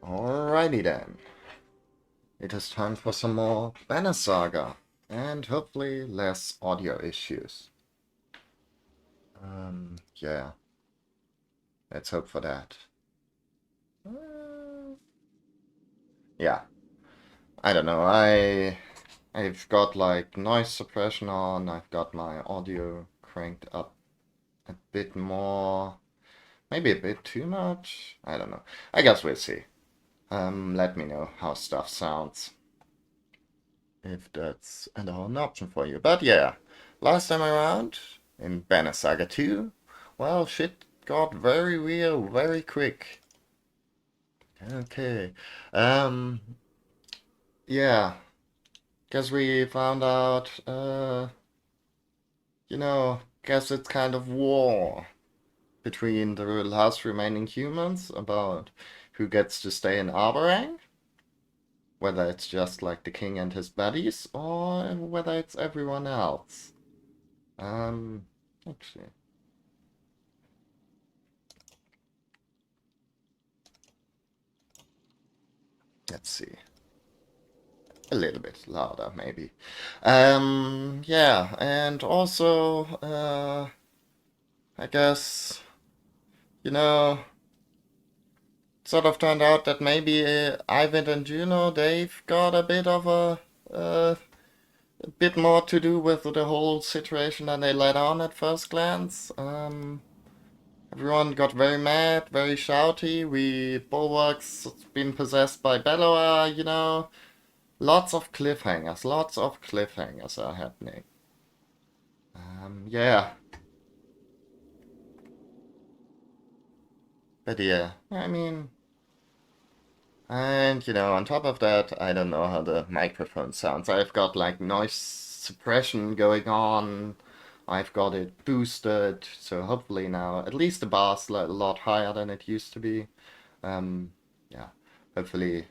Alrighty then. It is time for some more Saga, and hopefully less audio issues. Yeah, let's hope for that. Uh, yeah, I don't know. I've got like noise suppression on. I've got my audio cranked up a bit more, maybe a bit too much. I don't know. I guess we'll see. Let me know how stuff sounds, if that's an option for you. But yeah, last time around in Banner Saga 2, well, shit got very real very quick. Okay. Um, yeah, guess we found out, guess it's kind of war between the last remaining humans about who gets to stay in Arborang. Whether it's just like the king and his buddies, or whether it's everyone else. Um, actually, let's see. A little bit louder, maybe. Yeah, and also, I guess, you know, sort of turned out that maybe Ivan and Juno, they've got uh, a bit more to do with the whole situation than they let on at first glance. Everyone got very mad, very shouty. Bulwark's been possessed by Bellower. Lots of cliffhangers are happening. Yeah, but yeah, I mean, and on top of that, I don't know how the microphone sounds. I've got like noise suppression going on. I've got it boosted, so hopefully now at least the bar's a lot higher than it used to be. Um, yeah, hopefully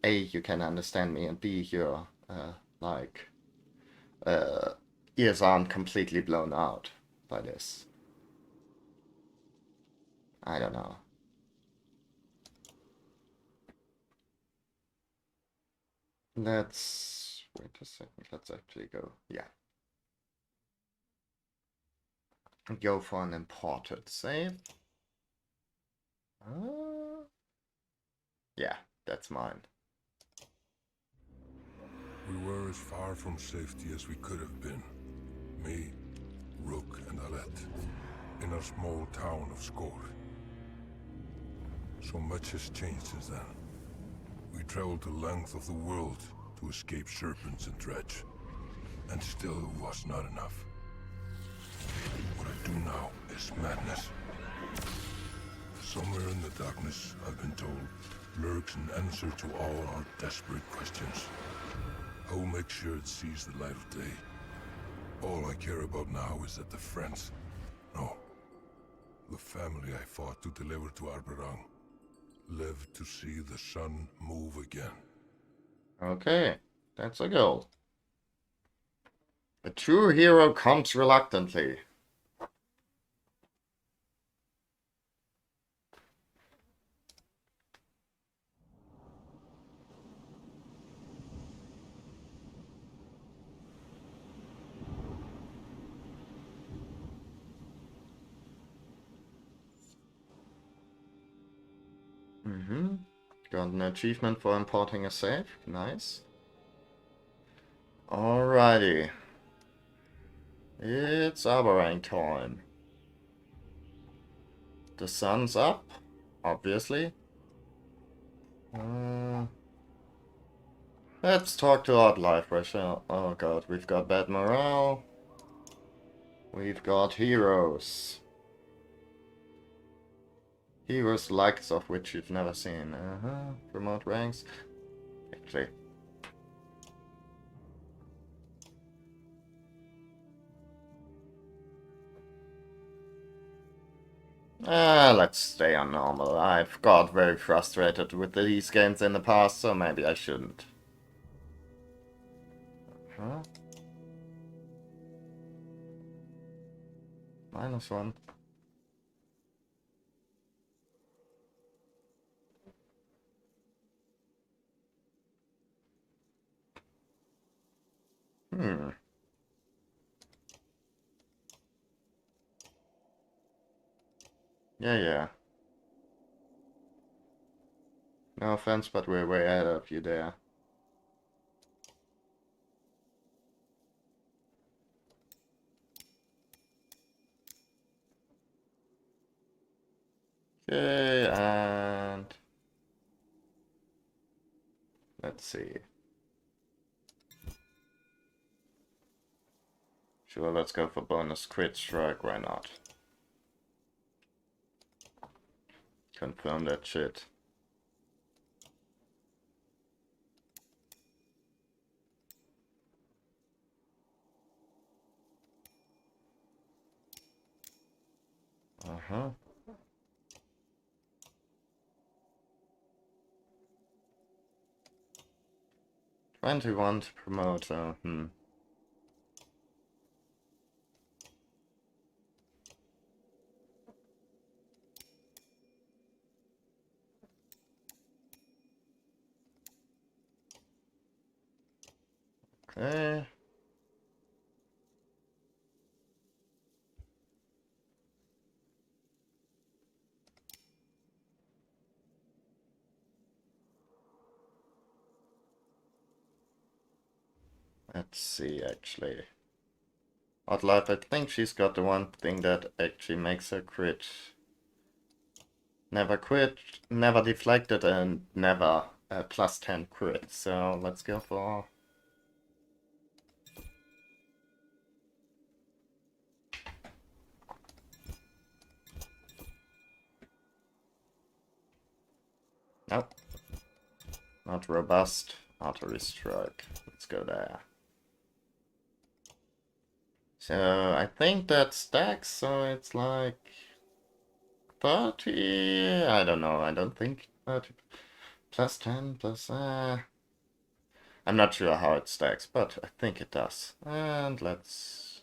A, you can understand me, and B, your like uh, ears aren't completely blown out by this. I don't know. Let's wait a second. Let's actually go. Yeah, go for an imported save. Uh, yeah, that's mine. We were as far from safety as we could have been. Me, Rook, and Alette, in our small town of Skor. So much has changed since then. We traveled the length of the world to escape serpents and dredge. And still it was not enough. What I do now is madness. Somewhere in the darkness, I've been told, lurks an answer to all our desperate questions. I will make sure it sees the light of day. All I care about now is that the friends, no, the family I fought to deliver to Arberang, live to see the sun move again. Okay, that's a goal. A true hero comes reluctantly. Mm-hmm. Got an achievement for importing a save. Nice. Alrighty. It's Arborang time. The sun's up, obviously. Uh, let's talk to Oddlife, Rachel. Oh god, we've got bad morale. We've got heroes. Heroes likes of which you've never seen. Promote ranks. Actually. Let's stay on normal. I've got very frustrated with these games in the past, so maybe I shouldn't. Huh? -1. Hmm. Yeah, yeah. No offense, but we're way ahead of you there. Okay, and let's see. Sure, let's go for bonus crit strike, why not? Confirm that shit. Uh-huh. 21 to promote, so, Okay. Let's see, actually. Odd Life, I think she's got the one thing that actually makes her crit. Never quit, never deflected, and never plus 10 crit. So let's go for... Nope. Not robust. Artery strike. Let's go there. So I think that stacks, so it's like 30. I don't know. I don't think 30 plus 10 plus. I'm not sure how it stacks, but I think it does. And let's.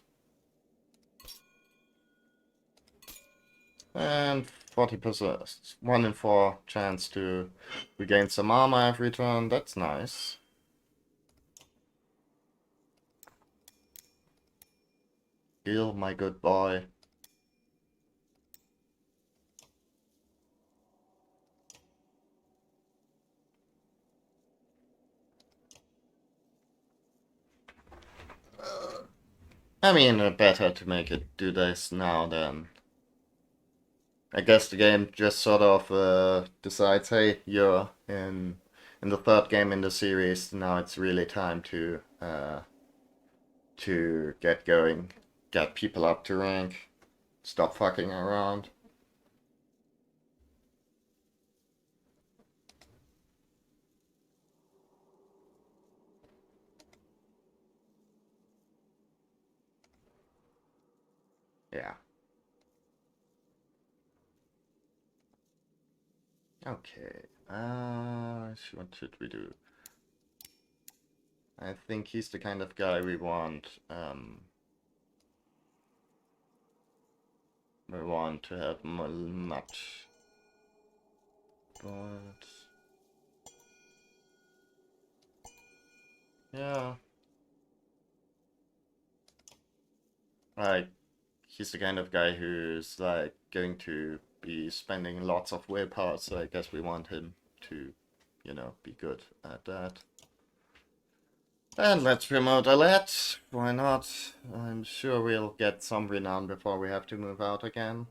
And 40%. 1 in 4 chance to regain some armor every turn. That's nice. Heal, my good boy. I mean, better to make it do this now than... I guess the game just sort of decides, hey, you're in the third game in the series. Now it's really time to get going, get people up to rank, stop fucking around. Yeah. Okay. What should we do? I think he's the kind of guy we want. We want to have much, but yeah, like he's the kind of guy who's like going to be spending lots of willpower. So I guess we want him to, be good at that. And let's promote Alette. Why not? I'm sure we'll get some renown before we have to move out again.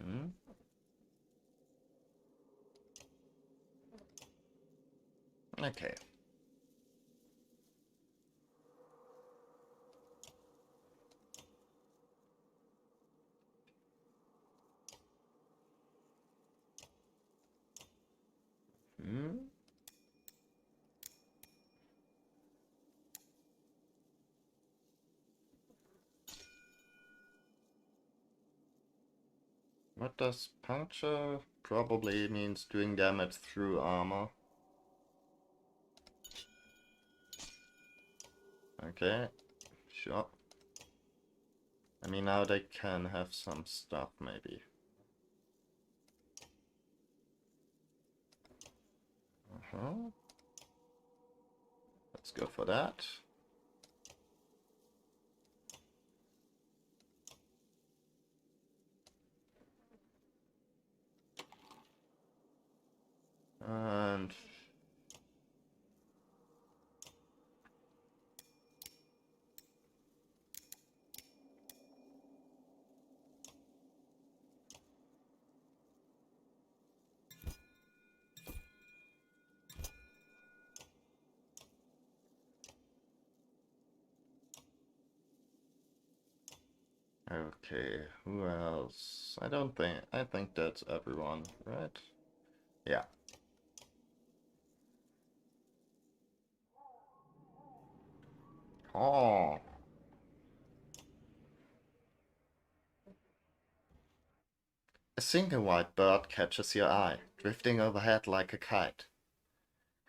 Hmm. Okay. Hmm. What does puncture? Probably means doing damage through armor. Okay, sure. I mean, now they can have some stuff, maybe. Let's go for that. And okay, who else? I think that's everyone, right? Yeah. Oh, a single white bird catches your eye, drifting overhead like a kite.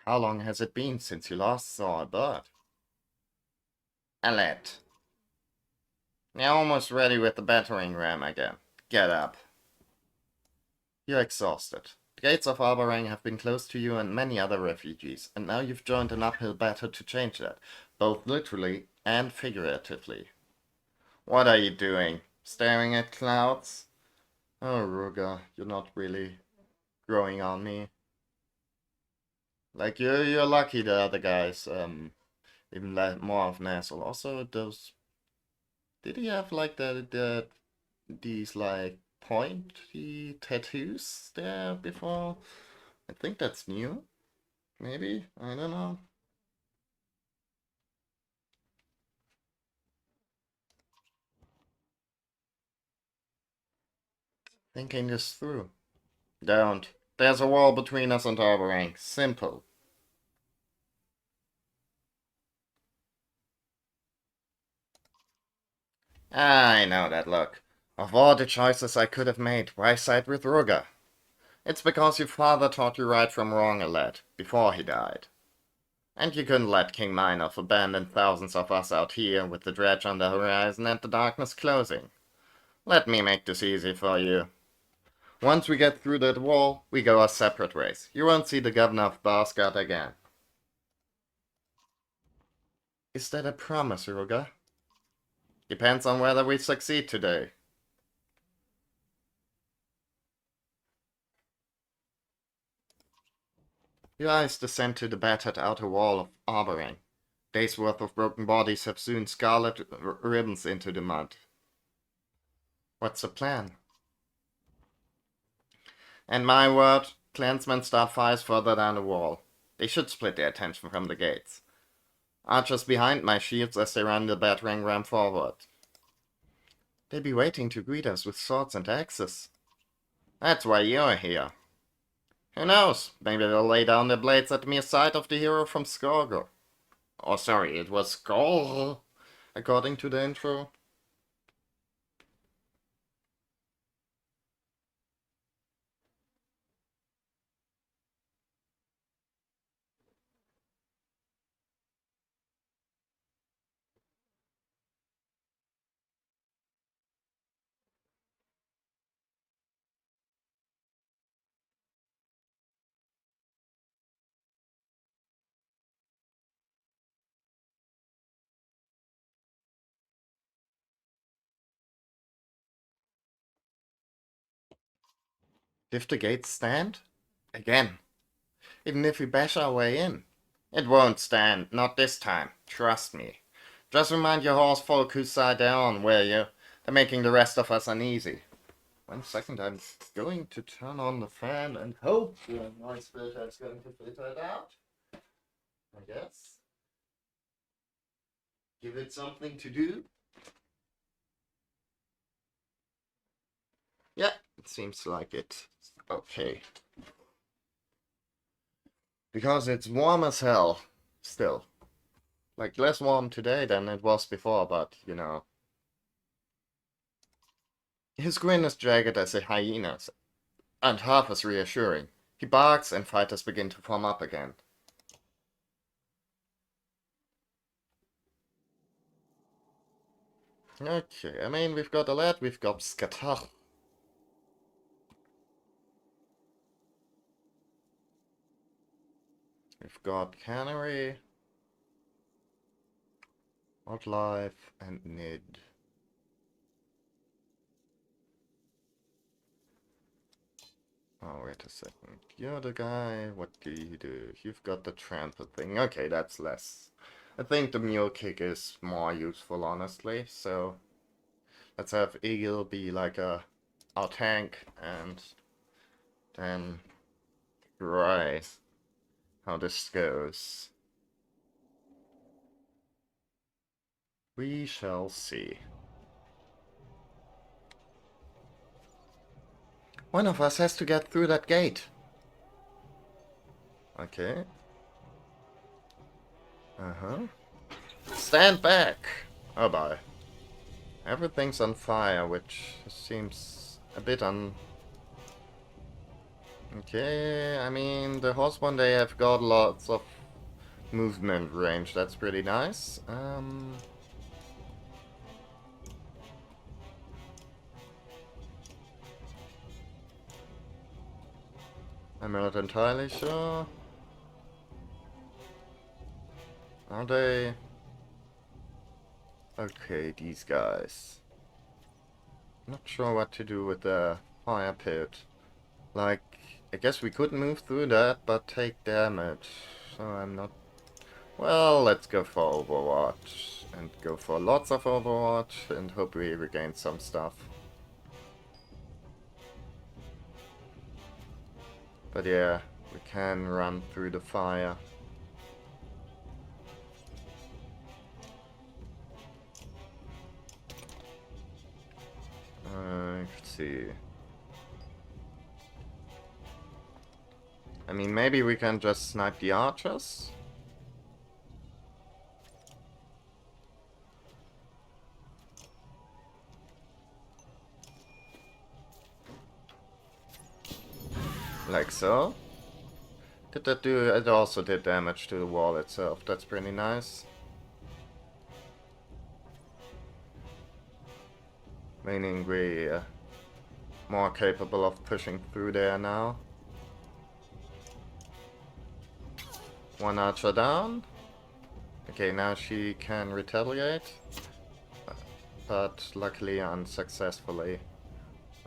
How long has it been since you last saw a bird? Alert. You're almost ready with the battering ram again. Get up. You're exhausted. The gates of Arborang have been closed to you and many other refugees, and now you've joined an uphill battle to change that, both literally and figuratively. What are you doing? Staring at clouds? Oh, Ruga, you're not really growing on me. Like, you're lucky the other guys, even more of an asshole. Also, those... Did he have, like, these, like, pointy tattoos there before? I think that's new. Maybe? I don't know. Thinking this through. Don't. There's a wall between us and Arborang. Simple. I know that look. Of all the choices I could have made, why side with Ruga? It's because your father taught you right from wrong a lad, before he died. And you couldn't let King Minov abandon thousands of us out here with the dredge on the horizon and the darkness closing. Let me make this easy for you. Once we get through that wall, we go our separate ways. You won't see the governor of Barsgard again. Is that a promise, Ruga? Depends on whether we succeed today. Your eyes descend to the battered outer wall of Arborang. Days' worth of broken bodies have sewn scarlet ribbons into the mud. What's the plan? And my word, clansmen start fires further down the wall. They should split their attention from the gates. Archers behind my shields as they run the battering ram forward. They'll be waiting to greet us with swords and axes. That's why you're here. Who knows? Maybe they'll lay down their blades at the mere sight of the hero from Skorgor. Oh, sorry, it was Skorgor, according to the intro. If the gates stand? Again. Even if we bash our way in. It won't stand, not this time. Trust me. Just remind your horse folk whose side they're on, will you? They're making the rest of us uneasy. 1 second, I'm going to turn on the fan and hope the noise filter is going to filter it out. I guess. Give it something to do. Yeah, it seems like it. Okay. Because it's warm as hell. Still. Like, less warm today than it was before, but, you know. His grin is jagged as a hyena's, and half as reassuring. He barks and fighters begin to form up again. Okay, I mean, we've got a lad, we've got Skatach. We've got Canary, Wildlife, and Nid. Oh, wait a second. You're the guy. What do you do? You've got the trample thing. Okay, that's less. I think the mule kick is more useful, honestly. So let's have Eagle be like our tank, and then try how this goes. We shall see. One of us has to get through that gate. Okay. Uh-huh. Stand back! Oh bye. Everything's on fire, which seems a bit Okay, I mean, the Horseborn, they have got lots of movement range. That's pretty nice. I'm not entirely sure. Are they? Okay, these guys. Not sure what to do with the fire pit. Like, I guess we could move through that, but take damage. So I'm not... Well, let's go for Overwatch. And go for lots of Overwatch, and hope we regain some stuff. But yeah, we can run through the fire. Let's see. I mean, maybe we can just snipe the archers? Like so. Did that do... It also did damage to the wall itself. That's pretty nice. Meaning we're more capable of pushing through there now. One archer down. Okay, now she can retaliate. But luckily unsuccessfully.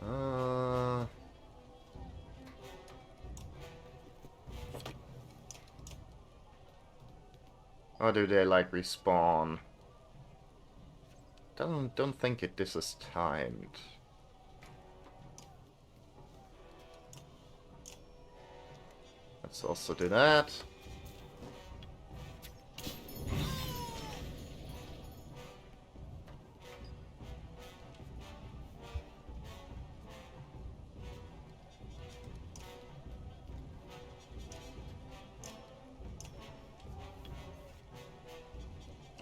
Or do they like respawn? Don't think this is timed. Let's also do that.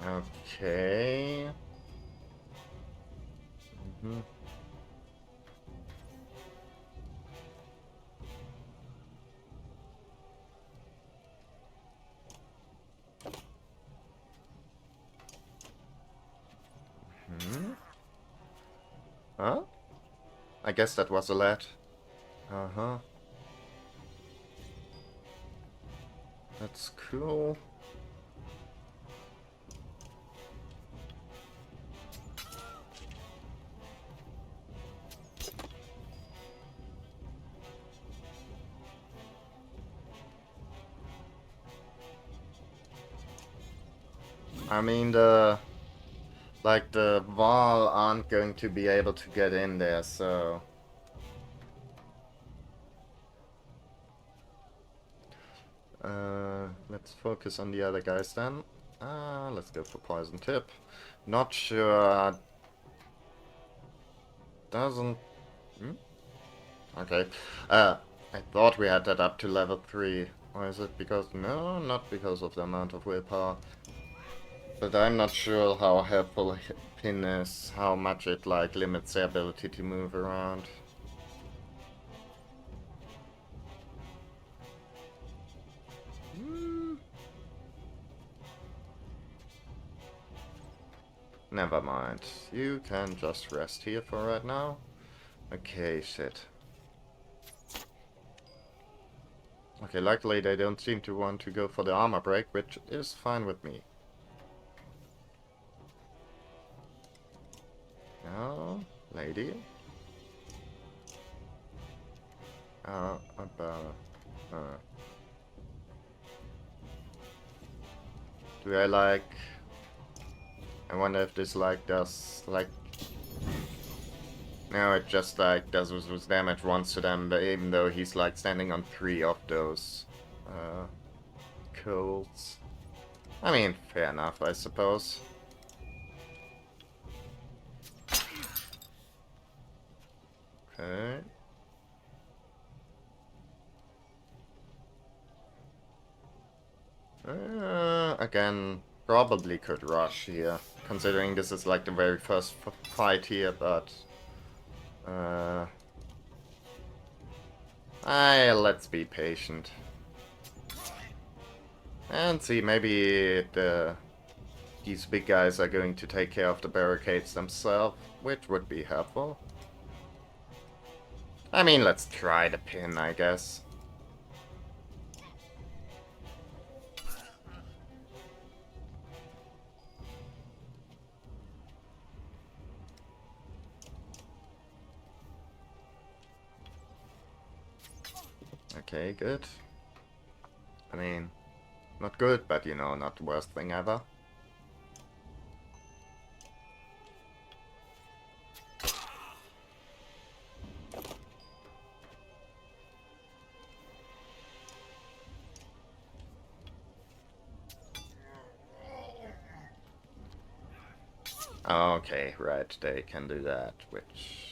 Okay. Mm-hmm. Hmm? Huh? I guess that was a lad. Uh-huh. That's cool. I mean, the Val aren't going to be able to get in there, so... let's focus on the other guys then. Let's go for Poison Tip. Not sure... Doesn't... Hmm? Okay. I thought we had that up to level 3. Or is it because... No, not because of the amount of willpower. But I'm not sure how helpful Pin is, how much it like limits their ability to move around. Never mind. You can just rest here for right now. Okay, shit. Okay, luckily they don't seem to want to go for the armor break, which is fine with me. No, lady. About... do I like... I wonder if this like does like... No, it just like does with damage once to them, but even though he's like standing on 3 of those coals. I mean, fair enough, I suppose. Okay. Again, probably could rush here, considering this is like the very first fight here, but... let's be patient. And see, maybe these big guys are going to take care of the barricades themselves, which would be helpful. I mean, let's try the pin, I guess. Okay, good. I mean, not good, but you know, not the worst thing ever. Okay, right, they can do that, which...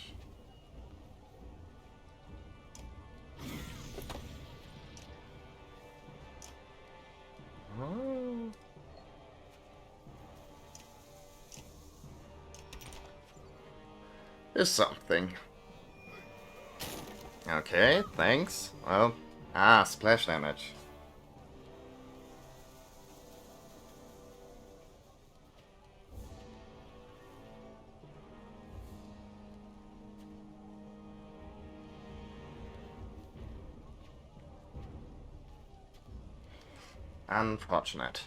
Oh. Is something. Okay, thanks. Well, splash damage. Unfortunate.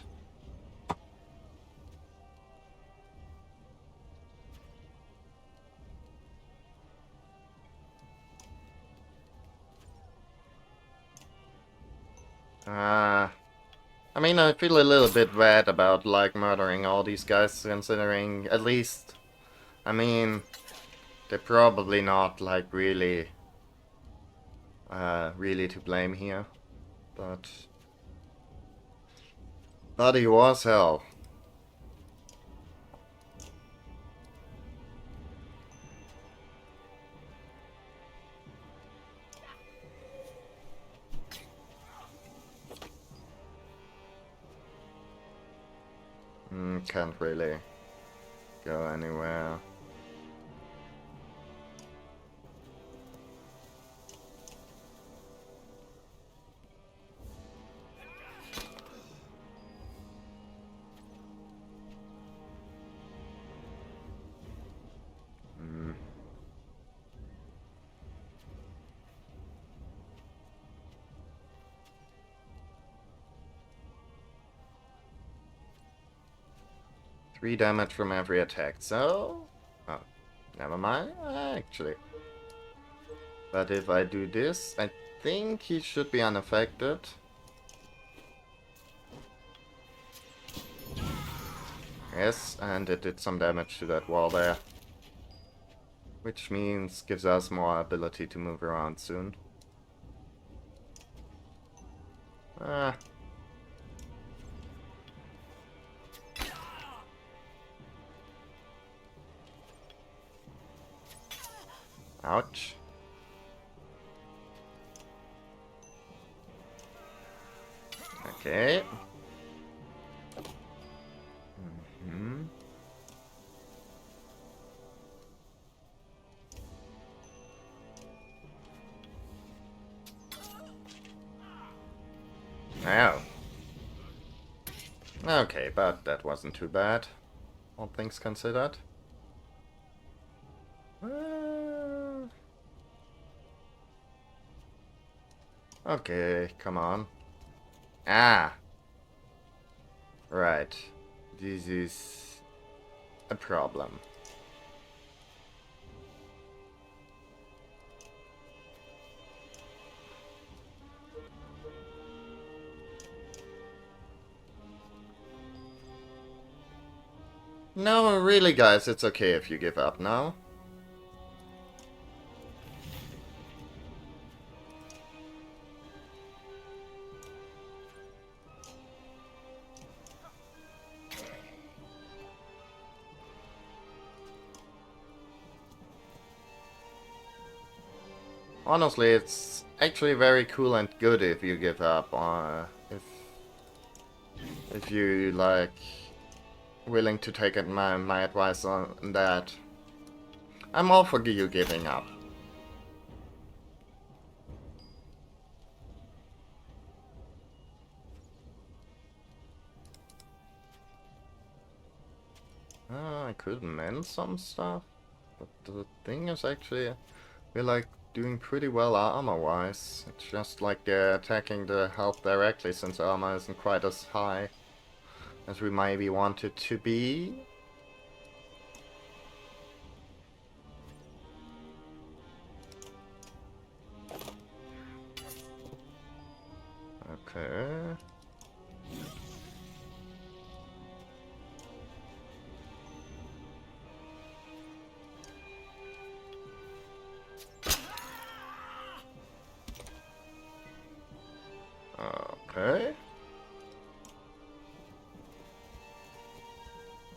I mean, I feel a little bit bad about, like, murdering all these guys, considering, at least, I mean, they're probably not, like, really to blame here, but he was hell. Can't really go anywhere. Hmm. 3 damage from every attack, so... Oh, never mind, actually. But if I do this, I think he should be unaffected. Yes, and it did some damage to that wall there. Which means gives us more ability to move around soon. Ah. Ouch. Okay. Mm-hmm. Oh. Okay, but that wasn't too bad. all things considered. Uh, okay, come on. Ah! Right. This is a problem. No, really, guys, it's okay if you give up now. Honestly, it's actually very cool and good if you give up. If you like willing to take it, my advice on that. I'm all for you giving up. I could mend some stuff, but the thing is actually, we're like doing pretty well armor-wise. It's just like attacking the health directly, since armor isn't quite as high as we maybe want it to be. Okay. Okay.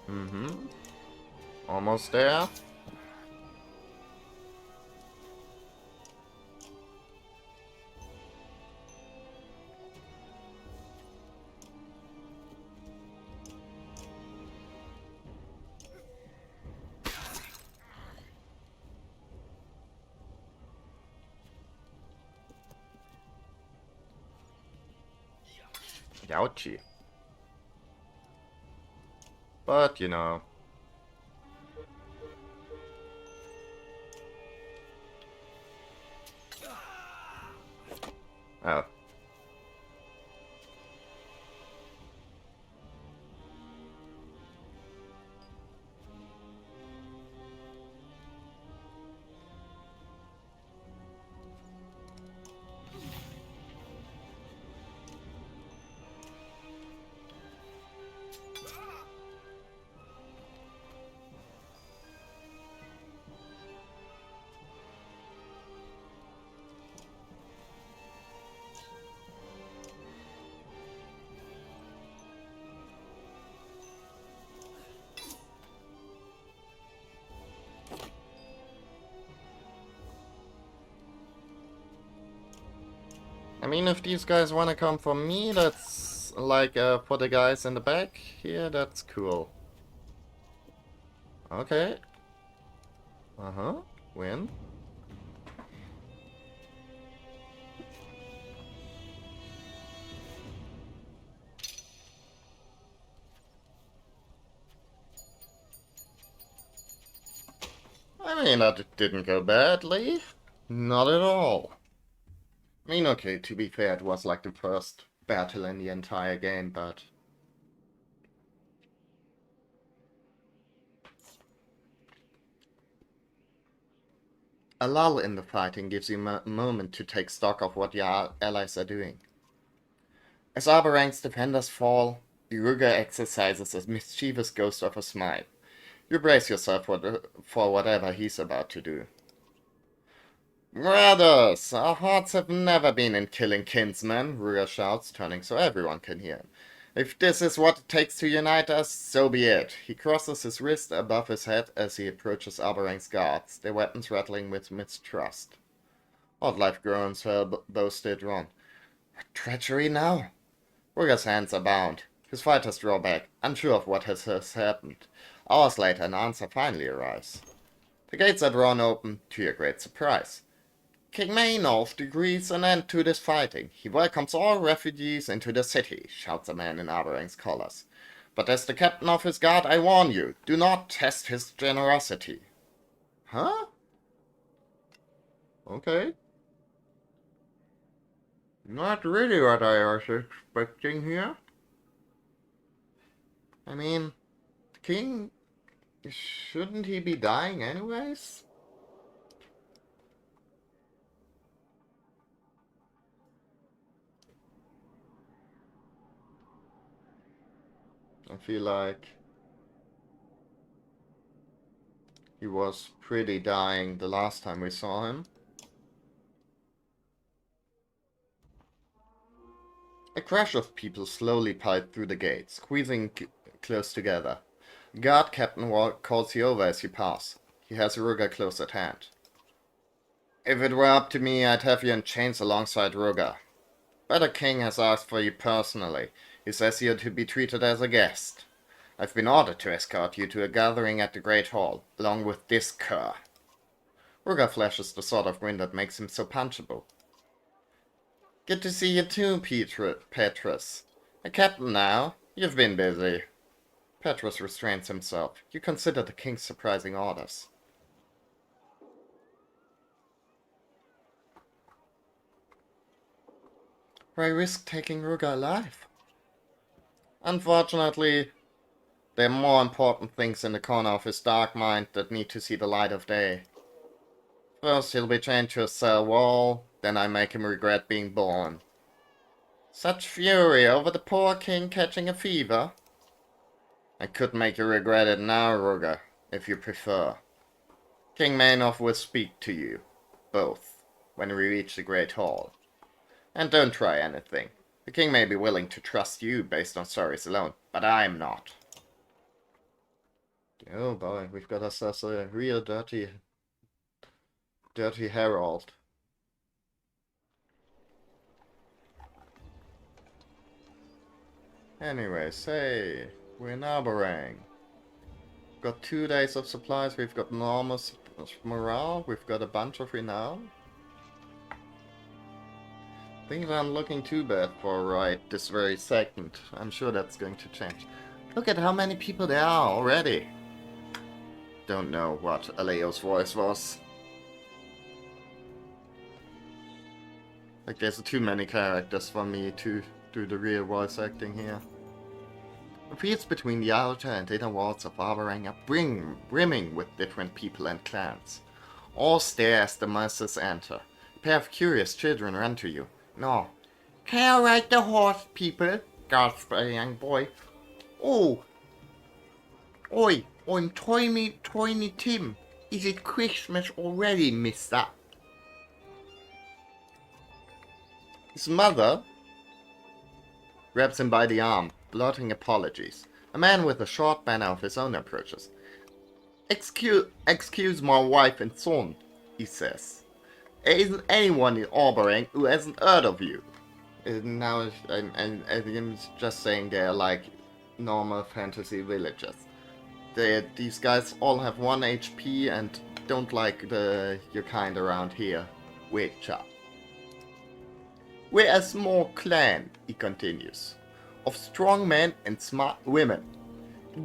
Mm-hmm. Almost there. Ouchie. But, you know. Oh. I mean, if these guys want to come for me, that's like for the guys in the back here, that's cool. Okay. Uh-huh. Win. I mean, that didn't go badly. Not at all. I mean, okay, to be fair, it was like the first battle in the entire game, but... A lull in the fighting gives you a moment to take stock of what your allies are doing. As Arborang's defenders fall, Iruga exercises a mischievous ghost of a smile. You brace yourself for whatever he's about to do. Brothers, our hearts have never been in killing kinsmen, Ruga shouts, turning so everyone can hear him. If this is what it takes to unite us, so be it. He crosses his wrist above his head as he approaches Arborang's guards, their weapons rattling with mistrust. Oddlife groans, her boasted Ron. What treachery now? Ruga's hands are bound. His fighters draw back, unsure of what has happened. Hours later, an answer finally arrives. The gates are drawn open, to your great surprise. King Maynolf decrees an end to this fighting. He welcomes all refugees into the city, shouts a man in Arborang's collars. But as the captain of his guard, I warn you, do not test his generosity. Huh? Okay. Not really what I was expecting here. I mean, the king, shouldn't he be dying anyways? I feel like he was pretty dying the last time we saw him. A crush of people slowly piled through the gate, squeezing close together. Guard captain calls you over as you pass. He has Ruger close at hand. If it were up to me, I'd have you in chains alongside Ruger. But the king has asked for you personally. He says you're to be treated as a guest. I've been ordered to escort you to a gathering at the Great Hall, along with this cur. Ruger flashes the sort of grin that makes him so punchable. Good to see you too, Petrus. A captain now? You've been busy. Petrus restrains himself. You consider the king's surprising orders. Why risk taking Ruger alive? Unfortunately, there are more important things in the corner of his dark mind that need to see the light of day. First, he'll be chained to a cell wall, then I make him regret being born. Such fury over the poor king catching a fever? I could make you regret it now, Ruger, if you prefer. King Maynard will speak to you, both, when we reach the Great Hall. And don't try anything. The king may be willing to trust you based on stories alone, but I'm not. Oh boy, we've got ourselves a real dirty herald. Anyway, say, we're in Arborang. Got 2 days of supplies, we've got enormous morale, we've got a bunch of renown. Things aren't looking too bad for right this very second. I'm sure that's going to change. Look at how many people there are already. Don't know what Aleo's voice was. Like there's too many characters for me to do the real voice acting here. The fields between the outer and inner walls of Arborang are brimming with different people and clans. All stare as the masses enter. A pair of curious children run to you. No. Can I ride the horse, people? Gasped a young boy. Oh! Oi, I'm Tiny Tim. Is it Christmas already, mister? His mother grabs him by the arm, blurting apologies. A man with a short banner of his own approaches. Excuse my wife and son, he says. There isn't anyone in Arborang who hasn't heard of you. Now I'm just saying they're like normal fantasy villagers. These guys all have 1 HP and don't like your kind around here. Wait, chap. We're a small clan, he continues, of strong men and smart women.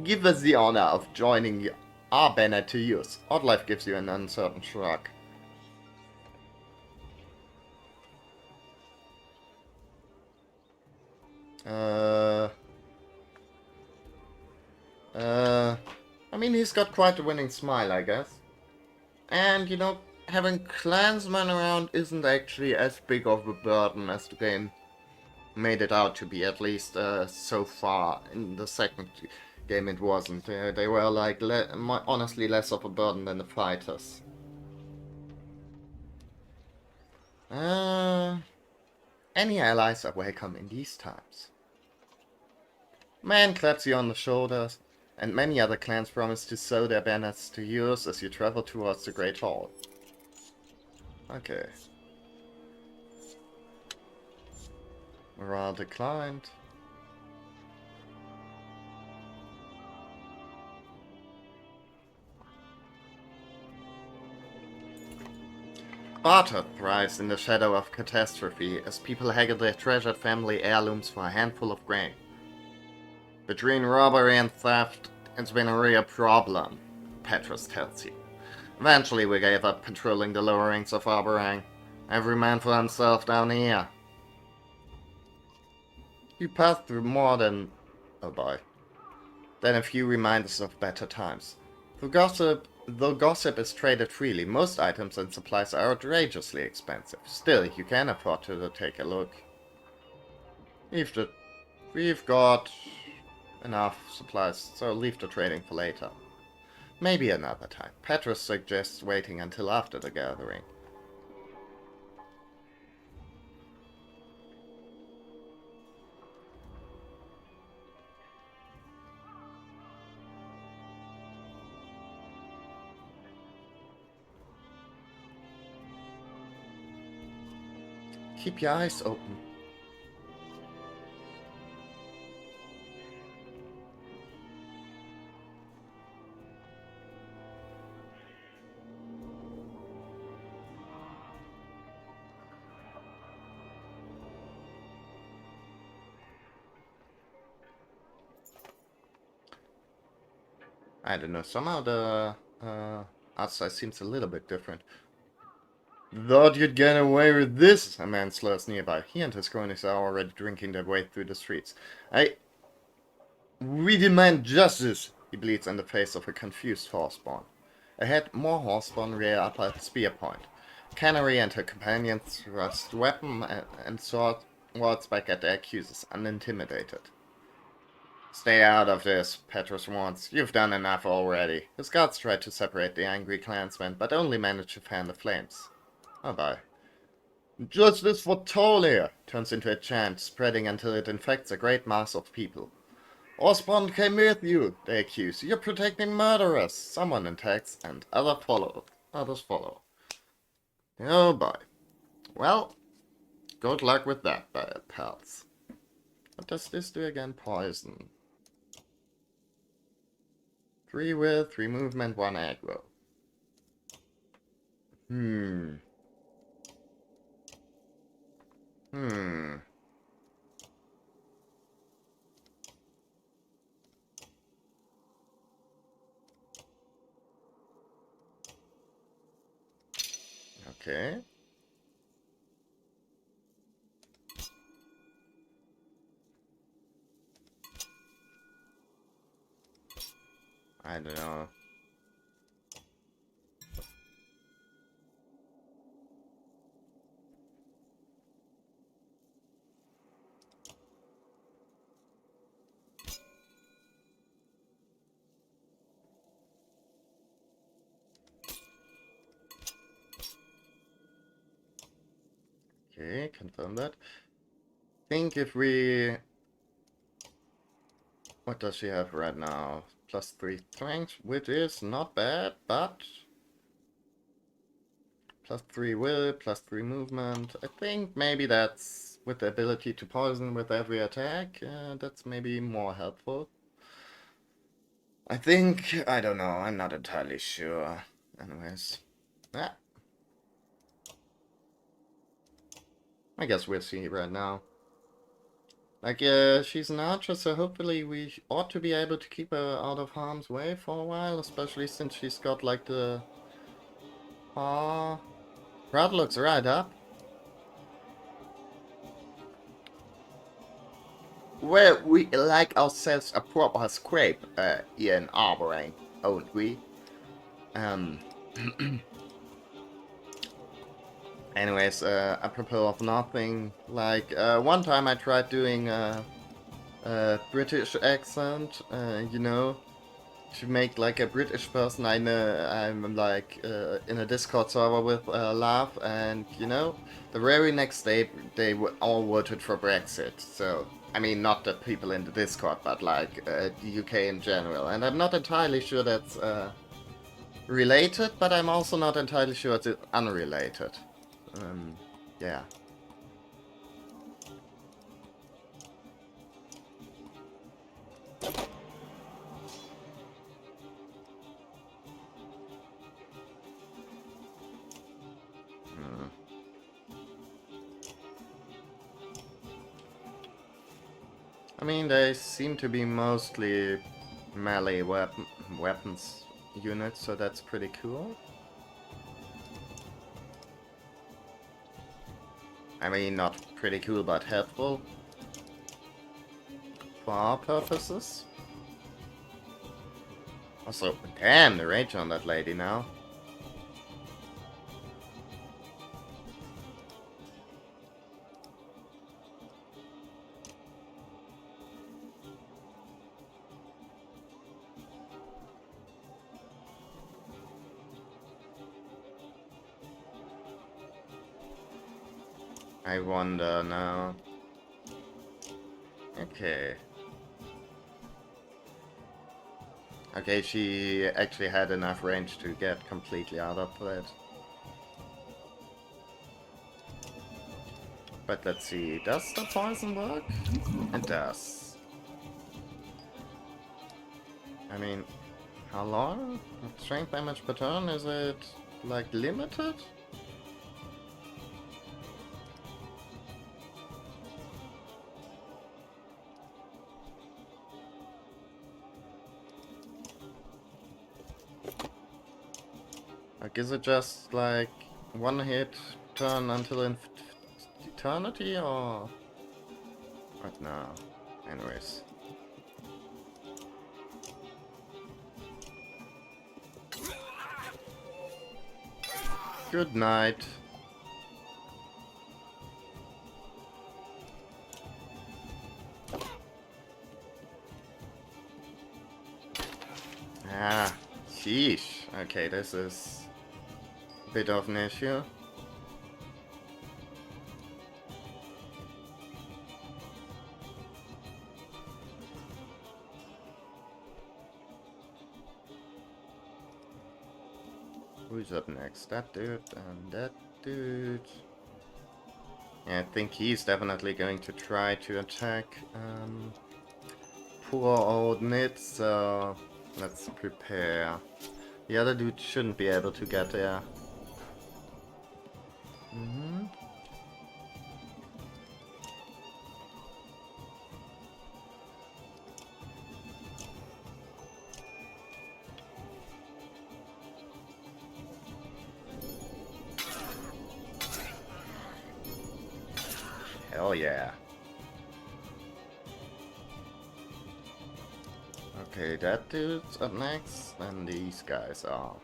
Give us the honor of joining our banner to yours. Oddlife gives you an uncertain shrug. I mean, he's got quite a winning smile, I guess. And, you know, having clansmen around isn't actually as big of a burden as the game made it out to be, at least so far. In the second game it wasn't. They were, like, honestly less of a burden than the fighters. Any allies are welcome in these times. Man claps you on the shoulders, and many other clans promise to sow their banners to yours as you travel towards the Great Hall. Okay. Morale declined. Barter thrives in the shadow of catastrophe as people haggle their treasured family heirlooms for a handful of grain. Between robbery and theft, it's been a real problem, Petrus tells you. Eventually we gave up patrolling the lower ranks of Arborang. Every man for himself down here. You passed through more than... oh boy. Than a few reminders of better times. Though gossip is traded freely, most items and supplies are outrageously expensive. Still, you can afford to take a look. We've got enough supplies, so leave the trading for later. Maybe another time. Petrus suggests waiting until after the gathering. Keep your eyes open. I don't know, somehow the outside seems a little bit different. Thought you'd get away with this, a man slurs nearby. He and his cronies are already drinking their way through the streets. We demand justice, he bleats in the face of a confused horseborn. Ahead, more horseborn rear up at spear point. Canary and her companions thrust weapon and swords back at their accusers, unintimidated. Stay out of this, Petrus warns. You've done enough already. His guards tried to separate the angry clansmen, but only managed to fan the flames. Oh bye. Justice for Tolia turns into a chant, spreading until it infects a great mass of people. Osborne came with you, they accuse. You're protecting murderers. Someone attacks, and others follow. Oh boy. Well, good luck with that, pals. What does this do again? Poison. 3 will, 3 movement, 1 aggro. Okay. I don't know. Okay, confirm that. Think if we... what does she have right now? +3 strength, which is not bad, but... +3 will, +3 movement. I think maybe that's with the ability to poison with every attack. That's maybe more helpful. I think... I don't know, I'm not entirely sure. Anyways. Ah. I guess we'll see right now. Like, she's an archer, so hopefully we ought to be able to keep her out of harm's way for a while, especially since she's got, like, the... Rod looks right up. Well, we like ourselves a proper scrape, here in Arborang, don't we? Anyways, apropos of nothing, like, one time I tried doing a British accent, you know, to make like a British person I'm like in a Discord server with laugh, and you know, the very next day they all voted for Brexit. So I mean, not the people in the Discord, but like the UK in general. And I'm not entirely sure that's related, but I'm also not entirely sure it's unrelated. Yeah. I mean, they seem to be mostly melee weapons units, so that's pretty cool. I mean, not pretty cool, but helpful for our purposes. Also, damn, the rage on that lady now. I wonder now. Okay. Okay, she actually had enough range to get completely out of it. But let's see, does the poison work? It does. I mean, how long? Strength damage per turn, is it, like, limited? Like, is it just, like, one hit turn until eternity, or... What now? Anyways. Good night. Ah, sheesh. Okay, this is a bit of an issue. Who's up next? That dude and that dude. Yeah, I think he's definitely going to try to attack poor old Nid, so let's prepare. The other dude shouldn't be able to get there. Hell yeah. Okay, that dude's up next, and these guys are.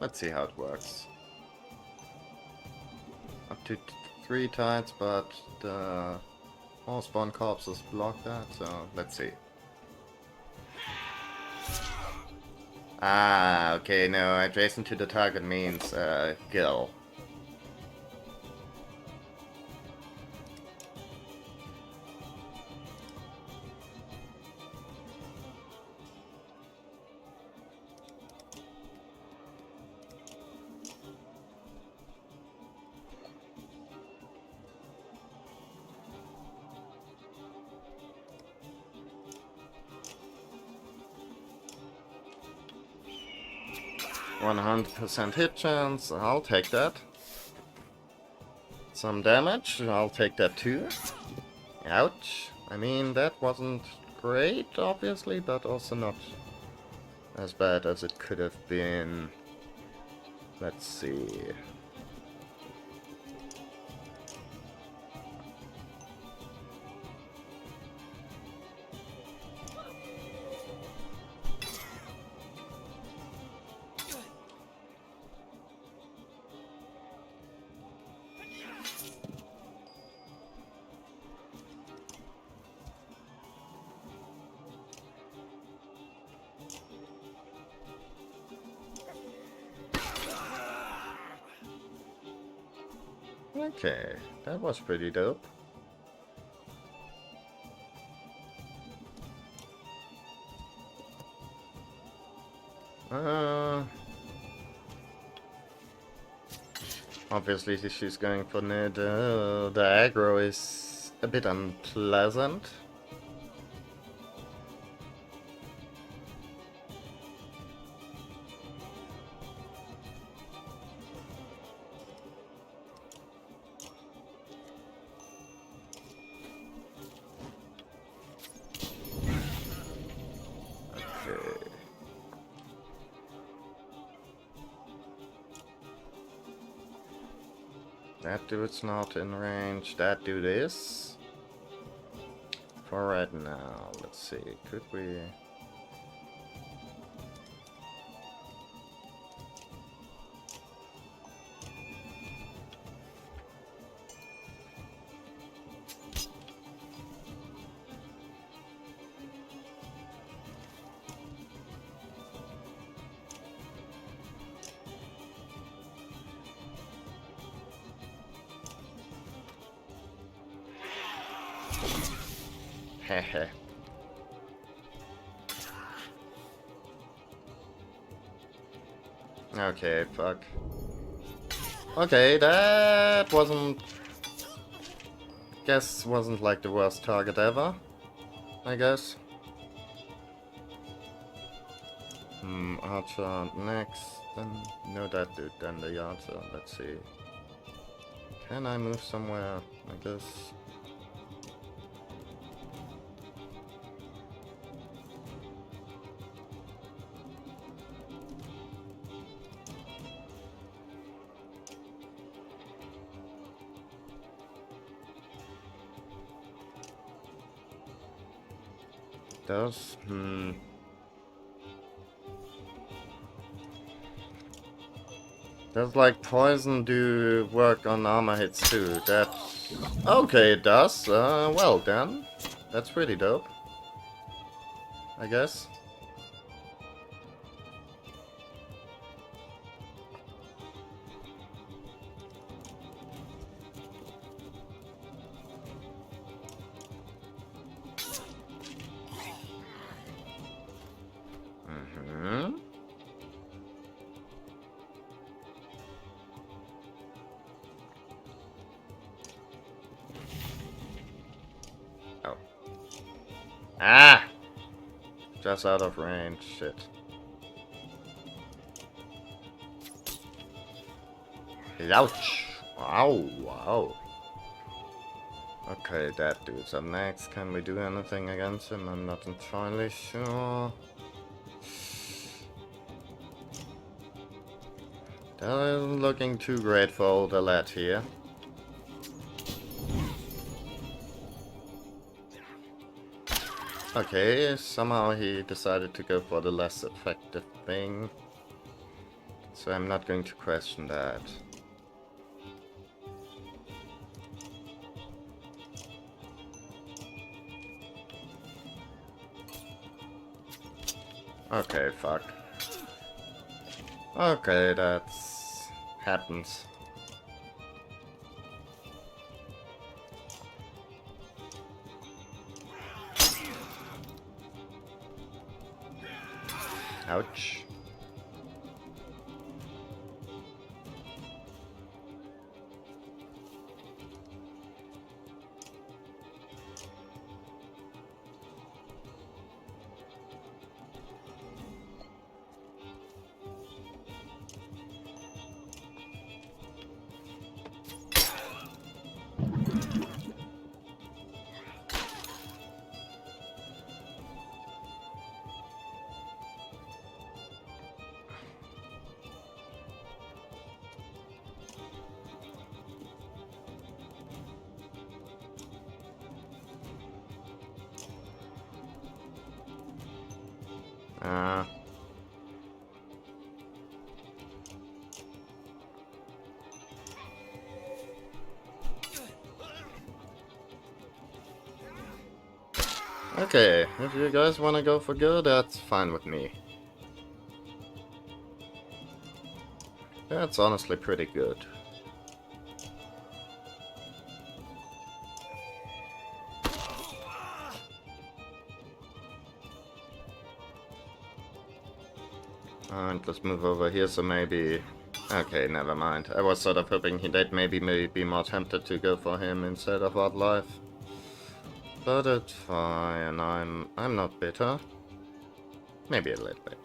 Let's see how it works. Up to 3 tides, but the spawn corpses block that, so let's see. Ah, okay, no, adjacent to the target means kill. %100% hit chance, I'll take that. Some damage, I'll take that too. Ouch. I mean, that wasn't great, obviously, but also not as bad as it could have been. Let's see. Okay, that was pretty dope. Obviously, she's going for mid. The aggro is a bit unpleasant. Okay. That dude's not in range. That dude is. For right now, let's see. Could we... Hehe. Okay, fuck. Okay, that wasn't... Guess wasn't like the worst target ever, I guess. Archer next, then... No, that dude, then the Archer, let's see. Can I move somewhere? I guess... Does? Does like poison do work on armor hits too? That... Okay, it does. Well then. That's pretty dope. I guess. Oh. Ah! Just out of range. Shit. Ouch! Ow! Wow. Okay, that dude's up next. Can we do anything against him? I'm not entirely sure. That isn't looking too great for old Alet here. Okay, somehow he decided to go for the less effective thing. So I'm not going to question that. Okay, fuck. Okay, that's... happens. Ouch. Okay, if you guys want to go for good, that's fine with me. That's honestly pretty good. And let's move over here, so maybe Okay, never mind. I was sort of hoping they'd maybe be more tempted to go for him instead of Wildlife. But it's fine. I'm not bitter. Maybe a little bit.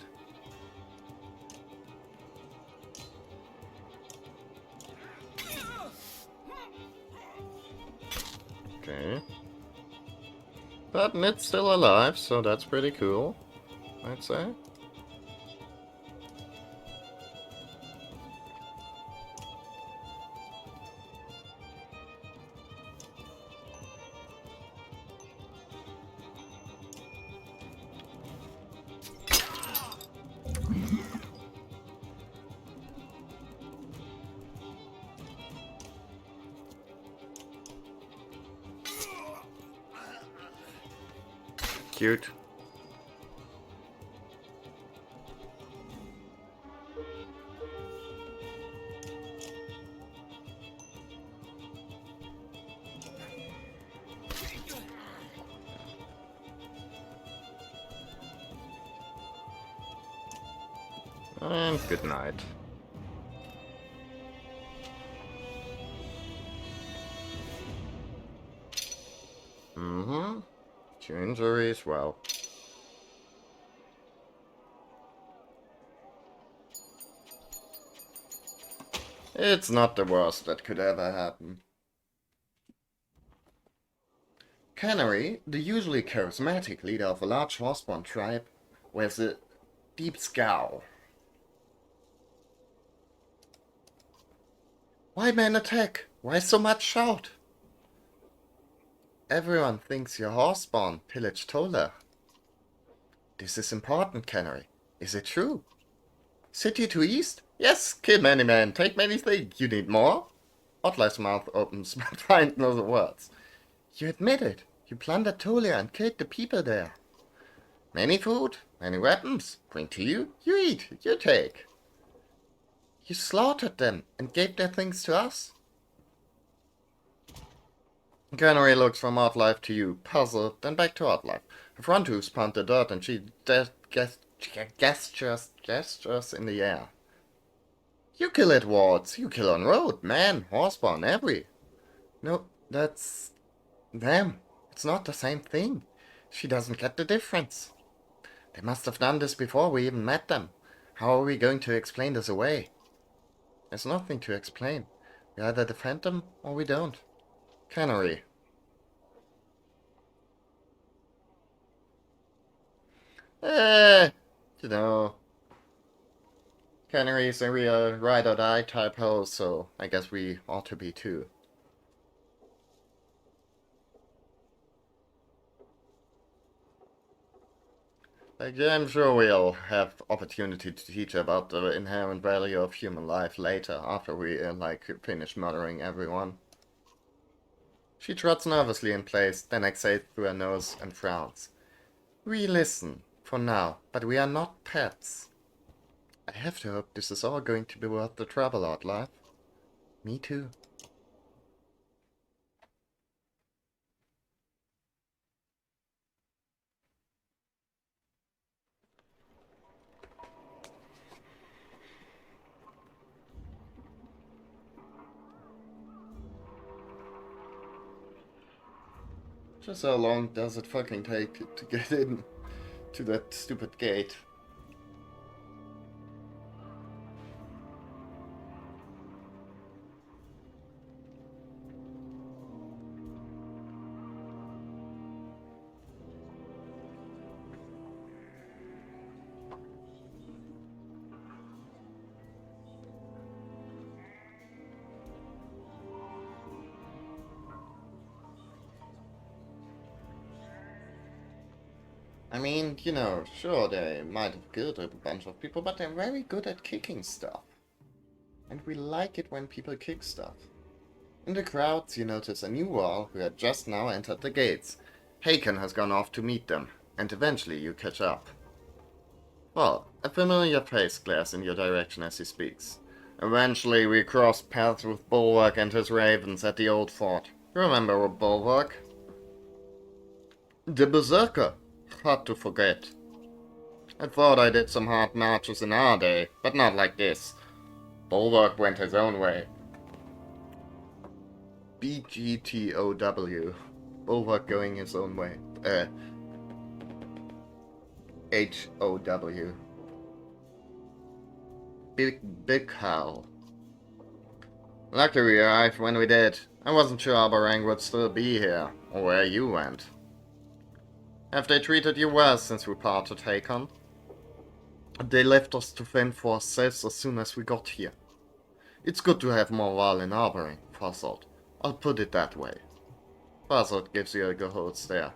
Okay. But Nit's still alive, so that's pretty cool, I'd say. Cute. And good night. Mm-hmm. 2 injuries, well. It's not the worst that could ever happen. Canary, the usually charismatic leader of a large horseborn tribe, wears a deep scowl. Why men attack? Why so much shout? Everyone thinks you're horseborn, Pillage told her. This is important, Canary. Is it true? City to east? Yes, kill many men, take many things. You need more? Otlife's mouth opens, but finds no words. You admit it. You plundered Tolia and killed the people there. Many food, many weapons. Bring to you, you eat, you take. You slaughtered them and gave their things to us? Canary looks from Oddlife to you, puzzled, then back to Oddlife. Her front hooves pound the dirt and she gestures in the air. You kill at wards, you kill on road, man, horseborn, every. No, that's them. It's not the same thing. She doesn't get the difference. They must have done this before we even met them. How are we going to explain this away? There's nothing to explain. We either defend them or we don't. Canary. You know. Canary's a real ride-or-die type host, so I guess we ought to be too. Like, yeah, I'm sure we'll have opportunity to teach about the inherent value of human life later, after we, finish murdering everyone. She trots nervously in place, then exhales through her nose and frowns. We listen, for now, but we are not pets. I have to hope this is all going to be worth the trouble, Oddlife. Me too. Just how long does it fucking take to get in to that stupid gate? I mean, you know, sure, they might have killed a bunch of people, but they're very good at kicking stuff. And we like it when people kick stuff. In the crowds, you notice a new wall who had just now entered the gates. Haken has gone off to meet them, and eventually you catch up. Well, a familiar face glares in your direction as he speaks. Eventually we cross paths with Bulwark and his ravens at the old fort. You remember Bulwark? The Berserker. Hard to forget. I thought I did some hard marches in our day, but not like this. Bulwark went his own way. BGTOW. Bulwark going his own way. HOW. Big Hal. Lucky we arrived when we did. I wasn't sure Abarang would still be here, or where you went. Have they treated you well since we parted, Hakon? They left us to fend for ourselves as soon as we got here. It's good to have morale in Abarang, Farsalt. I'll put it that way. Farsalt gives you a good stare.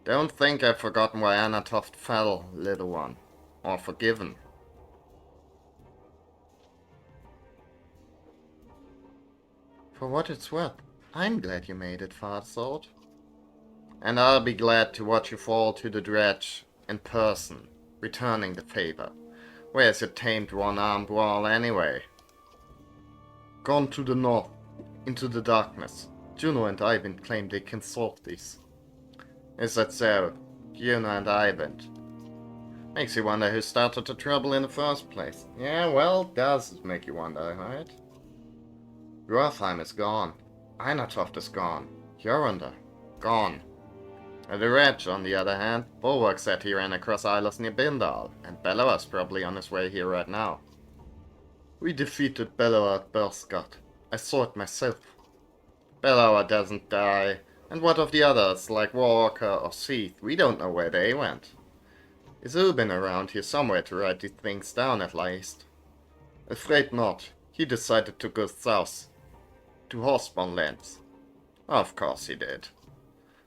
Don't think I've forgotten why Anatoft fell, little one. Or forgiven. For what it's worth, I'm glad you made it, Farsalt. And I'll be glad to watch you fall to the dredge in person, returning the favor. Where's your tamed one-armed wall anyway? Gone to the north, into the darkness. Juno and Ivan claim they can solve this. Is that so? Juno and Ivan. Makes you wonder who started the trouble in the first place. Yeah, well, does make you wonder, right? Rothheim is gone. Einatoft is gone. Jorunda, gone. The Wretch, on the other hand, Bulwark said he ran across Islas near Bindal, and Bellower's probably on his way here right now. We defeated Bellower at Belskot. I saw it myself. Bellower doesn't die, and what of the others, like Walker or Seath? We don't know where they went. Is Ubin around here somewhere to write these things down at least? Afraid not. He decided to go south. To Horsebone lands. Of course he did.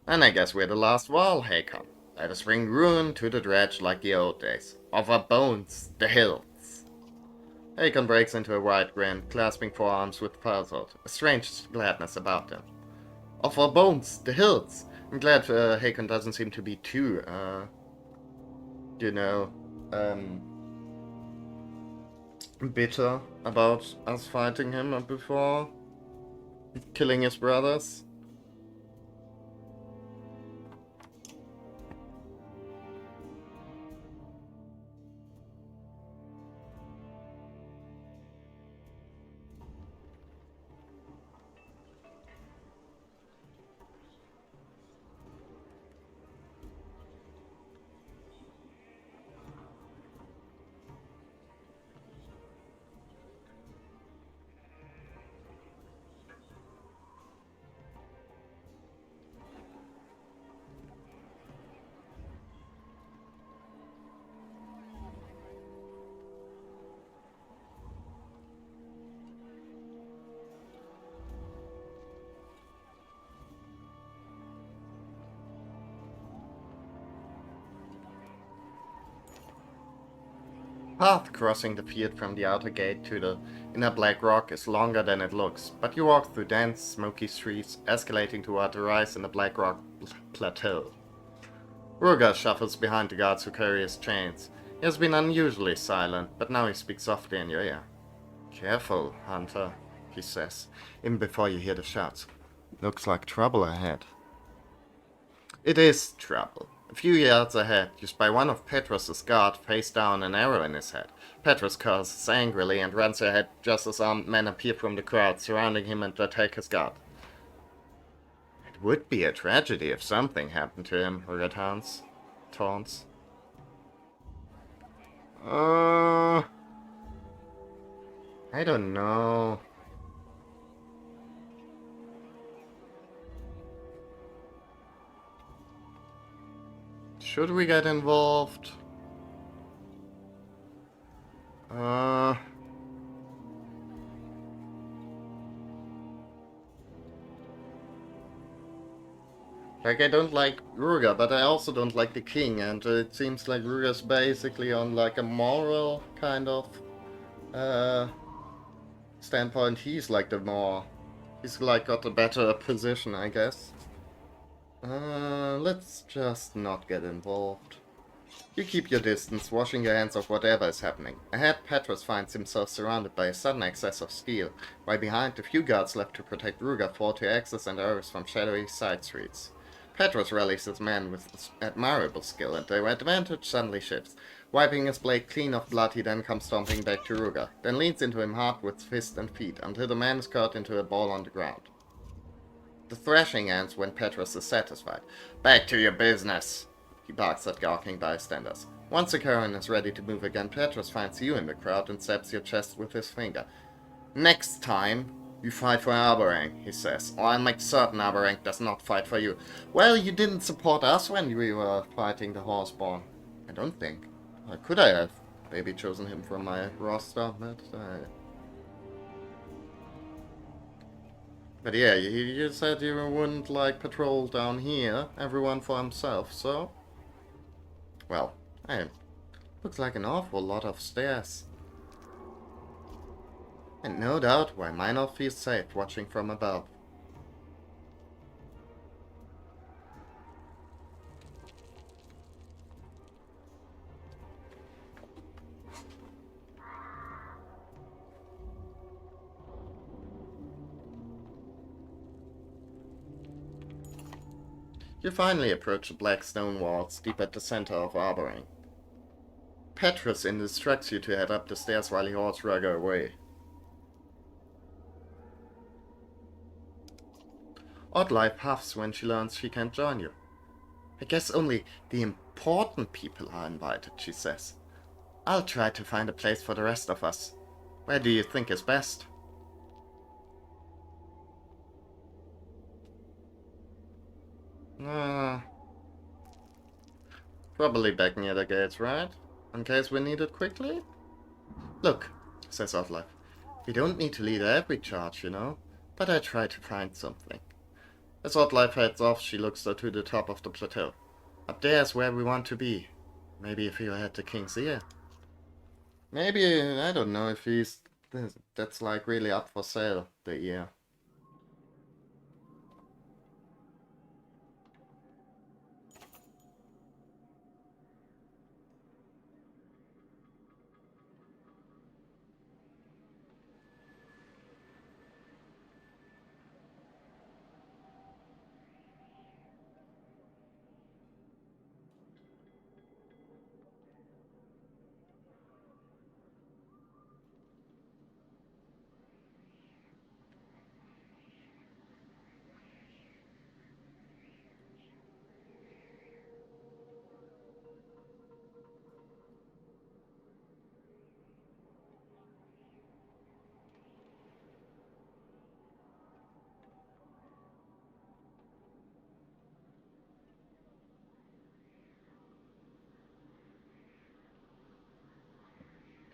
And I guess we're the last wall, Hakon. Let us bring ruin to the dredge like the old days. Of our bones, the hills. Hakon breaks into a wide grin, clasping forearms with Farsalt, a strange gladness about him. Of our bones, the hills. I'm glad Hakon doesn't seem to be too, bitter about us fighting him before killing his brothers. Path crossing the field from the outer gate to the inner black rock is longer than it looks, but you walk through dense, smoky streets, escalating toward the rise in the black rock plateau. Ruger shuffles behind the guards who carry his chains. He has been unusually silent, but now he speaks softly in your ear. Careful, Hunter, he says, even before you hear the shouts. Looks like trouble ahead. It is trouble. A few yards ahead, you spy one of Petrus's guard face down, an arrow in his head. Petrus curses angrily and runs ahead just as armed men appear from the crowd, surrounding him and attack his guard. It would be a tragedy if something happened to him, returns. Taunts. I don't know. Should we get involved? Like, I don't like Ruger, but I also don't like the king, and it seems like Ruger's basically on, like, a moral kind of, standpoint. He's, like, he's, like, got a better position, I guess. Let's just not get involved. You keep your distance, washing your hands of whatever is happening. Ahead, Petrus finds himself surrounded by a sudden excess of steel, while behind, the few guards left to protect Ruger fall to axes and arrows from shadowy side streets. Petrus rallies his men with admirable skill, and their advantage suddenly shifts. Wiping his blade clean of blood, he then comes stomping back to Ruger, then leans into him hard with fist and feet, until the man is caught into a ball on the ground. The thrashing ends when Petrus is satisfied. "Back to your business," he barks at gawking bystanders. Once the Karen is ready to move again, Petrus finds you in the crowd and stabs your chest with his finger. "Next time, you fight for Arborang," he says, "or I'll make certain Arborang does not fight for you." "Well, you didn't support us when we were fighting the Horseborn." "I don't think. Could I have maybe chosen him from my roster? But yeah, you said you wouldn't like patrol down here, everyone for himself, so... Well, hey, looks like an awful lot of stairs. And no doubt why Minor feels safe watching from above. You finally approach the black stone walls deep at the center of Arborang. Petrus instructs you to head up the stairs while he hauls Rugger away. Oddlife huffs when she learns she can't join you. "I guess only the important people are invited," she says. "I'll try to find a place for the rest of us. Where do you think is best?" Probably back near the gates, right? In case we need it quickly? "Look," says Oddlife, "we don't need to lead every charge, you know, but I try to find something." As Oddlife heads off, she looks to the top of the plateau. "Up there's where we want to be. Maybe if you had the king's ear." Maybe, I don't know if that's like really up for sale, the ear.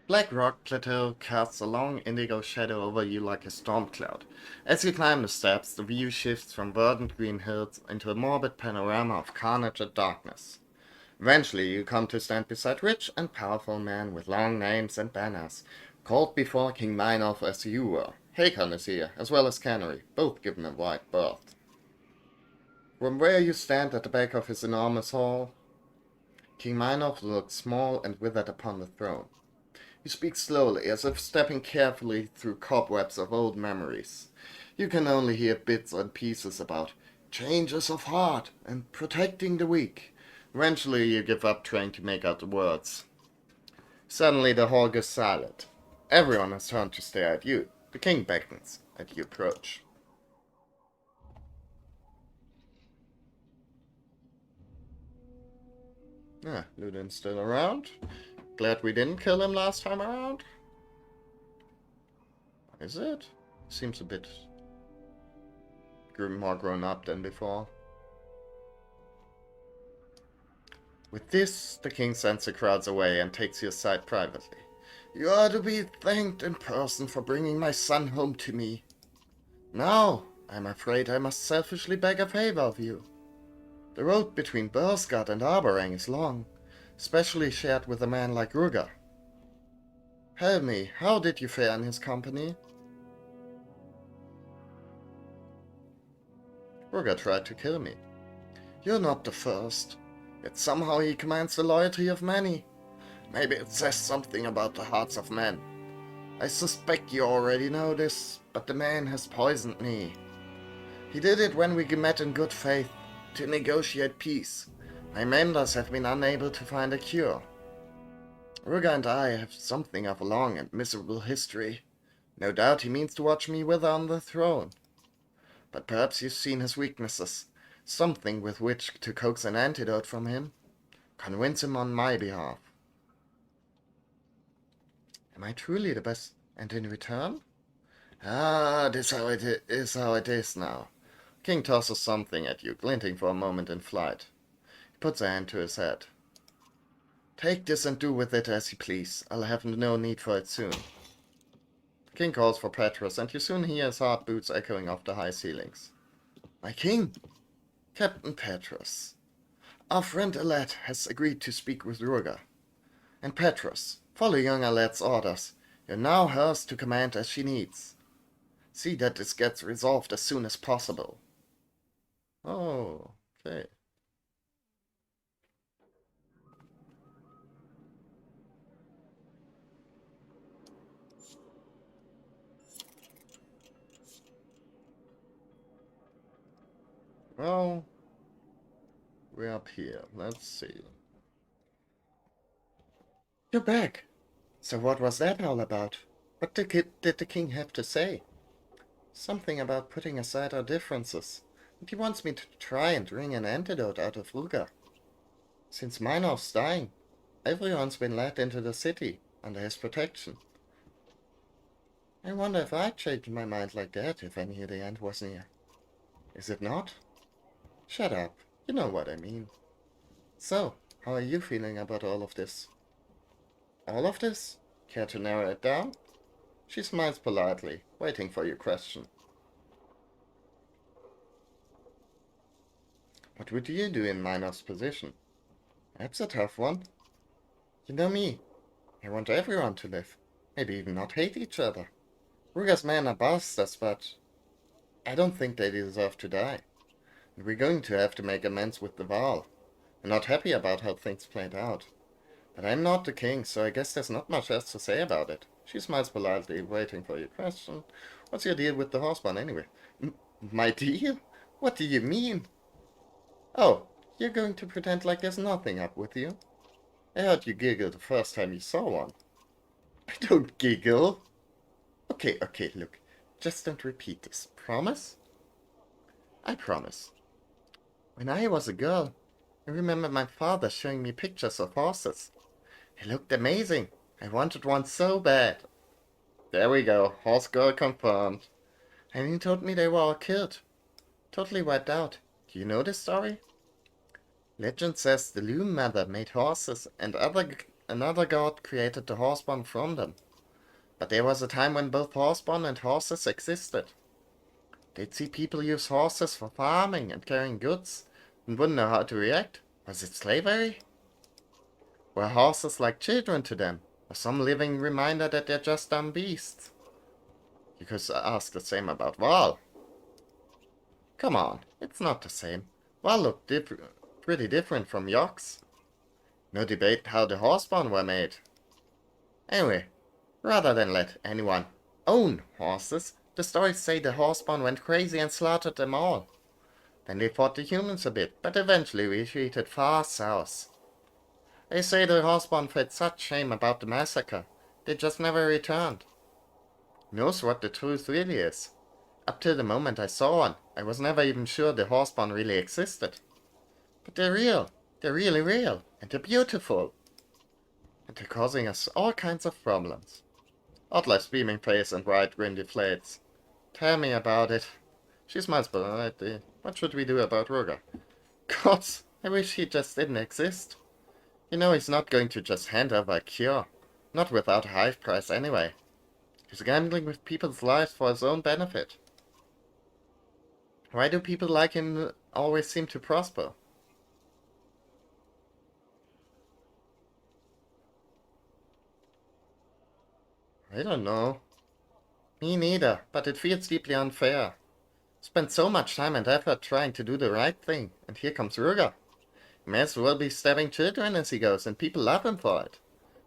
Black Rock Plateau casts a long indigo shadow over you like a storm cloud. As you climb the steps, the view shifts from verdant green hills into a morbid panorama of carnage and darkness. Eventually, you come to stand beside rich and powerful men with long names and banners, called before King Minolf as you were. Hakon is here, as well as Canary, both given a wide berth. From where you stand at the back of his enormous hall, King Minolf looks small and withered upon the throne. He speaks slowly, as if stepping carefully through cobwebs of old memories. You can only hear bits and pieces about changes of heart and protecting the weak. Eventually you give up trying to make out the words. Suddenly the hall goes silent. Everyone has turned to stare at you. The king beckons as you approach. Ludin's still around. Glad we didn't kill him last time around. Is it? Seems a bit more grown up than before. With this, the king sends the crowds away and takes you aside privately. "You are to be thanked in person for bringing my son home to me. Now, I'm afraid I must selfishly beg a favor of you. The road between Bursgard and Arborang is long, especially shared with a man like Ruger. Tell me, how did you fare in his company?" "Ruger tried to kill me." "You're not the first. Yet somehow he commands the loyalty of many. Maybe it says something about the hearts of men. I suspect you already know this, but the man has poisoned me. He did it when we met in good faith, to negotiate peace. My menders have been unable to find a cure. Ruga and I have something of a long and miserable history. No doubt he means to watch me wither on the throne. But perhaps you've seen his weaknesses. Something with which to coax an antidote from him. Convince him on my behalf. Am I truly the best? And in return? Ah, this is how it is now. King tosses something at you, glinting for a moment in flight. He puts a hand to his head. Take this and do with it as you please. I'll have no need for it soon. The king calls for Petrus, and you soon hear his hard boots echoing off the high ceilings. My king! Captain Petrus. Our friend Alet has agreed to speak with Ruga. And Petrus, follow young Alet's orders. You're now hers to command as she needs. See that this gets resolved as soon as possible. Oh, okay. Well, we're up here. Let's see. You're back. So what was that all about? What did the king have to say? Something about putting aside our differences. And he wants me to try and wring an antidote out of Ruga. Since Minor's dying, everyone's been led into the city under his protection. I wonder if I'd change my mind like that if I knew the end was near. Is it not? Shut up. You know what I mean. So, how are you feeling about all of this? All of this? Care to narrow it down? She smiles politely, waiting for your question. What would you do in Minor's position? That's a tough one. You know me. I want everyone to live. Maybe even not hate each other. Ruga's men are bastards, but I don't think they deserve to die. And we're going to have to make amends with the Val. I'm not happy about how things played out. But I'm not the king, so I guess there's not much else to say about it. She smiles politely, waiting for your question. What's your deal with the horseman, anyway? My deal? What do you mean? Oh, you're going to pretend like there's nothing up with you? I heard you giggle the first time you saw one. I don't giggle. Okay, look. Just don't repeat this. Promise? I promise. When I was a girl, I remember my father showing me pictures of horses. They looked amazing. I wanted one so bad. There we go. Horse girl confirmed. And he told me they were all killed. Totally wiped out. Do you know this story? Legend says the Loom Mother made horses and another god created the horseborn from them. But there was a time when both horseborn and horses existed. They'd see people use horses for farming and carrying goods and wouldn't know how to react. Was it slavery? Were horses like children to them, or some living reminder that they're just dumb beasts? You could ask the same about Val. Come on, it's not the same. Val looked pretty different from Yox. No debate how the horseborn were made. Anyway, rather than let anyone own horses, the stories say the horseborn went crazy and slaughtered them all. Then they fought the humans a bit, but eventually retreated far south. They say the horseborn felt such shame about the massacre, they just never returned. Who knows what the truth really is? Up till the moment I saw one, I was never even sure the horseborn really existed. But they're real. They're really real. And they're beautiful. And they're causing us all kinds of problems. Oddlife's beaming face and wide grin deflates. Tell me about it. She smiles politely. What should we do about Ruga? Gods, I wish he just didn't exist. You know he's not going to just hand over a cure. Not without a high price anyway. He's gambling with people's lives for his own benefit. Why do people like him always seem to prosper? I don't know. Me neither, but it feels deeply unfair. Spent so much time and effort trying to do the right thing, and here comes Ruga. He may as well be stabbing children as he goes, and people love him for it.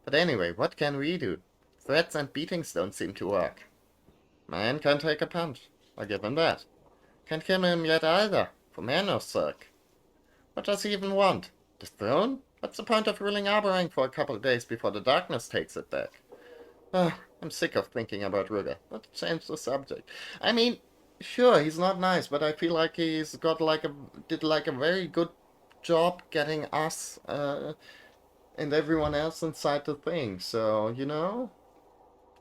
But anyway, what can we do? Threats and beatings don't seem to work. Man can't take a punch. I'll give him that. Can't kill him yet either, for Manor's sake. What does he even want? The throne? What's the point of ruling Arborang for a couple of days before the darkness takes it back? I'm sick of thinking about Ruger. Let's change the subject. I mean, sure, he's not nice, but I feel like he's got did like a very good job getting us, and everyone else inside the thing. So,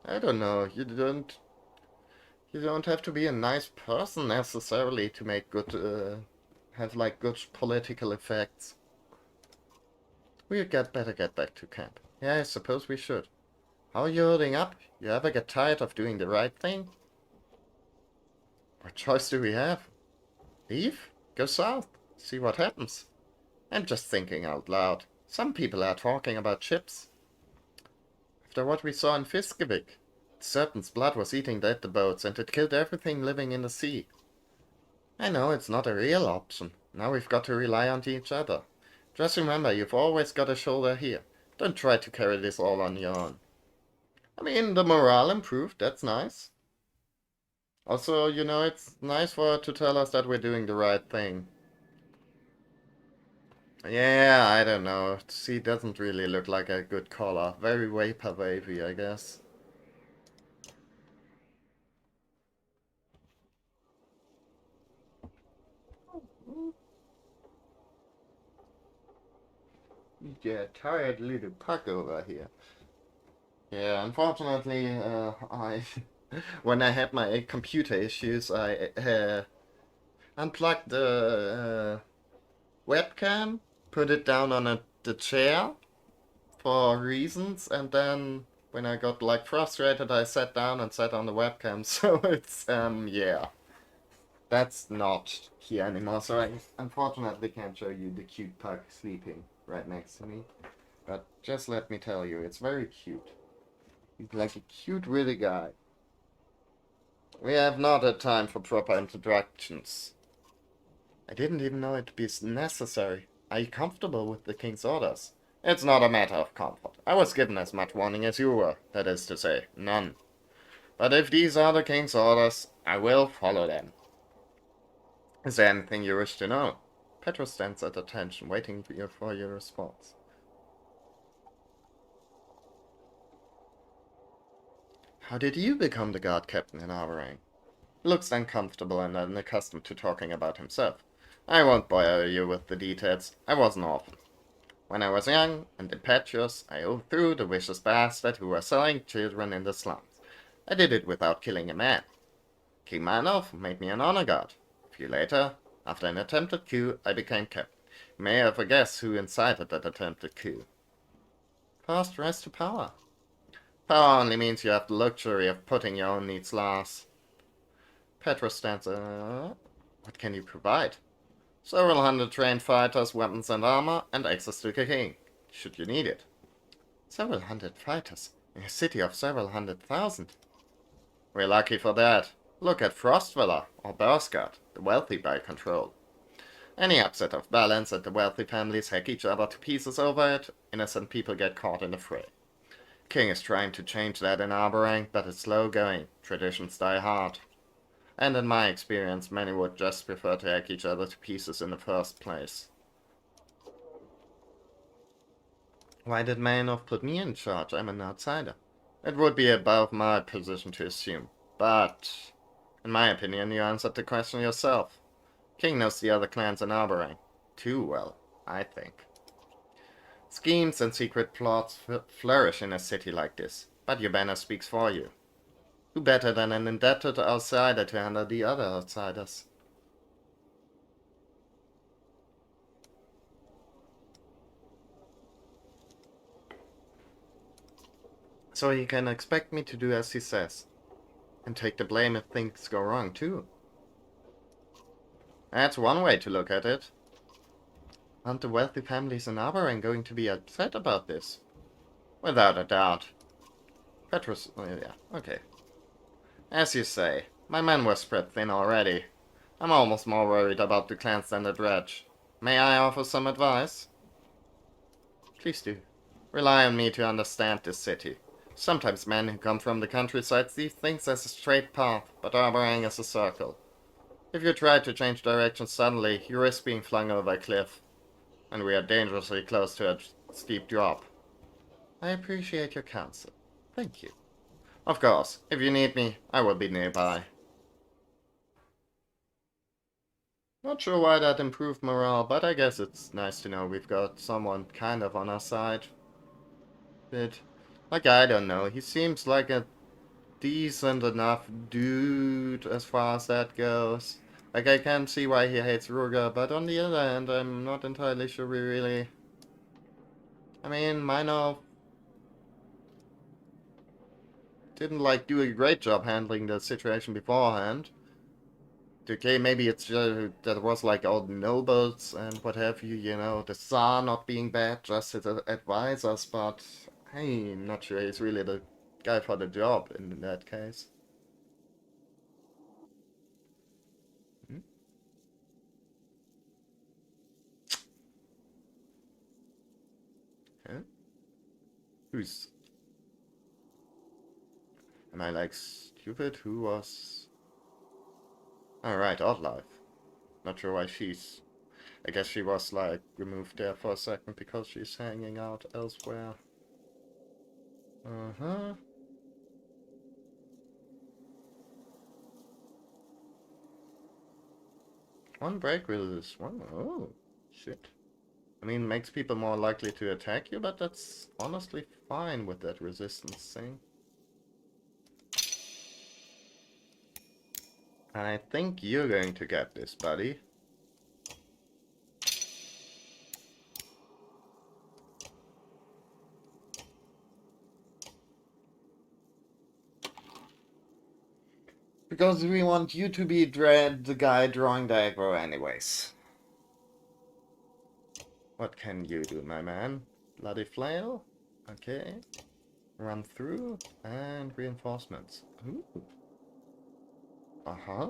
I don't know. You don't have to be a nice person necessarily to make good, have like good political effects. Better get back to camp. Yeah, I suppose we should. How are you holding up? You ever get tired of doing the right thing? What choice do we have? Leave? Go south? See what happens? I'm just thinking out loud. Some people are talking about ships. After what we saw in Fiskevik, the serpent's blood was eating at the boats and it killed everything living in the sea. I know it's not a real option. Now we've got to rely on each other. Just remember, you've always got a shoulder here. Don't try to carry this all on your own. I mean, the morale improved, that's nice. Also, it's nice for her to tell us that we're doing the right thing. Yeah, I don't know. She doesn't really look like a good caller. Very vaporwavy, I guess. Yeah, tired little puck over here. Yeah, unfortunately, when I had my computer issues, I unplugged the webcam, put it down on the chair for reasons, and then when I got like frustrated, I sat down and sat on the webcam. So it's yeah, that's not here anymore. So I unfortunately can't show you the cute pug sleeping right next to me. But just let me tell you, it's very cute. He's like a cute, really guy. We have not had time for proper introductions. I didn't even know it'd be necessary. Are you comfortable with the king's orders? It's not a matter of comfort. I was given as much warning as you were. That is to say, none. But if these are the king's orders, I will follow them. Is there anything you wish to know? Petro stands at attention, waiting for your response. How did you become the guard captain in our rank? He looks uncomfortable and unaccustomed to talking about himself. I won't bore you with the details. I was an orphan. When I was young and impetuous, I overthrew the vicious bastard who was selling children in the slums. I did it without killing a man. King Manov made me an honor guard. A few later, after an attempted coup, I became captain. You may ever guess who incited that attempted coup. Fast rise to power. Power only means you have the luxury of putting your own needs last. Petro stands, what can you provide? Several hundred trained fighters, weapons and armor, and access to the king, should you need it. Several hundred fighters, in a city of several 100,000. We're lucky for that. Look at Frostweller, or Berskard, the wealthy by control. Any upset of balance and the wealthy families hack each other to pieces over it, innocent people get caught in the fray. King is trying to change that in Arborang, but it's slow going. Traditions die hard. And in my experience, many would just prefer to hack each other to pieces in the first place. Why did Mayanov put me in charge? I'm an outsider. It would be above my position to assume. But, in my opinion, you answered the question yourself. King knows the other clans in Arborang. Too well, I think. Schemes and secret plots flourish in a city like this, but your banner speaks for you. Who better than an indebted outsider to handle the other outsiders? So you can expect me to do as he says. And take the blame if things go wrong, too. That's one way to look at it. Aren't the wealthy families in Arborang going to be upset about this? Without a doubt. Petrus... Oh, yeah, okay. As you say, my men were spread thin already. I'm almost more worried about the clans than the dredge. May I offer some advice? Please do. Rely on me to understand this city. Sometimes men who come from the countryside see things as a straight path, but Arborang as a circle. If you try to change direction suddenly, you risk being flung over a cliff. and we are dangerously close to a steep drop. I appreciate your counsel. Thank you. Of course, if you need me, I will be nearby. Not sure why that improved morale, but I guess it's nice to know we've got someone kind of on our side. But, like, I don't know, he seems like a decent enough dude as far as that goes. Like, I can see why he hates Ruger, but on the other hand, I'm not entirely sure we really... I mean, Minor didn't, like, do a great job handling the situation beforehand. Okay, maybe it's just that it was like all the nobles and what have you, you know, the Tsar not being bad just to advise us, but I'm not sure he's really the guy for the job in that case. Hmm? Huh? Who's... Am I like stupid? Who was... Alright, Oddlife. Not sure why she's... I guess she was like removed there for a second because she's hanging out elsewhere. Uh-huh. One break release. One. Oh, shit. I mean, makes people more likely to attack you, but that's honestly fine with that resistance thing. I think you're going to get this, buddy. Because we want you to be the guy drawing the aggro anyways. What can you do, my man? Bloody flail? Okay. Run through and reinforcements. Ooh. Uh-huh.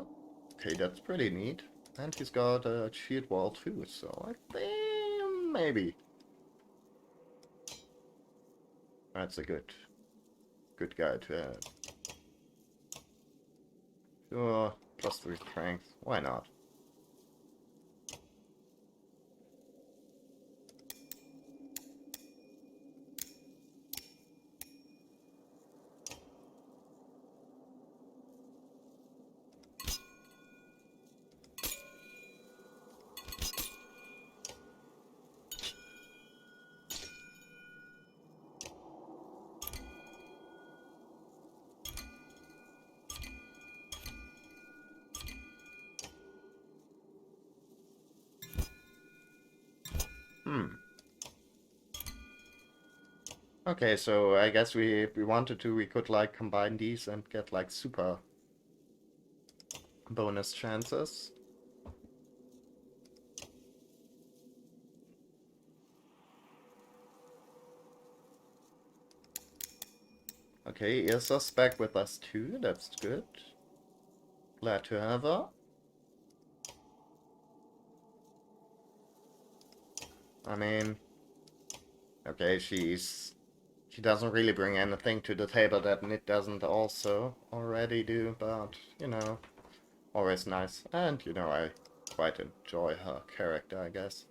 Okay, that's pretty neat. And he's got a shield wall too, so I think maybe. That's a good guy to have. Sure, +3 strength. Why not? Hmm. Okay, so I guess if we wanted to, we could like combine these and get like super bonus chances. Okay, Ilsa's back with us too, that's good. Glad to have her. I mean, okay, she doesn't really bring anything to the table that Nit doesn't also already do, but, you know, always nice. And, you know, I quite enjoy her character, I guess,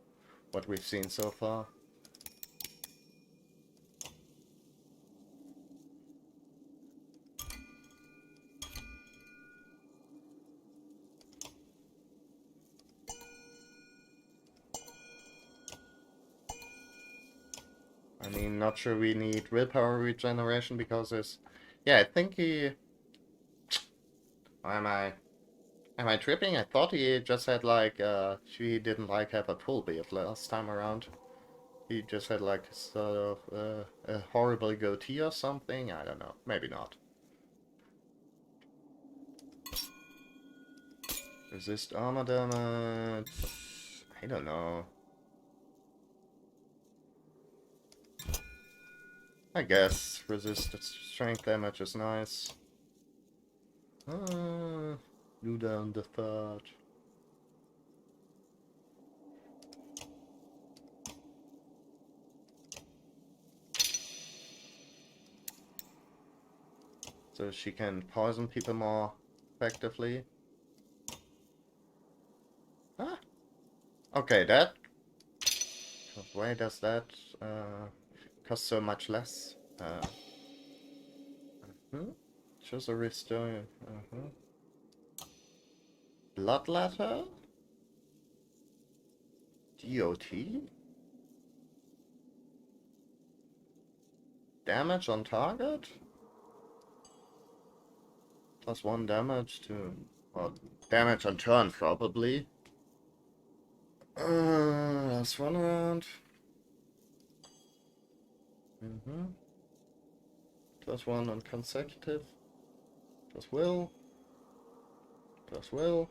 what we've seen so far. I mean, not sure we need willpower regeneration because it's... Yeah, I think he... Am I tripping? I thought he just had like, she didn't like have a full beard last time around. He just had like sort of a horrible goatee or something. I don't know. Maybe not. Resist armor damage. I don't know. I guess resist strength damage is nice. Do down the third. So she can poison people more effectively. Ah. Okay, that Why does that cost so much less? Hmm? Choose a restore. Bloodletter? DOT? Damage on target? Plus 1 damage to... Well, damage on turn, probably. Last one round. Plus 1 on consecutive. Plus will. Plus will.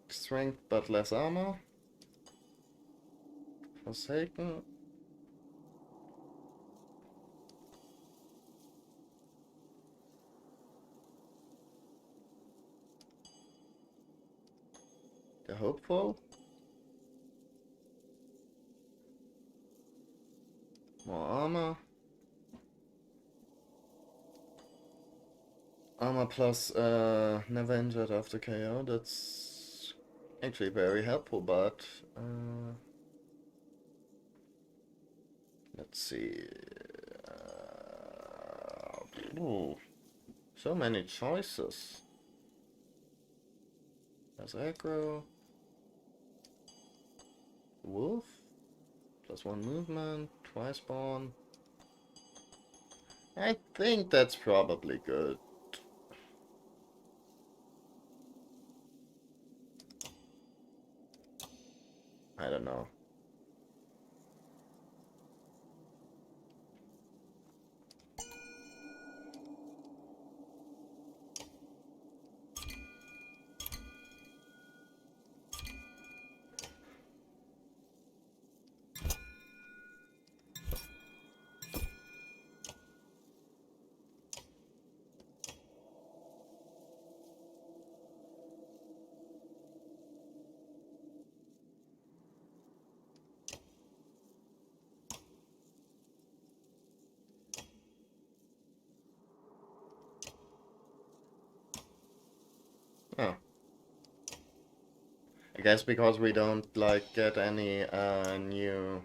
Strength, but less armor. Forsaken. The hopeful. More armor. Armor plus never injured after KO. That's actually very helpful, but let's see. Ooh, so many choices. There's aggro. Wolf. Plus 1 movement. Twice spawn. I think that's probably good. I don't know. Oh. I guess because we don't like get any new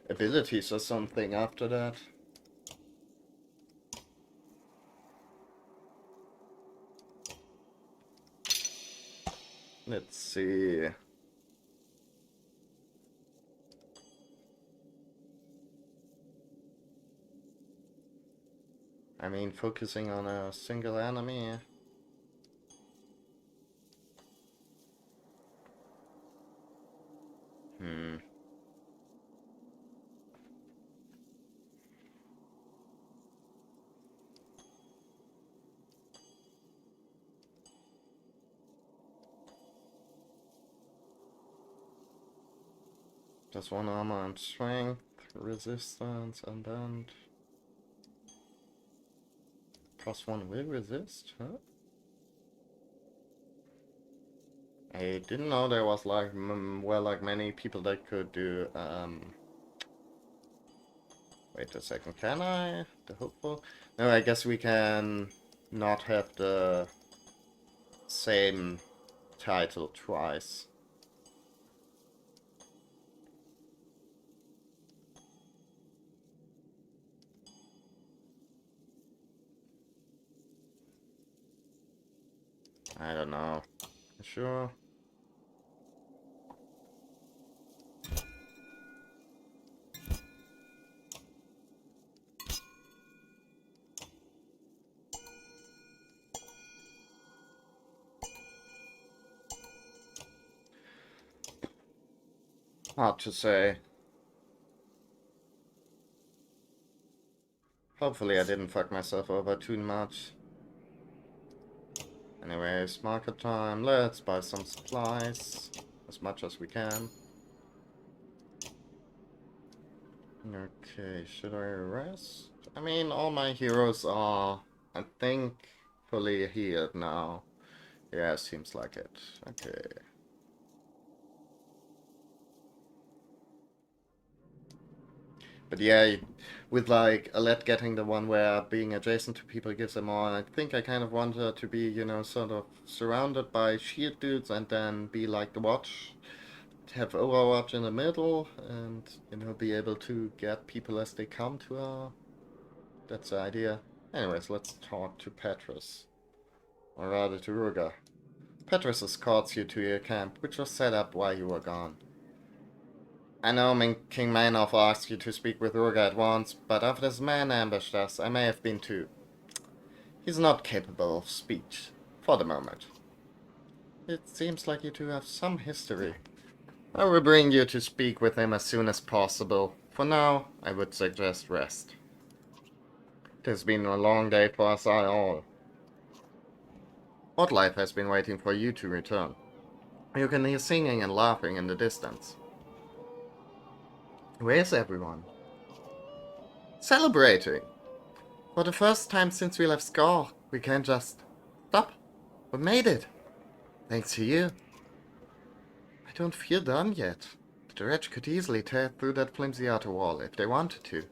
abilities or something after that. Let's see. I mean, focusing on a single enemy. Hmm. Just 1 armor and strength, resistance, and then plus 1 will resist, huh? I didn't know there was like, well, like many people that could do, wait a second, can I? The hopeful? No, I guess we can not have the same title twice. I don't know. Sure. Hard to say. Hopefully I didn't fuck myself over too much. Anyways, market time. Let's buy some supplies. As much as we can. Okay, should I rest? I mean, all my heroes are, I think, fully healed now. Yeah, seems like it. Okay. But yeah, with like Alette getting the one where being adjacent to people gives them more, I think I kind of want her to be, you know, sort of surrounded by shield dudes and then be like the watch. have Overwatch in the middle and, be able to get people as they come to our... That's the idea. Anyways, let's talk to Petrus. Or rather to Ruga. Petrus escorts you to your camp, which was set up while you were gone. I know King Manov asked you to speak with Ruga at once, but after this man ambushed us, I may have been too. He's not capable of speech, for the moment. It seems like you two have some history. I will bring you to speak with him as soon as possible. For now, I would suggest rest. It has been a long day for us all. Oddlife has been waiting for you to return. You can hear singing and laughing in the distance. Where's everyone? Celebrating! For the first time since we left Scar, we can't just stop. We made it! Thanks to you. I don't feel done yet. The wretch could easily tear through that flimsy outer wall if they wanted to.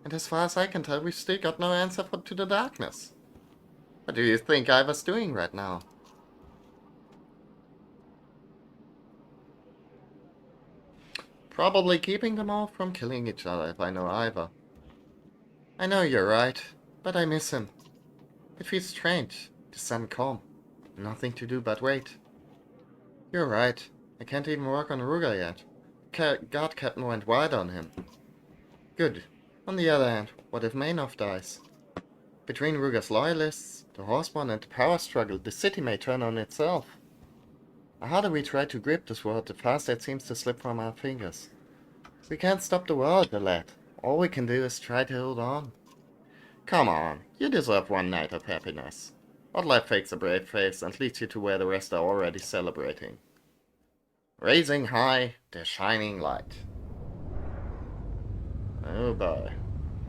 And as far as I can tell, we've still got no answer to the darkness. What do you think I was doing right now? Probably keeping them all from killing each other, if I know either. I know you're right, but I miss him. It feels strange, the sun calm. Nothing to do but wait. You're right, I can't even work on Ruga yet. God Captain went wide on him. Good. On the other hand, what if Mainov dies? Between Ruga's loyalists, the Horseborn and the power struggle, the city may turn on itself. The harder we try to grip this world, the faster it seems to slip from our fingers. We can't stop the world, lad. All we can do is try to hold on. Come on, you deserve one night of happiness. Oddlife fakes a brave face and leads you to where the rest are already celebrating. Raising high, the shining light. Oh boy.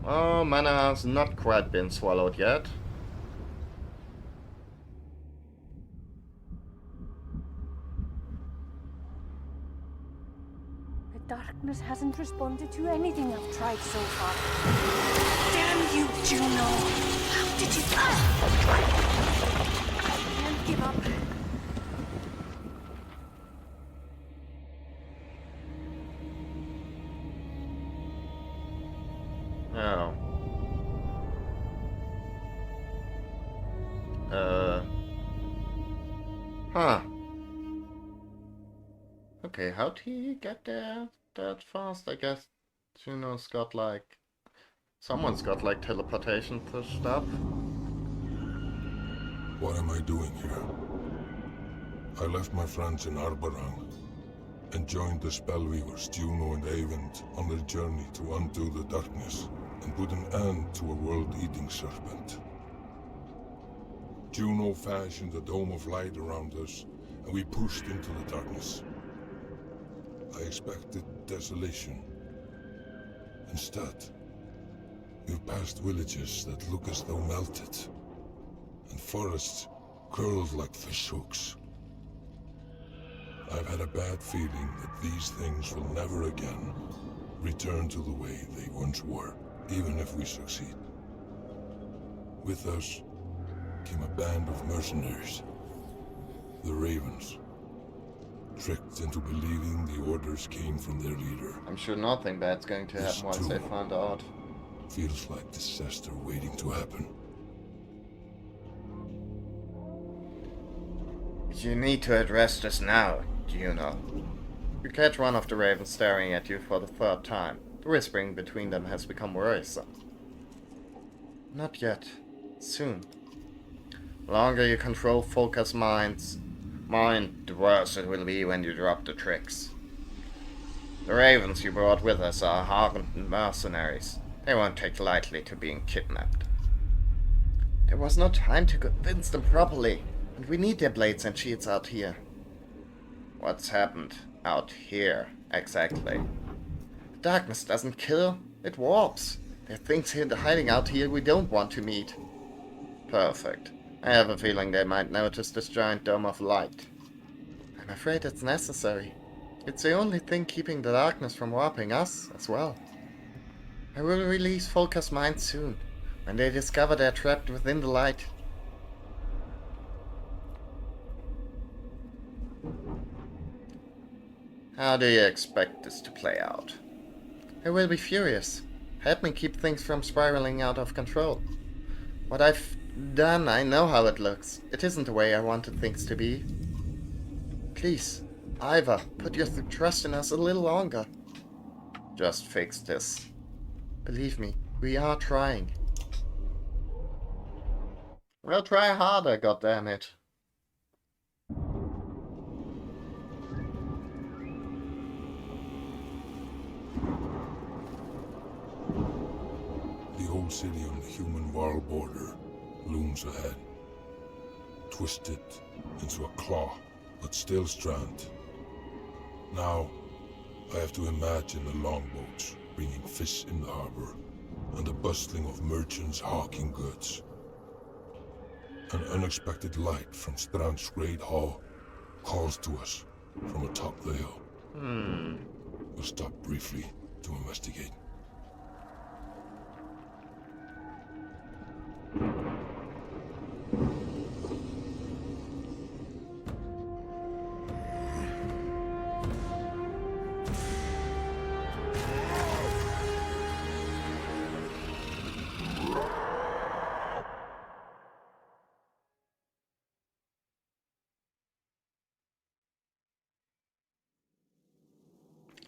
Oh, mana has not quite been swallowed yet. The darkness hasn't responded to anything I've tried so far. Damn you, Juno! How did you... I can't give up. Oh. Huh. Okay, how'd he get there that fast? I guess Juno's got like... Someone's got like teleportation pushed up. What am I doing here? I left my friends in Arborang and joined the Spellweavers, Juno and Eyvind, on their journey to undo the darkness and put an end to a world-eating serpent. Juno fashioned a dome of light around us, and we pushed into the darkness. I expected desolation. Instead, we've passed villages that look as though melted, and forests curled like fishhooks. I've had a bad feeling that these things will never again return to the way they once were, even if we succeed. With us came a band of mercenaries, the Ravens, tricked into believing the orders came from their leader. I'm sure nothing bad's going to happen once they find out. Feels like disaster waiting to happen. You need to address this now, Juno. You catch one of the ravens staring at you for the third time. The whispering between them has become worrisome. Not yet. Soon. The longer you control Folka's mind, the worse it will be when you drop the tricks. The ravens you brought with us are hardened mercenaries. They won't take lightly to being kidnapped. There was no time to convince them properly, and we need their blades and shields out here. What's happened out here, exactly? The darkness doesn't kill, it warps. There are things hiding out here we don't want to meet. Perfect. I have a feeling they might notice this giant dome of light. I'm afraid it's necessary. It's the only thing keeping the darkness from warping us as well. I will release Folka's mind soon, when they discover they're trapped within the light. How do you expect this to play out? I will be furious. Help me keep things from spiraling out of control. What I've done, I know how it looks. It isn't the way I wanted things to be. Please, Iva, put your trust in us a little longer. Just fix this. Believe me, we are trying. We'll try harder, goddammit. The old city on the human world border looms ahead. Twisted into a claw, but still strand. Now, I have to imagine the longboats bringing fish in the harbor, and the bustling of merchants hawking goods. An unexpected light from Strand's great hall calls to us from atop the hill. We'll stop briefly to investigate.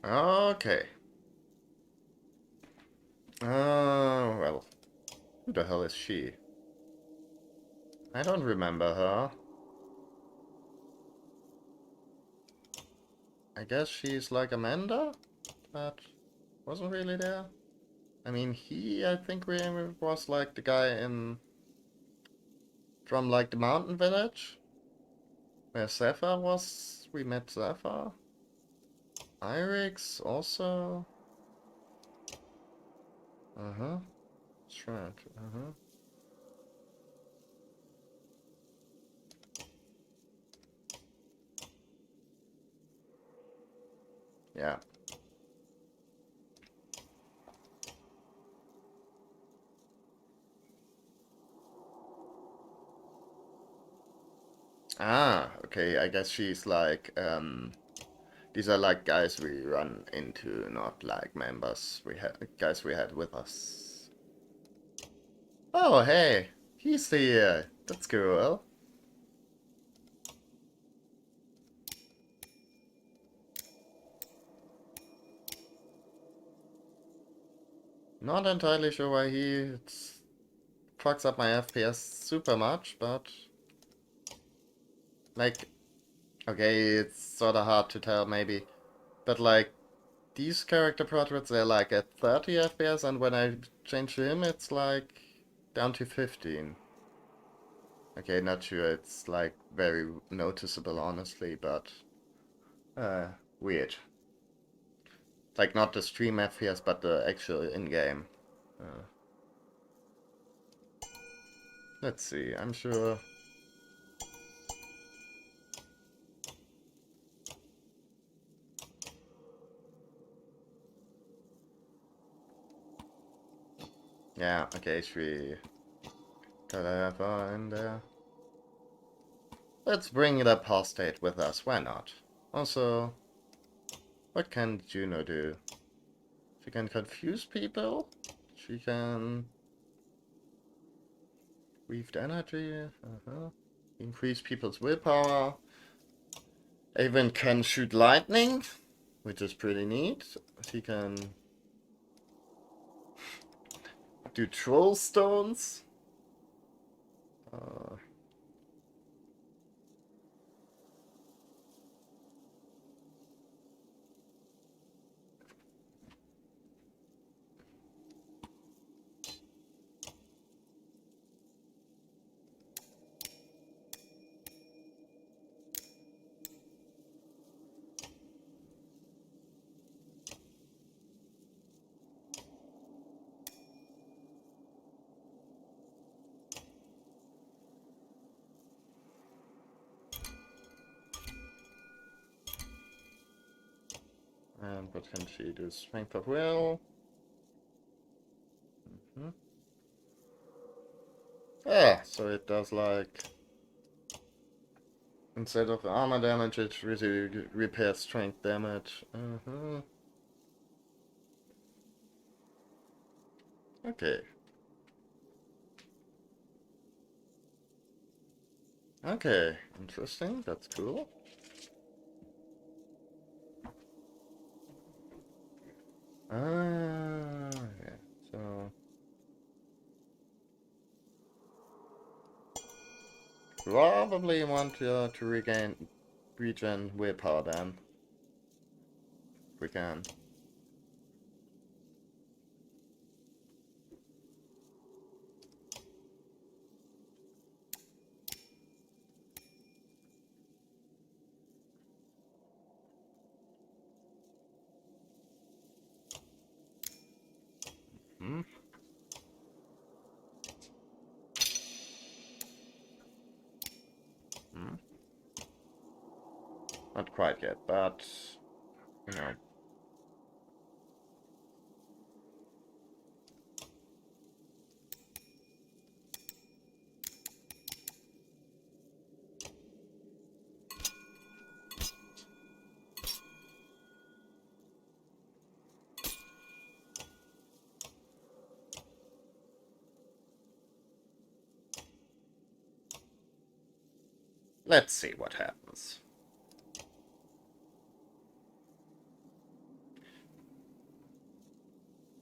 Okay. Well. Who the hell is she? I don't remember her. I guess she's like Amanda? That wasn't really there. I mean, I think, was like the guy from like the mountain village. Where Zephyr was. We met Zephyr. Irix also. Uh-huh. Strand. Uh-huh. Yeah. Ah, okay. I guess she's like, these are like guys we run into, not like members guys we had with us. Oh, hey, he's here. That's cool. Not entirely sure why he fucks up my FPS super much, but like, okay, it's sort of hard to tell maybe, but like these character portraits, they're like at 30 FPS, and when I change him, it's like down to 15. Okay, not sure it's like very noticeable, honestly, but weird. Like not the stream FPS, but the actual in-game. Uh, let's see, I'm sure. Yeah, okay, we gotta have her in there. Let's bring the apostate with us, why not? Also, what can Juno do? She can confuse people. She can weave energy. Increase people's willpower. Even can shoot lightning, which is pretty neat. She can do troll stones. Uh, and what can she do? Strength of will. Ah, so it does like Instead of armor damage, it really repairs strength damage. Okay. Okay, interesting. That's cool. Yeah. So probably want to regen willpower then. If we can. Hmm? Hmm? Not quite yet, but you know. Let's see what happens.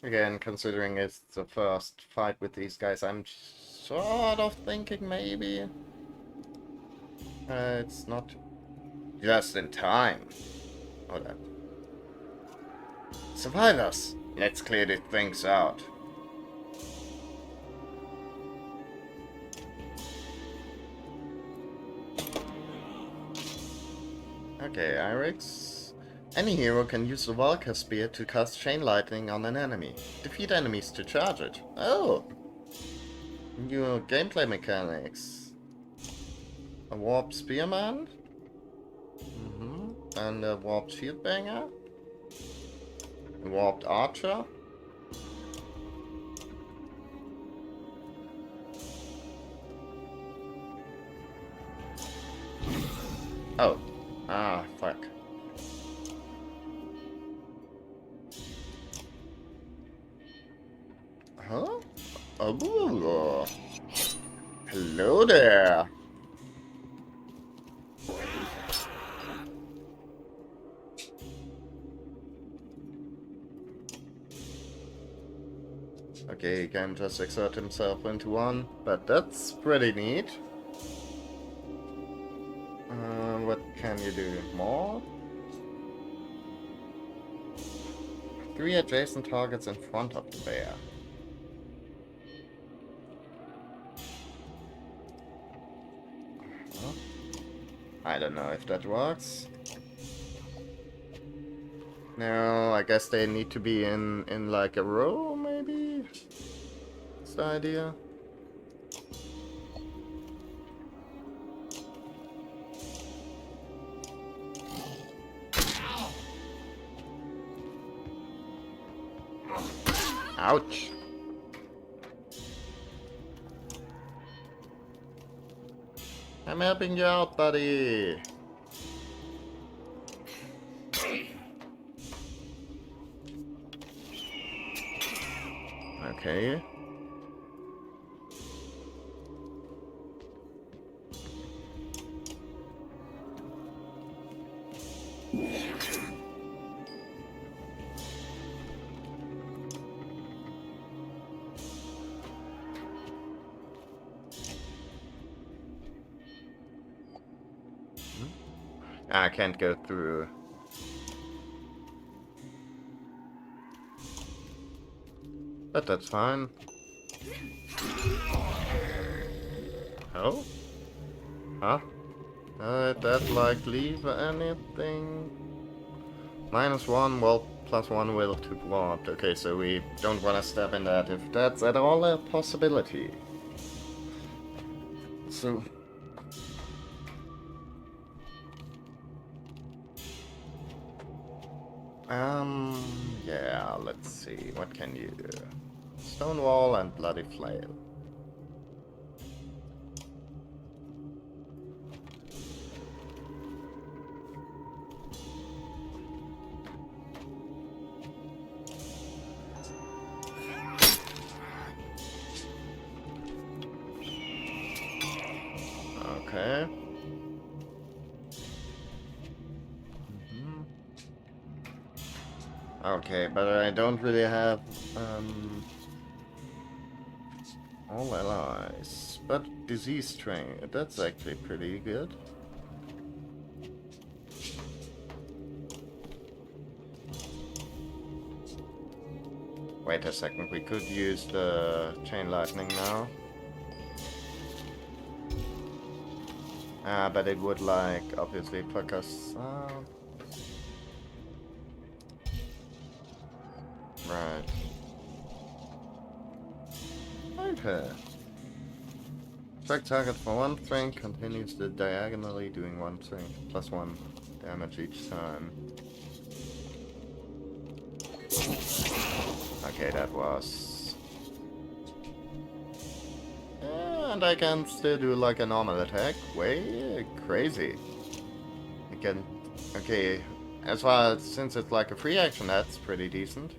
Again, considering it's the first fight with these guys, I'm sort of thinking maybe it's not just in time. Hold on. Survivors! Let's clear these things out. Okay, Irix. Any hero can use the Valkyr Spear to cast Chain Lightning on an enemy. Defeat enemies to charge it. Oh! New gameplay mechanics. A Warped Spearman? And a Warped Shieldbanger? A Warped Archer? Oh. Ah, fuck. Huh? Oh. Hello there. Okay, he can just exert himself into one, but that's pretty neat. What can you do more? 3 adjacent targets in front of the bear. Huh? I don't know if that works. No, I guess they need to be in like a row, maybe? That's the idea. Ouch. I'm helping you out, buddy. Okay. I can't go through. But that's fine. Oh? Huh? That like leave anything? -1, well, +1 will to warped. Okay, so we don't want to step in that if that's at all a possibility. So... yeah, let's see, what can you do? Stonewall and Bloody Flail. Okay, but I don't really have all allies. But disease strain, that's actually pretty good. Wait a second, we could use the chain lightning now. But it would like obviously fuck us up. Right. Okay. Strike target for 1 strength, continues the diagonally doing 1 strength, plus 1 damage each time. Okay, that was... And I can still do like a normal attack. Way crazy. I can... Okay, as far as since it's like a free action, that's pretty decent.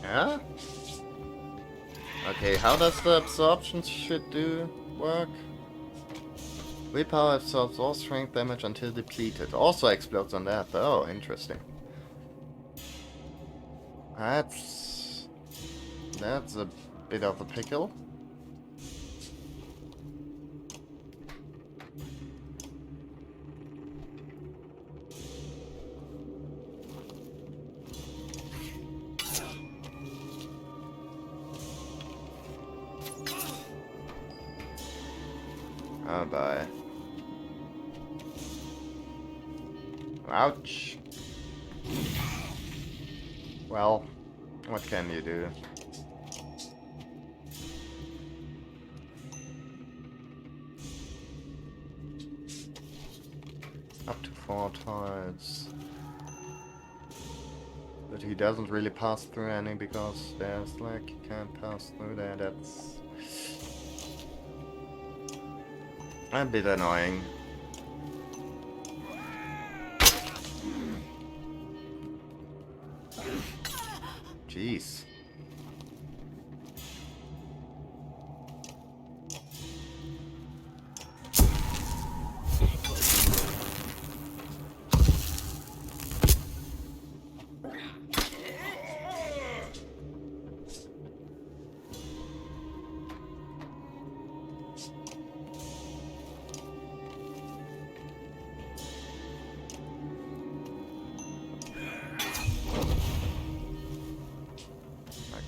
Yeah? Okay, how does the absorption shit work? Willpower absorbs all strength damage until depleted. Also explodes on that. Oh, interesting. That's a bit of a pickle. Oh, bye. Ouch. Well, what can you do? Up to 4 tiles. But he doesn't really pass through any because there's like, you can't pass through there, that's a bit annoying. Jeez.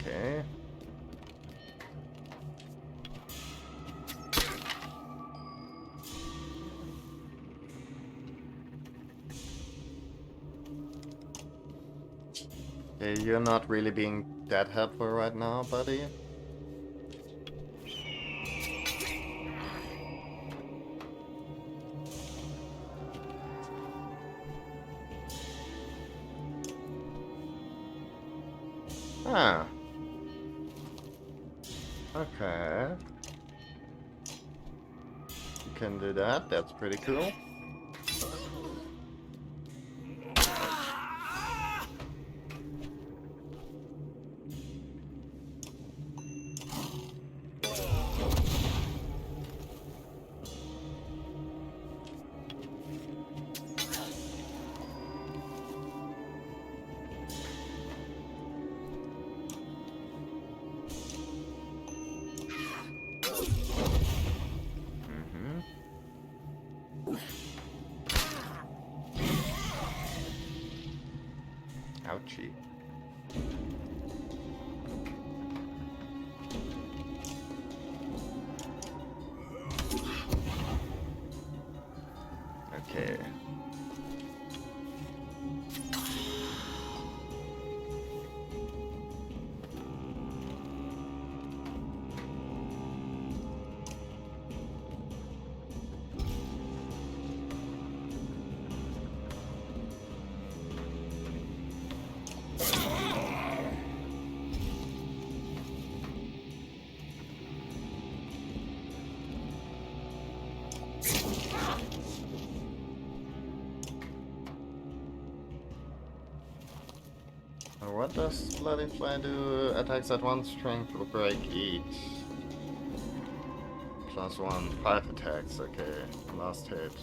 Okay. Okay, you're not really being that helpful right now, buddy. Ah. Okay. You can do that, that's pretty cool. Ouchie. Okay. what does Bloody Fly do? Attacks at 1 strength will break each. +1, 5 attacks, okay. Last hit,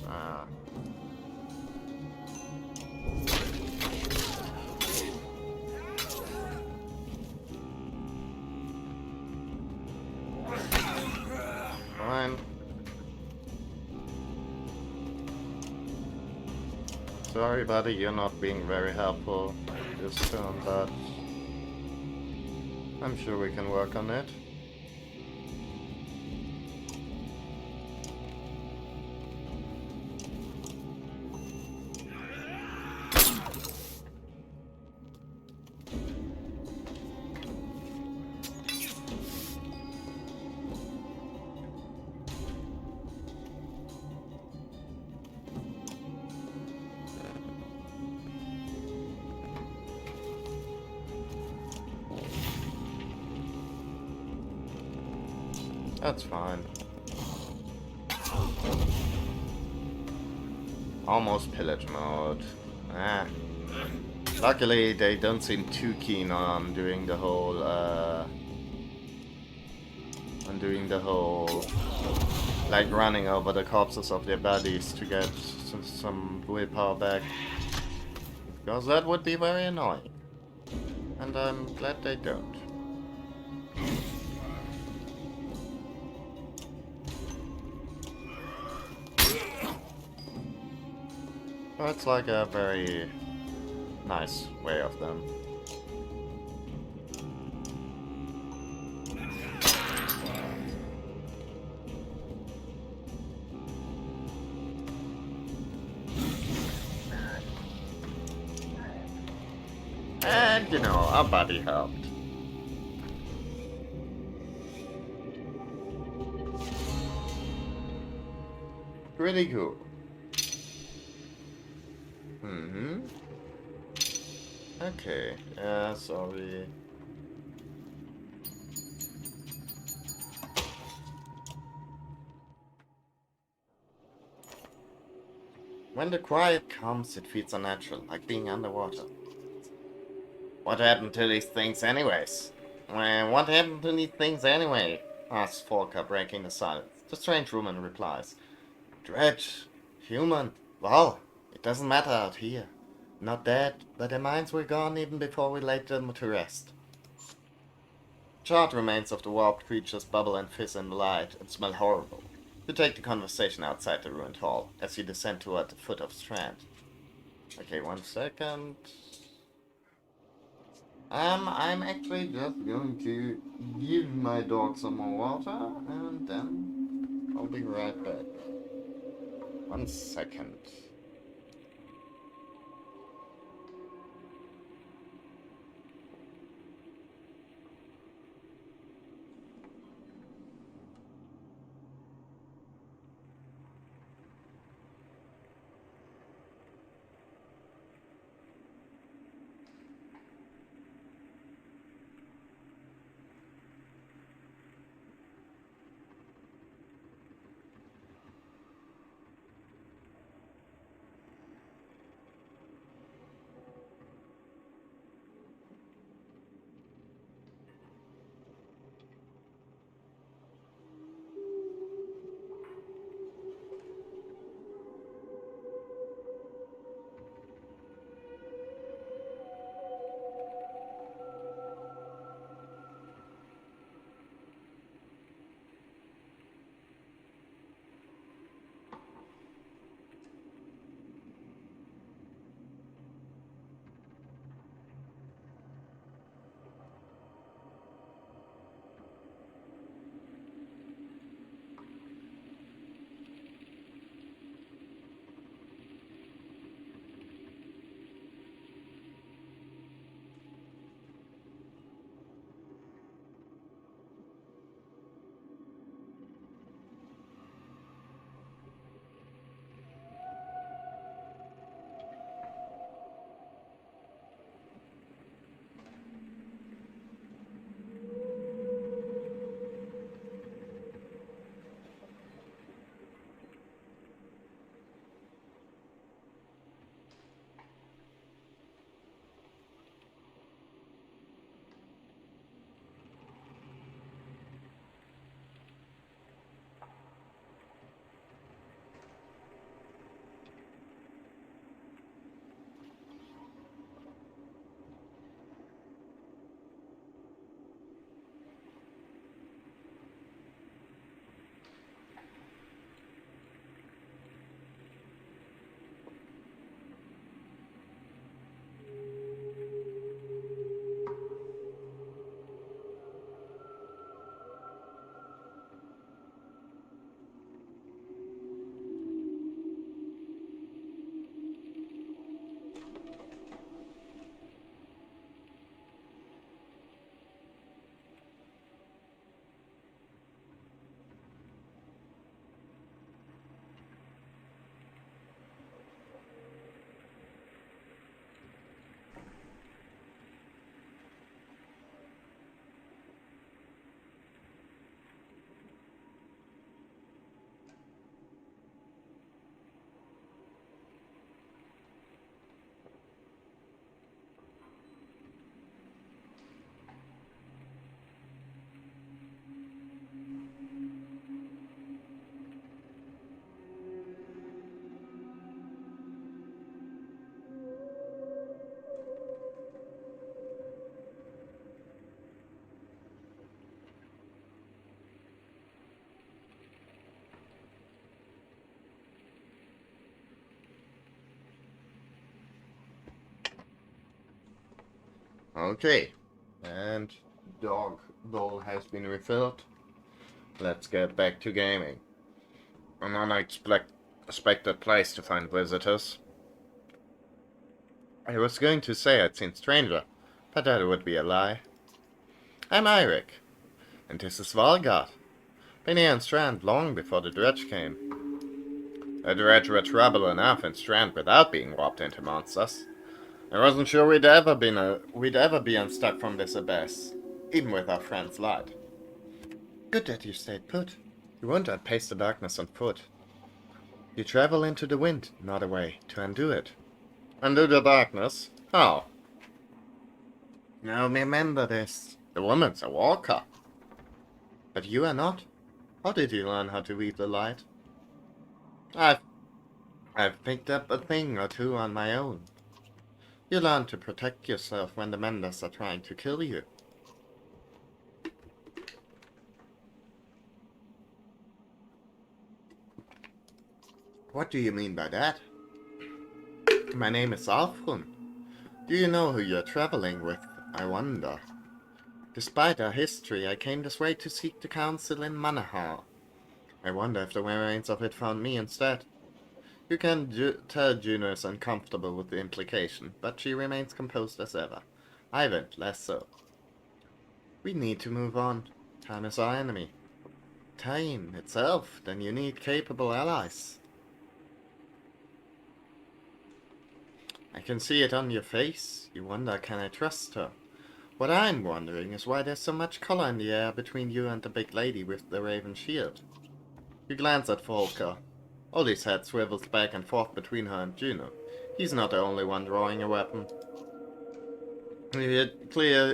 Fine. Sorry, buddy, you're not being very helpful this turn, but I'm sure we can work on it. That's fine. Almost pillage mode. Ah. Luckily, they don't seem too keen on doing the whole, like running over the corpses of their bodies to get some willpower back. Because that would be very annoying. And I'm glad they don't. That's like a very nice way of them. And, you know, our buddy helped. Pretty cool. Okay, sorry. When the quiet comes, it feels unnatural, like being underwater. What happened to these things anyways? What happened to these things anyway? Asks Forka, breaking the silence. The strange woman replies. Dredge. Human. Well, it doesn't matter out here. Not dead, but their minds were gone even before we laid them to rest. Charred remains of the warped creatures bubble and fizz in the light and smell horrible. You take the conversation outside the ruined hall as you descend toward the foot of Strand. Okay, 1 second. I'm actually just going to give my dog some more water and then I'll be right back. 1 second. Okay. And dog bowl has been refilled. Let's get back to gaming. An unexpected place to find visitors. I was going to say I'd seen Stranger, but that would be a lie. I'm Eirik, and this is Valgard. Been here in Strand long before the dredge came. The dredge were trouble enough in Strand without being warped into monsters. I wasn't sure we'd ever be unstuck from this abyss, even with our friend's light. Good that you stayed put. You won't outpace the darkness on foot. You travel into the wind, not away, to undo it. Undo the darkness? How? Now remember this. The woman's a walker. But you are not. How did you learn how to read the light? I've picked up a thing or two on my own. You learn to protect yourself when the Menders are trying to kill you. What do you mean by that? My name is Alfrun. Do you know who you're traveling with, I wonder? Despite our history, I came this way to seek the council in Manahar. I wonder if the remains of it found me instead. You can tell Juno is uncomfortable with the implication, but she remains composed as ever. Ivan, less so. We need to move on. Time is our enemy. Time itself, then you need capable allies. I can see it on your face. You wonder, can I trust her? What I'm wondering is why there's so much color in the air between you and the big lady with the raven shield. You glance at Volker. Ollie's head swivels back and forth between her and Juno. He's not the only one drawing a weapon. You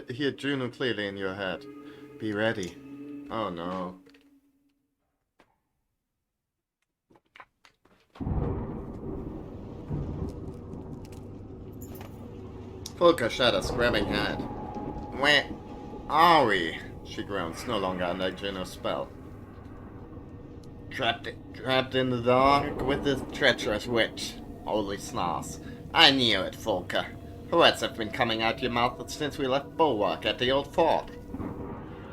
hear Juno clearly in your head. Be ready. Oh no. Volker shudders, grabbing head. Where are we? She groans, no longer under Juno's spell. Trapped in the dark with this treacherous witch. Ollie snarls. I knew it, Volker. Her words have been coming out your mouth since we left Bulwark at the old fort.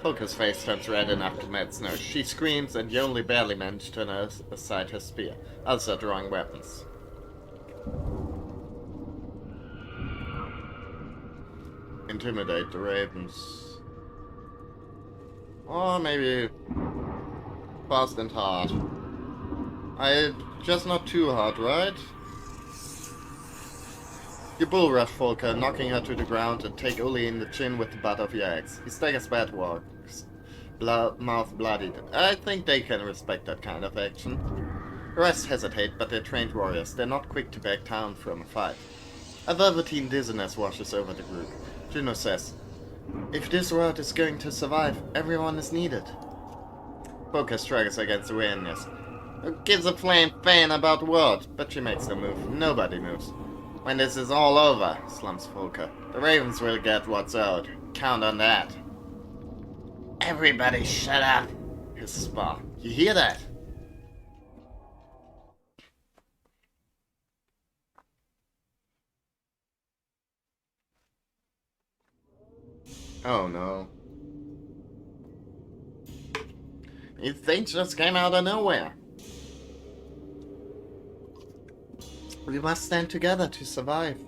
Volker's face turns red enough to melt snow. She screams, and you only barely manage to turn aside her spear. Others are drawing weapons. Intimidate the ravens. Or maybe fast and hard. Just not too hard, right? You bull rush Volker, knocking her to the ground and take Uli in the chin with the butt of your axe. He staggers backwards, mouth bloodied. I think they can respect that kind of action. The rest hesitate, but they're trained warriors. They're not quick to back down from a fight. A velveteen dizziness washes over the group. Juno says, if this world is going to survive, everyone is needed. Volker struggles against awareness. Who gives a flame fan about the world? But she makes no move. Nobody moves. When this is all over, slumps Volker, the ravens will get what's owed. Count on that. Everybody shut up, hisses Spar. You hear that? Oh no. These things just came out of nowhere. We must stand together to survive.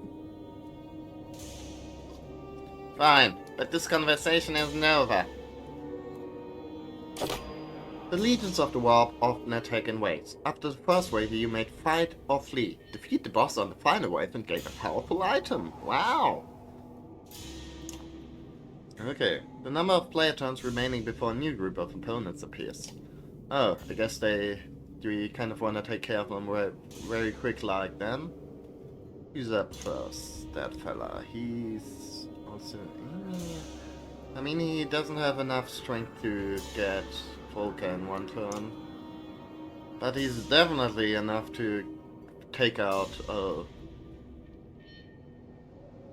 Fine, but this conversation isn't over. The legions of the warp often attack in waves. After the first wave, you made fight or flee. Defeat the boss on the final wave and gain a powerful item. Wow! Okay, the number of player turns remaining before a new group of opponents appears. Oh, I guess we kind of want to take care of them very quick like them. Who's up first? That fella. He's also... I mean, he doesn't have enough strength to get Volker in one turn. But he's definitely enough to take out...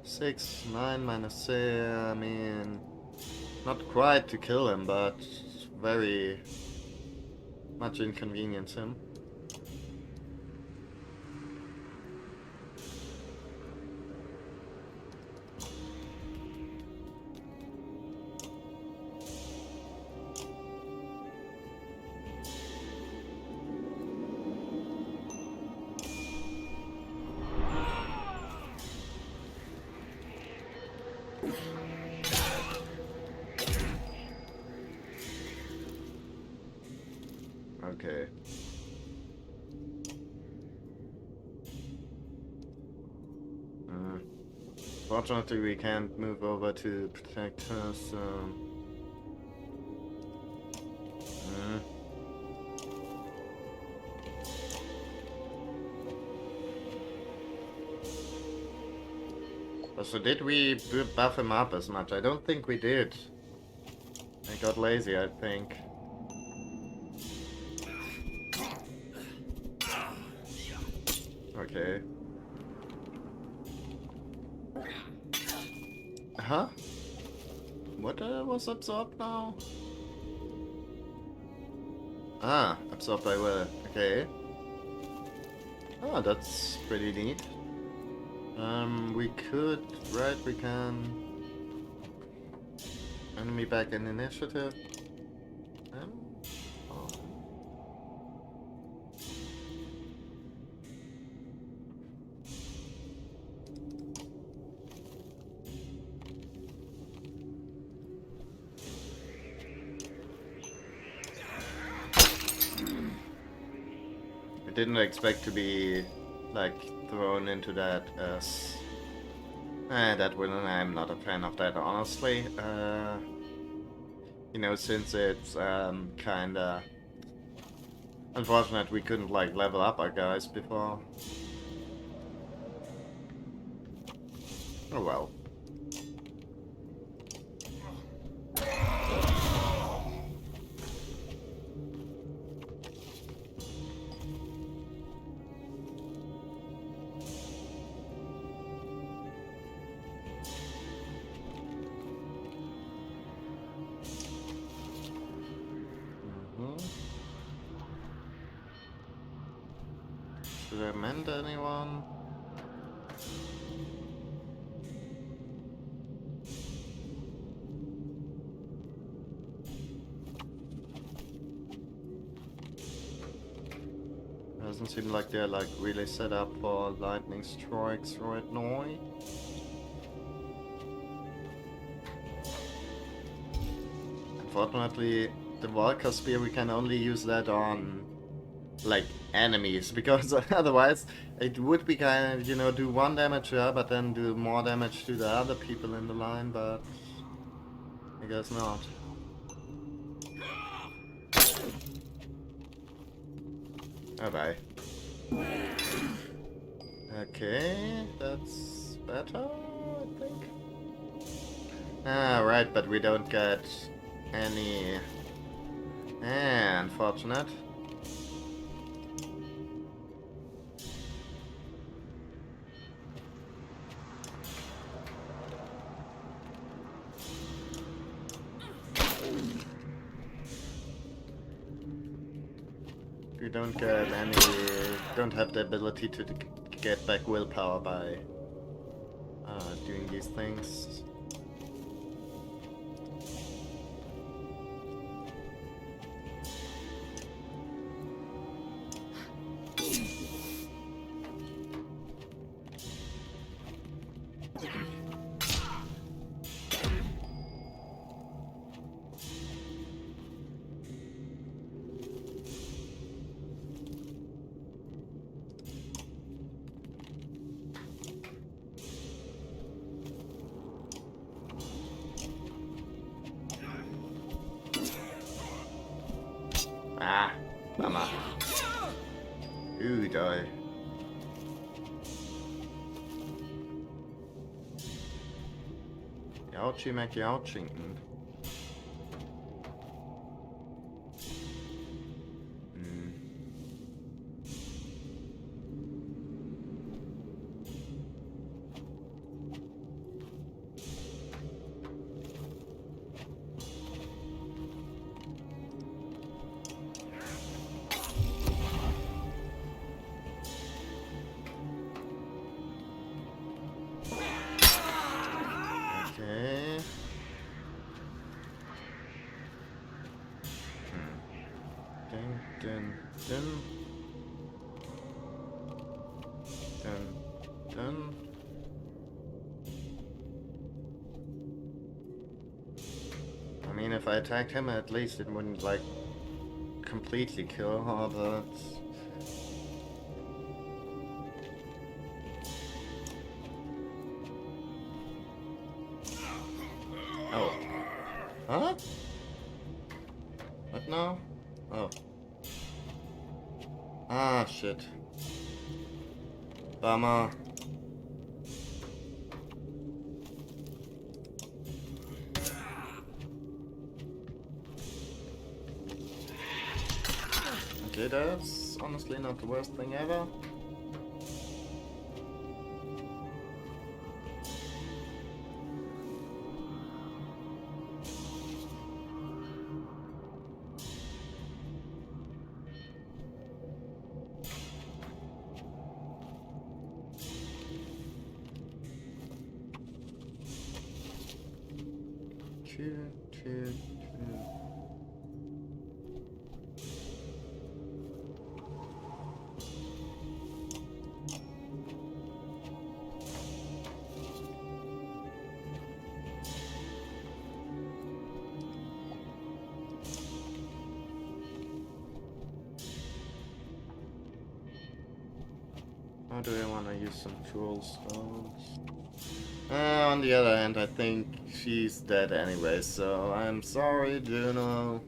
6, 9 minus 6, I mean... Not quite to kill him, but very much inconvenience him. Okay. Fortunately, we can't move over to protect her, so... Mm. So did we buff him up as much? I don't think we did. I got lazy, I think. Okay. Huh? What was absorbed now? Ah, absorbed by will. Okay. Oh, that's pretty neat. We could, right, we can... Enemy back in initiative. Oh. I didn't expect to be, like, thrown into that as... that wouldn't... I'm not a fan of that, honestly. You know, since it's, kinda... Unfortunate we couldn't, like, level up our guys before. Oh well. Should I mend anyone? Doesn't seem like they're like really set up for lightning strikes right now. Unfortunately, the Valka Spear, we can only use that on like enemies, because otherwise it would be kind of, you know, do 1 damage to her but then do more damage to the other people in the line, but I guess not. Oh bye. Okay, that's better, I think. Ah, right, but we don't get any... unfortunate. We don't get any... don't have the ability to get back willpower by doing these things. Ah, bummer. Ooh, die. Ouchie McYouching. Okay. Dun, dun, dun. Dun, dun. I mean, if I attacked him, at least it wouldn't, like, completely kill her, but... Oh. Huh? What now? Oh. Ah, shit. Bummer. Okay, that's honestly not the worst thing ever. Two. How do I want to use some jewel stones? On the other hand, I think she's dead anyway, so I'm sorry, Juno.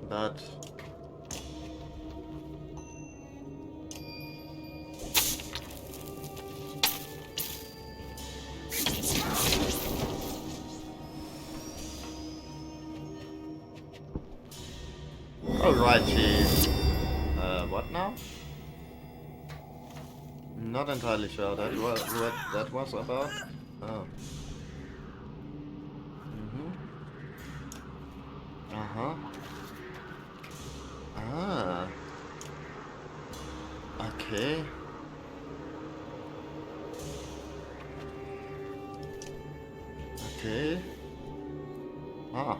But... Alright, jeez. What now? Not entirely sure that what that was about. Oh. Uh-huh. Ah. Okay. Okay. Ah.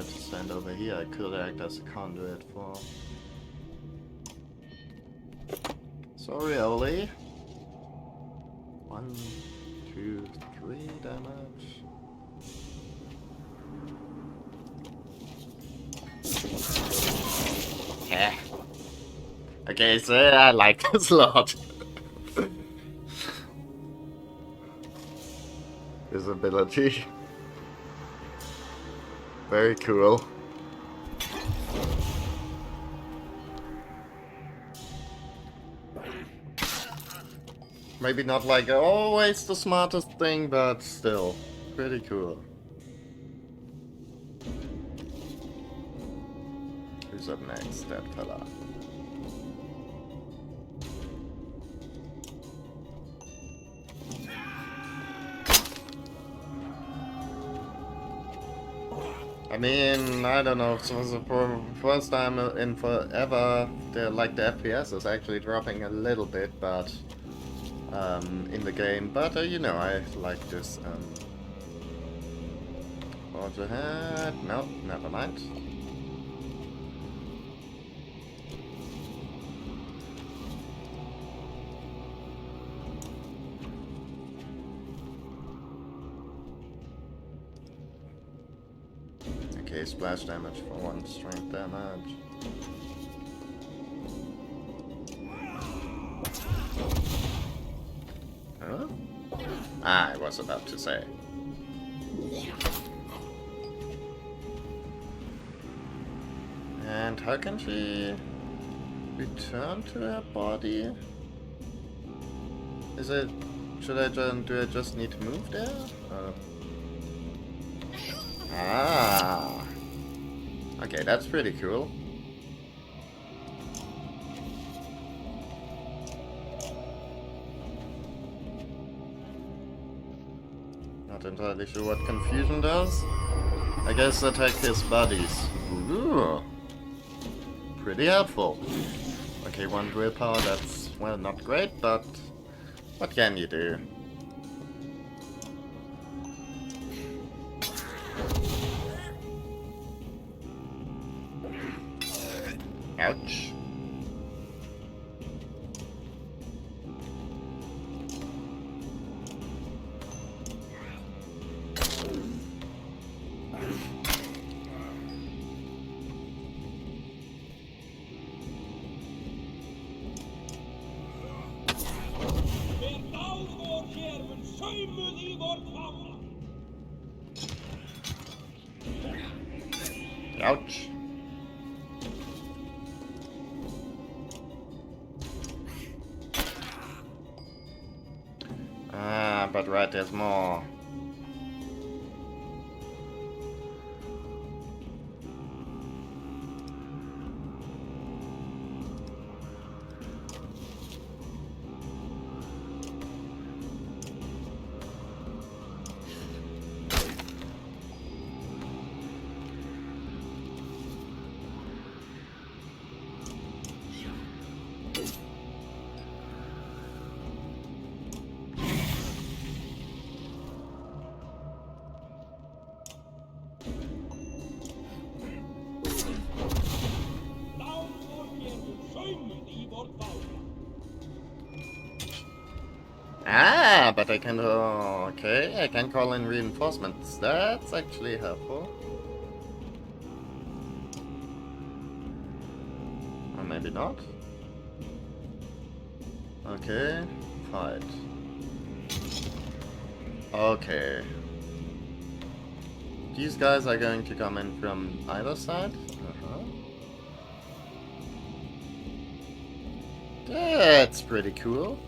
To stand over here, I could act as a conduit for... Sorry, Oli. 1, 2, 3 damage. Yeah. Okay, so I like this a lot. His ability. Very cool. Maybe not like always the smartest thing, but still pretty cool. Who's up next? That fella. I mean, I don't know. So for the first time in forever, the FPS is actually dropping a little bit, but in the game. But you know, I like this. Forge ahead. No, never mind. Okay, splash damage for 1 strength damage. Huh? I was about to say. And how can she return to her body? Is it... do I just need to move there? Ah. Okay, that's pretty cool. Not entirely sure what confusion does. I guess attack his buddies. Ooh. Pretty helpful. Okay, 1 willpower, that's, well, not great, but what can you do? Ouch. Ouch. Ah, but right, there's more. Ah, but I can... okay, I can call in reinforcements. That's actually helpful. Or maybe not. Okay, fight. Okay. These guys are going to come in from either side. That's pretty cool.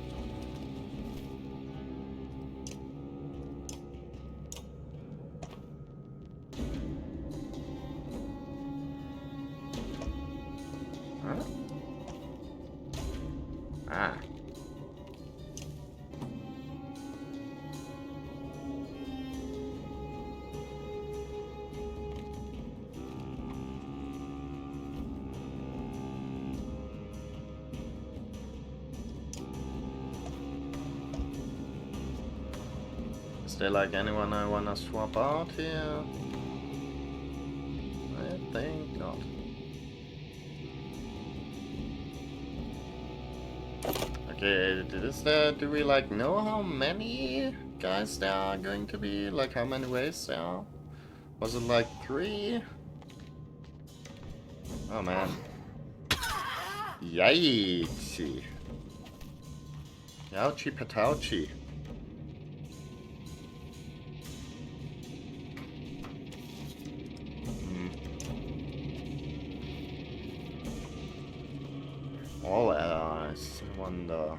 Huh? Ah. Is there like anyone I wanna swap out here? I think not. Okay, do we like know how many guys there are going to be? Like how many waves there are? Was it like 3? Oh man. Yikesy. Yowchi patouchi. All allies, I wonder.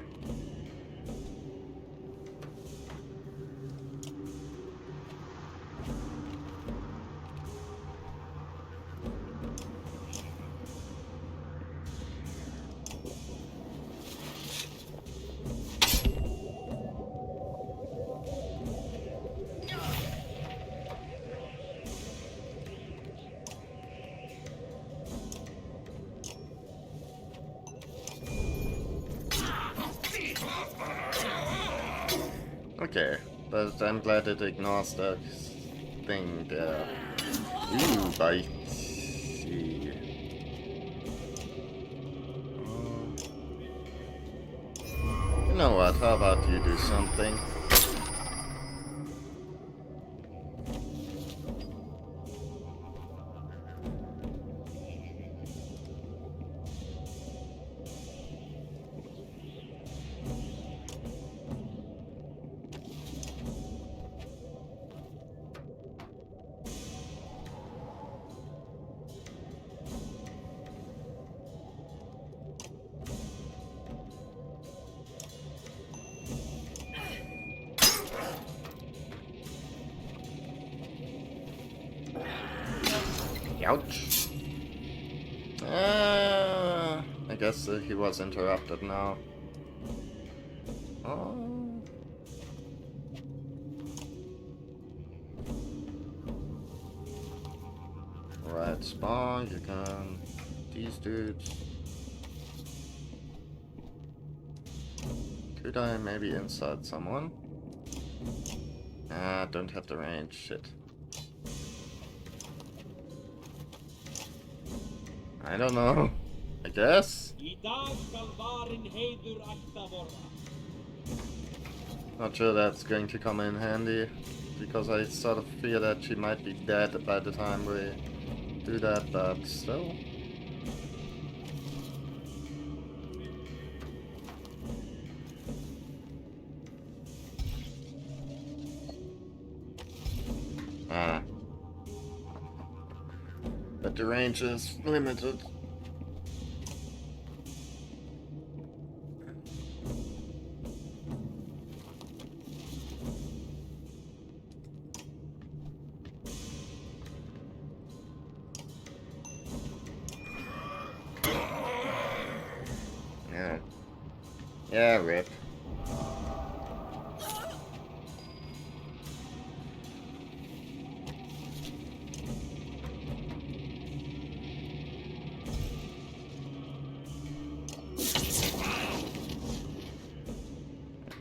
Okay, but I'm glad it ignores that thing there. Ooh, bitey. You know what, how about you do something? Ouch. I guess he was interrupted now. Oh. Right, spawn, you can... These dudes... Could I maybe inside someone? Ah, don't have the range, shit. I don't know. I guess? Not sure that's going to come in handy, because I sort of fear that she might be dead by the time we do that, but still. Ah. But the range is limited. Yeah. Yeah, rip.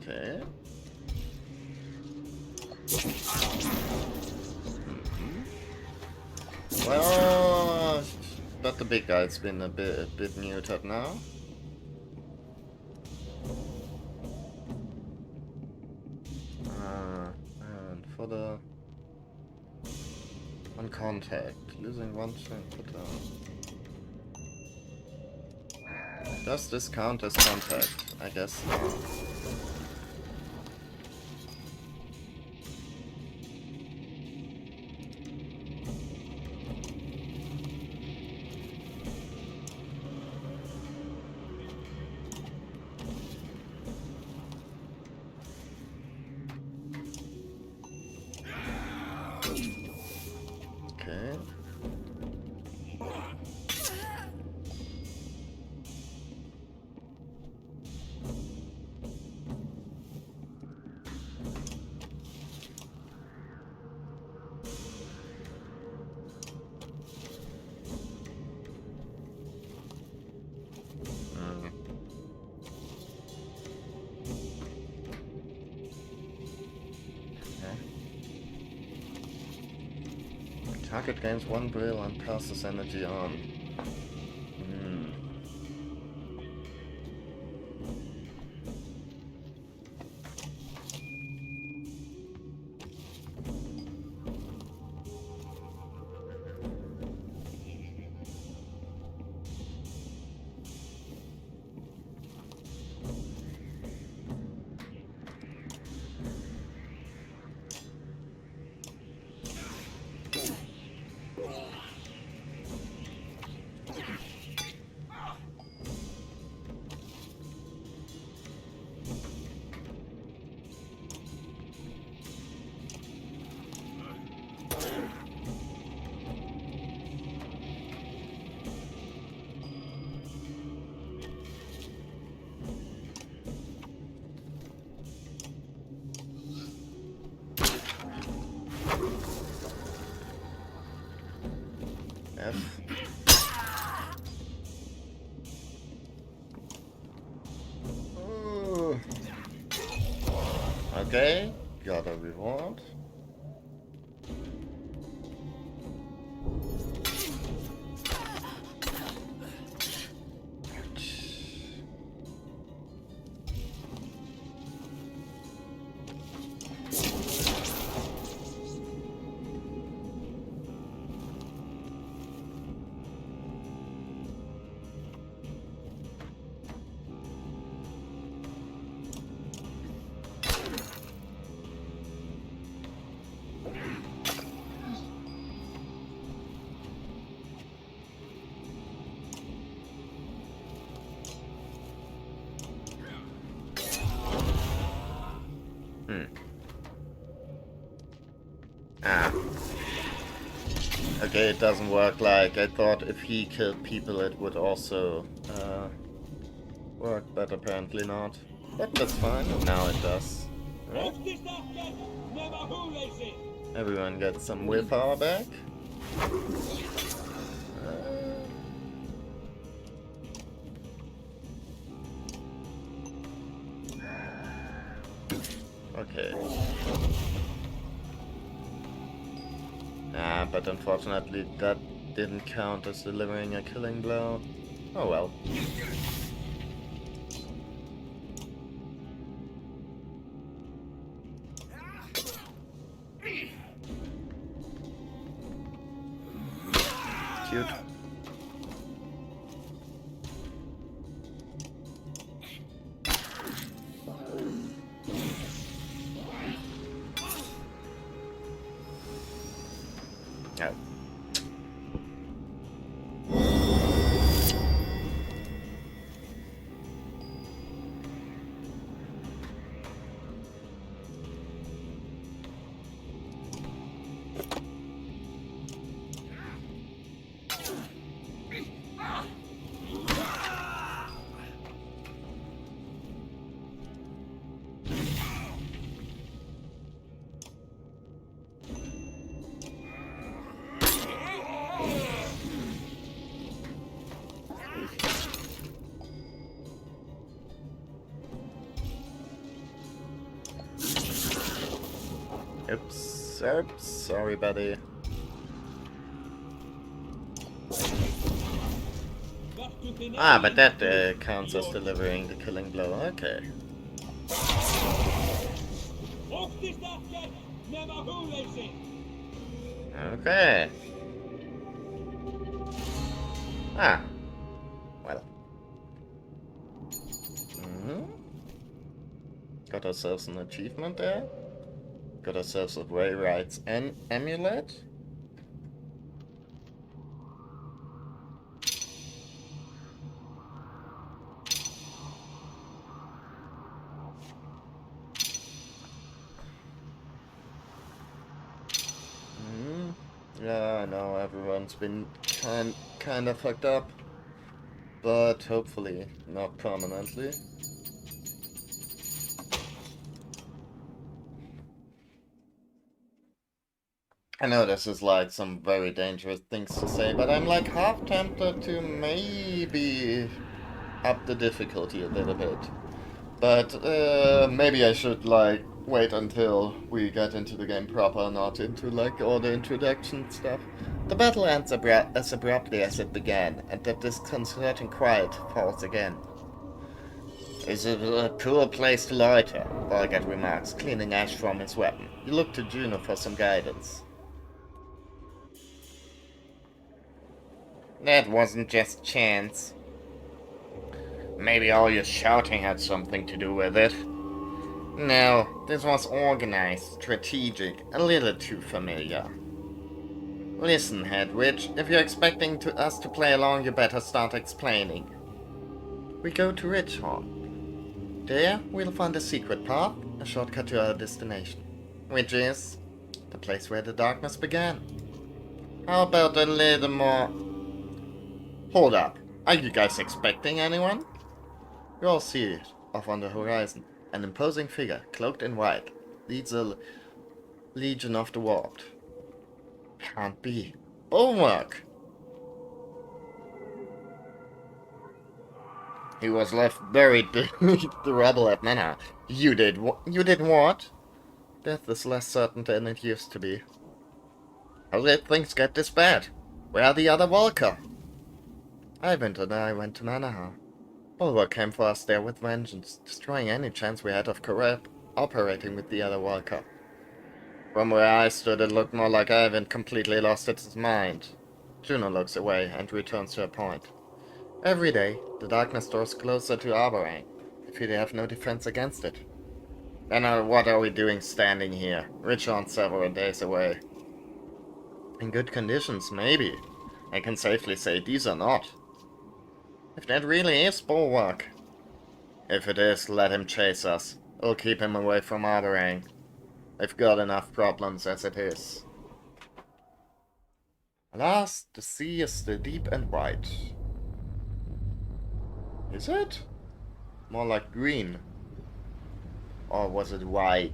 Okay. Well, but the big guy's been a bit muted now. And for the on contact, losing one string put down. Does this count as contact? I guess not. Okay. Target gains one will and passes energy on. F. Ooh. Okay. got a reward. Ah. Okay, it doesn't work like I thought. If he killed people, it would also work, but apparently not. But that's fine. Now it does. Right? Everyone gets some willpower back. Okay. Ah, but unfortunately that didn't count as delivering a killing blow. Oh well. Cute. Oh. Oops, oops, sorry buddy. Ah, but that counts as delivering the killing blow, okay. Okay. Ah. Well. Got ourselves an achievement there. Got ourselves a Ray Rights and amulet. Yeah, I know everyone's been kind of fucked up, but hopefully not permanently. I know this is like some very dangerous things to say, but I'm like half tempted to maybe up the difficulty a little bit. But maybe I should like wait until we get into the game proper, not into like all the introduction stuff. The battle ends as abruptly as it began, and the disconcerting quiet falls again. Is it a poor place to loiter? Olgert remarks, cleaning ash from his weapon. You look to Juno for some guidance. That wasn't just chance. Maybe all your shouting had something to do with it. No, this was organized, strategic, a little too familiar. Listen, Hedwig, if you're expecting us to play along, you better start explaining. We go to Ridgehorn. There, we'll find a secret path, a shortcut to our destination. Which is the place where the darkness began. How about a little more... Hold up. Are you guys expecting anyone? You all see it, off on the horizon. An imposing figure, cloaked in white, leads a legion of the warped. Can't be. Bulwark! He was left buried beneath the rubble at Manor. You did what? Death is less certain than it used to be. How did things get this bad? Where are the other Walker? Ivan and I went to Manaha. Bulwark came for us there with vengeance, destroying any chance we had of operating with the other Walker. From where I stood, it looked more like Ivan completely lost its mind. Juno looks away and returns to her point. Every day, the darkness draws closer to Arborang. I feel they have no defense against it. Then what are we doing standing here? Richard's several days away. In good conditions, maybe. I can safely say these are not. If that really is Bulwark. If it is, let him chase us. We'll keep him away from Arborang. I've got enough problems as it is. Alas, the sea is still deep and wide. Is it? More like green. Or was it wide?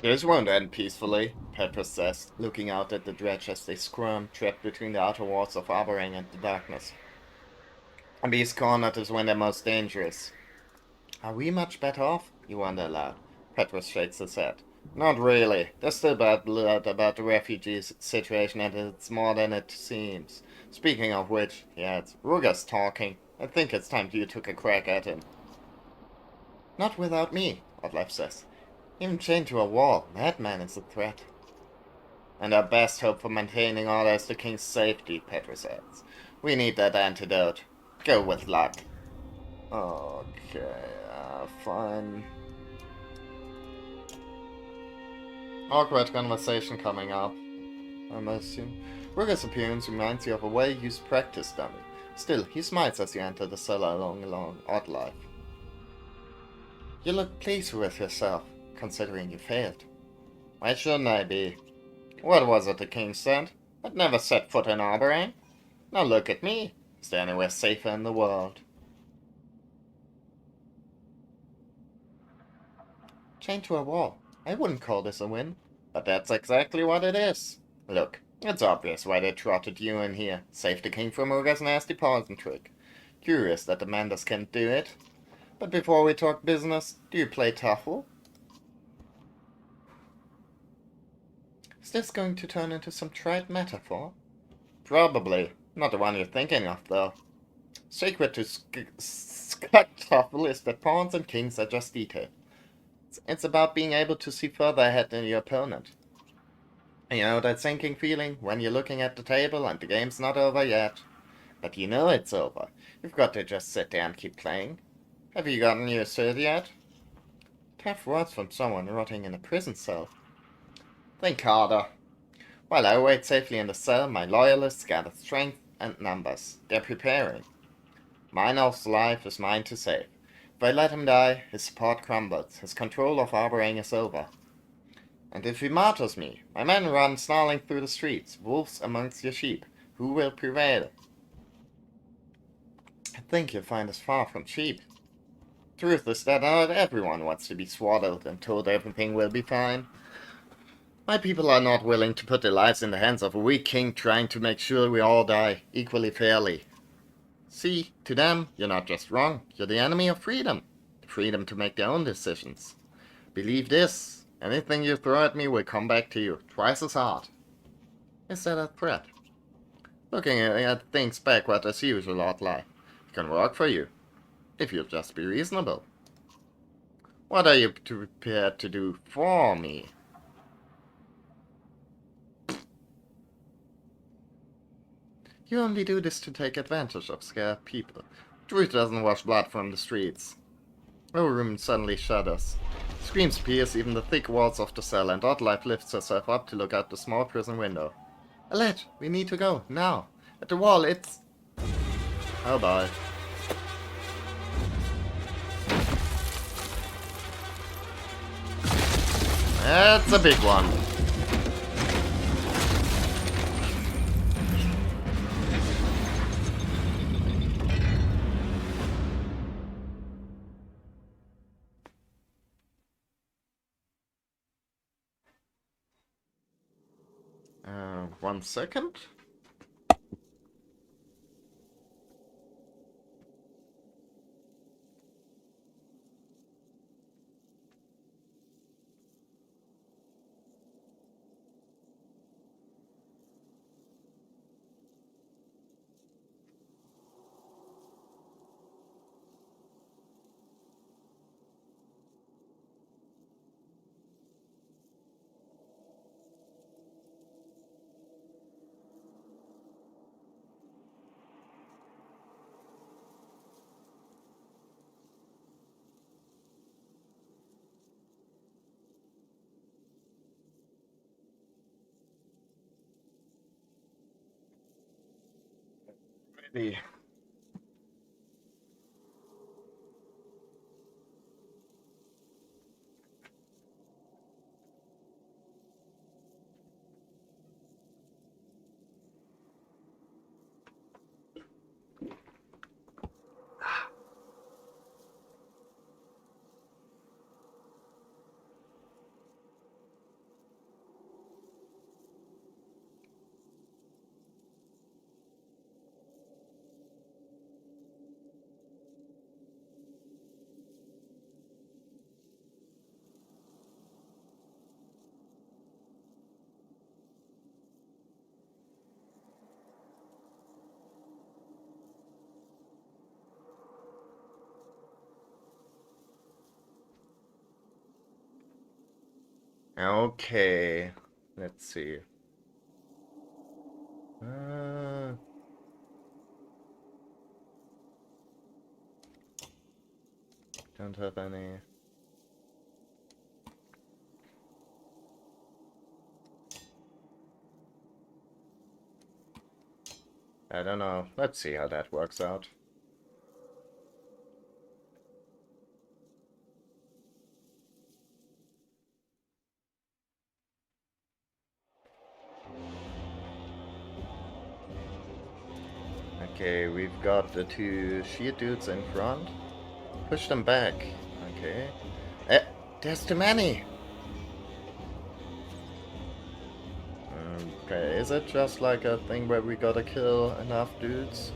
This won't end peacefully, Petrus says, looking out at the dredge as they squirm, trapped between the outer walls of Arborang and the darkness. And these cornered is when they're most dangerous. Are we much better off? You wonder aloud. Petrus shakes his head. Not really. There's still bad blood about the refugees situation, and it's more than it seems. Speaking of which, he adds, Ruger's talking. I think it's time you took a crack at him. Not without me, Otlaf says. Even chained to a wall, madman is a threat. And our best hope for maintaining order is the king's safety, Petrus adds. We need that antidote. Go with luck. Okay, fine. Awkward conversation coming up, I assume. Ruger's appearance reminds you of a well-used practice dummy. Still, he smiles as you enter the cellar along Oddlife. You look pleased with yourself, considering you failed. Why shouldn't I be? What was it the king said? I'd never set foot in Arborang. Now look at me. Is there anywhere safer in the world? Chained to a wall. I wouldn't call this a win. But that's exactly what it is. Look, it's obvious why they trotted you in here. Save the king from Uga's nasty poison trick. Curious that the Manders can't do it. But before we talk business, do you play Tuffle? Is this going to turn into some trite metaphor? Probably. Not the one you're thinking of, though. Secret to Tuffle is that pawns and kings are just detail. It's about being able to see further ahead than your opponent. You know that sinking feeling when you're looking at the table and the game's not over yet? But you know it's over. You've got to just sit there and keep playing. Have you gotten used to it yet? Tough words from someone rotting in a prison cell. Think harder. While I wait safely in the cell, my loyalists gather strength and numbers. They're preparing. Minor's life is mine to save. If I let him die, his support crumbles. His control of Arborang is over. And if he martyrs me, my men run snarling through the streets, wolves amongst your sheep. Who will prevail? I think you'll find us far from cheap. Truth is that not everyone wants to be swaddled and told everything will be fine. My people are not willing to put their lives in the hands of a weak king trying to make sure we all die equally fairly. See, to them, you're not just wrong, you're the enemy of freedom. The freedom to make their own decisions. Believe this, anything you throw at me will come back to you, twice as hard. Is that a threat? Looking at things backward as usual, Outlier. It can work for you, if you'll just be reasonable. What are you prepared to do for me? You only do this to take advantage of scared people. Truth doesn't wash blood from the streets. The room suddenly shudders. Screams pierce even the thick walls of the cell, and Oddlife lifts herself up to look out the small prison window. Alette, we need to go, now. At the wall, it's... Oh boy. That's a big one. One second. Maybe. Okay. Let's see. Don't have any. I don't know. Let's see how that works out. Okay, we've got the two sheer dudes in front. Push them back. Okay. There's too many! Okay, is it just like a thing where we gotta kill enough dudes?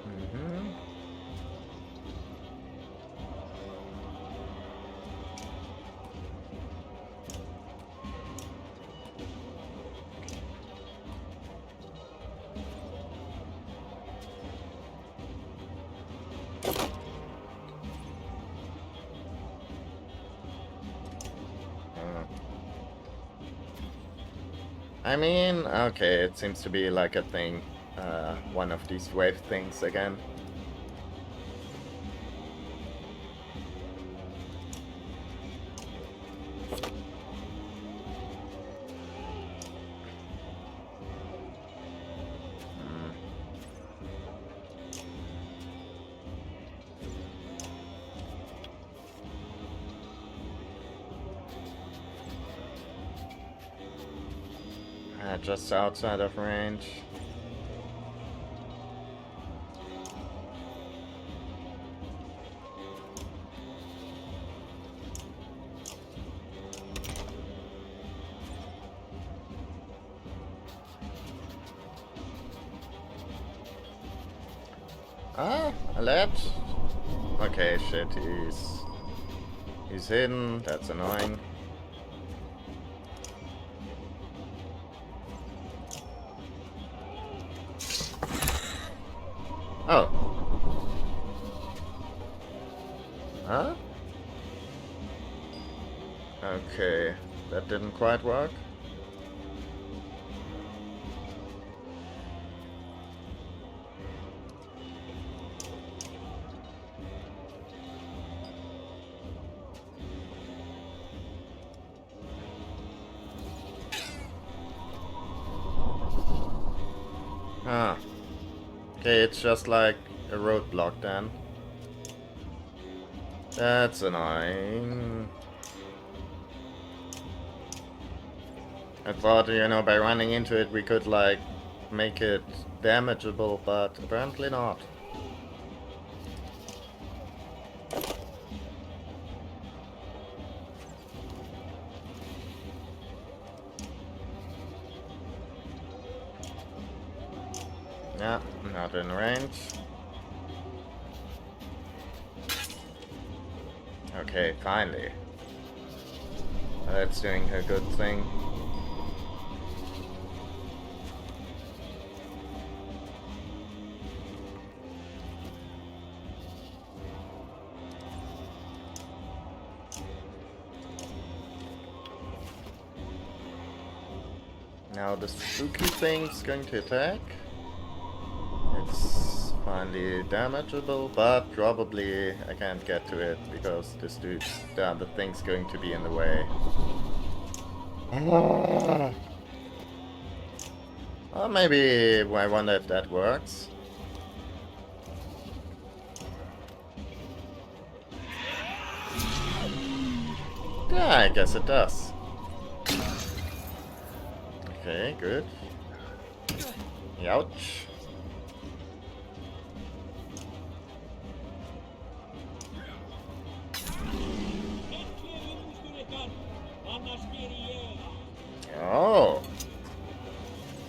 Mm-hmm. I mean, okay, it seems to be like a thing. One of these wave things again. Just outside of range. Ah, alert. Okay, shit, he's hidden. That's annoying. Oh. Huh? Okay, that didn't quite work. Ah. Okay, it's just like a roadblock then. That's annoying. I thought, you know, by running into it we could, like, make it damageable, but apparently not. Yeah, not in range. Okay, finally. That's doing a good thing. Now the spooky thing's going to attack. It's finally damageable, but probably I can't get to it because this dude's the other thing's going to be in the way. Or maybe I wonder if that works. Yeah, I guess it does. Okay, good. Ouch. Oh.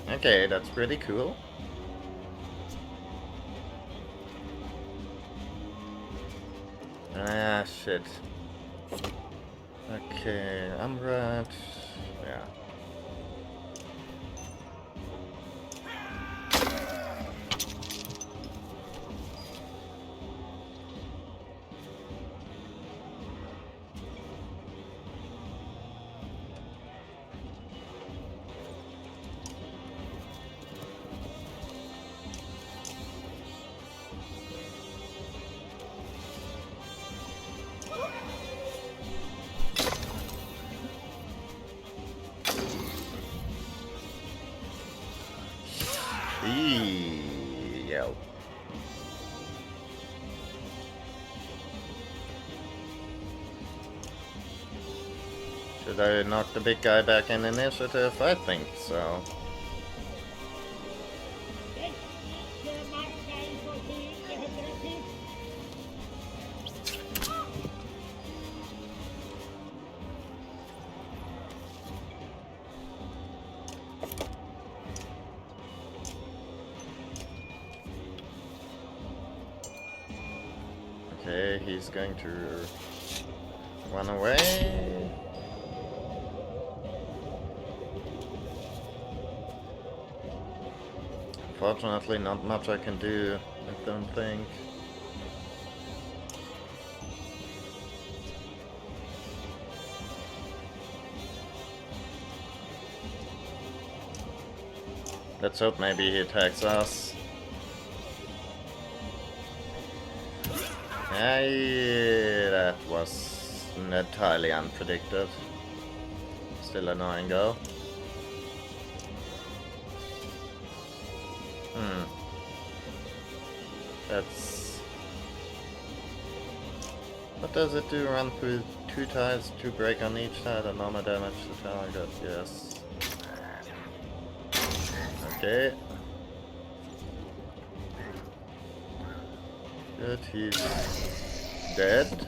Okay, that's pretty cool. Ah, shit. Okay, I'm right. Yeah. Yo. Should I knock the big guy back in initiative? I think so. Okay, he's going to run away. Unfortunately, not much I can do, I don't think. Let's hope maybe he attacks us. That was entirely unpredicted. Still annoying though. That's... What does it do? Run through 2 tiles, 2 break on each tile and normal damage to target, yes. Okay. Good, he's dead.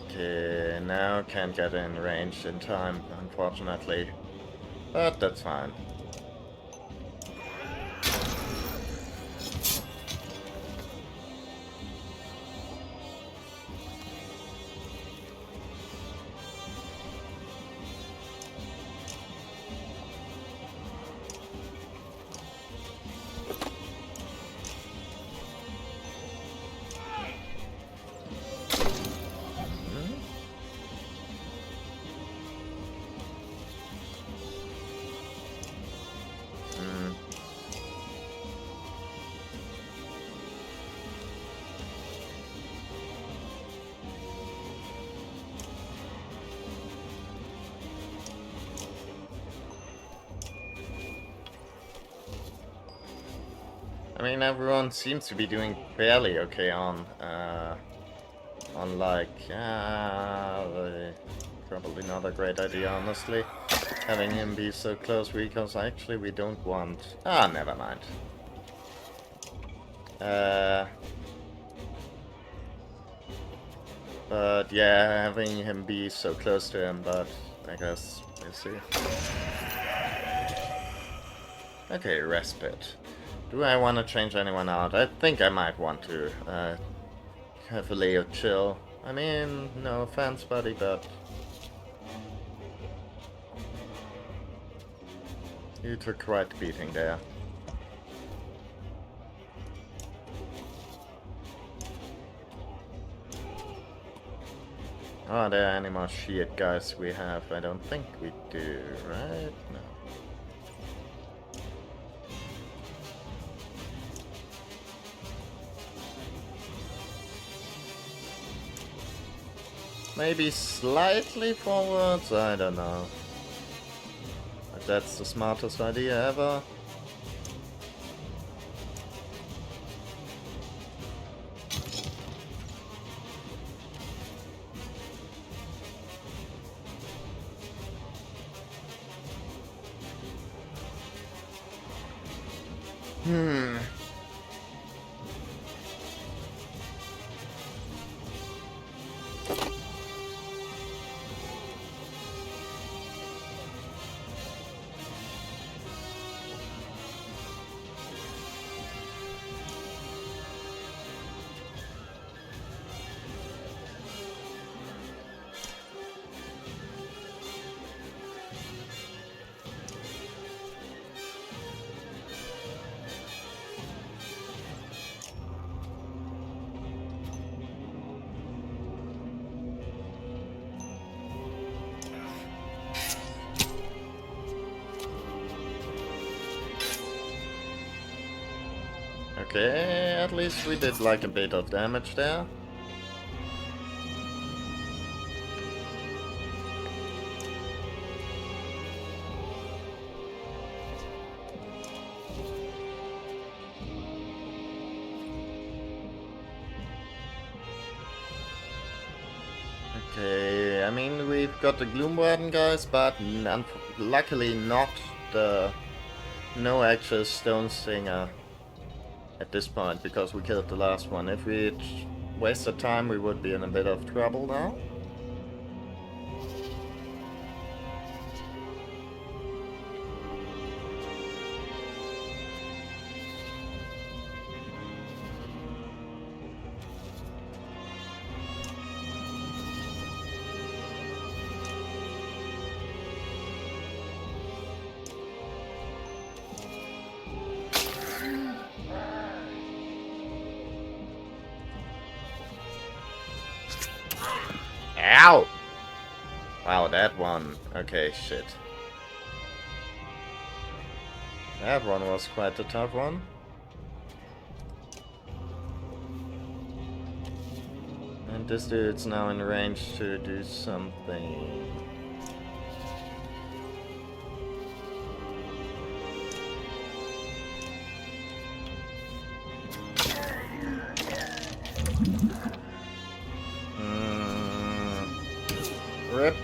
Okay, now can't get in range in time, unfortunately. But that's fine. I mean, everyone seems to be doing fairly okay on like, probably not a great idea, honestly, having him be so close, because actually we don't want... never mind. But yeah, having him be so close to him, but I guess we'll see. Okay, respite. Do I want to change anyone out? I think I might want to have a Leo chill. I mean, no offense, buddy, but you took quite the beating there. Are there any more shit guys we have? I don't think we do, right? No. Maybe slightly forwards? I don't know. But that's the smartest idea ever. Okay, at least we did like a bit of damage there. Okay, I mean, we've got the Gloom Warden guys, but luckily not the no actual Stone Stinger at this point, because we killed the last one. If we wasted time, we would be in a bit of trouble now. Ow! Wow, that one. Okay, shit. That one was quite a tough one. And this dude's now in range to do something. Rip.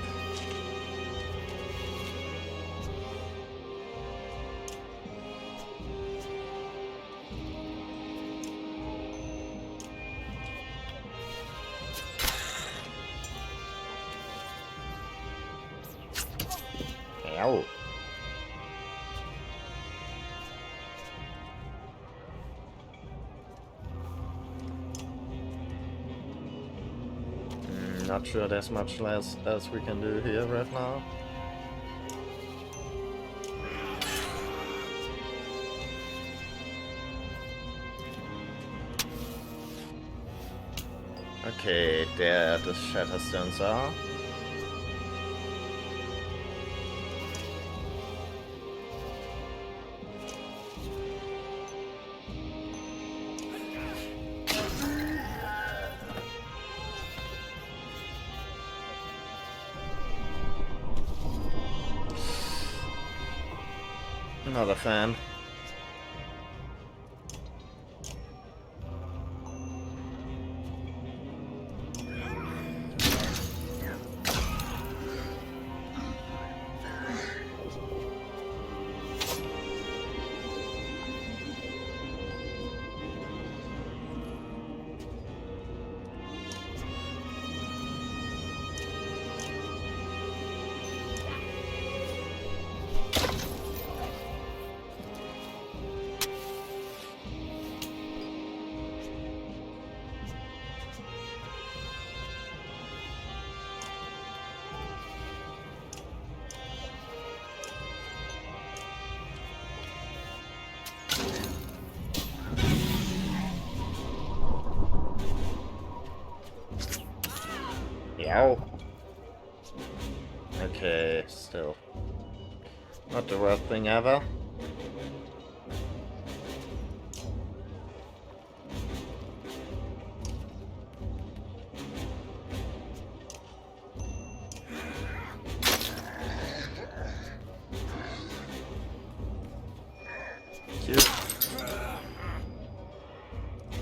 Ow. Not sure there's much less else we can do here right now. Okay, there the Shatterstones are. Not a fan. Ow. Okay, still. Not the worst thing ever. Cute.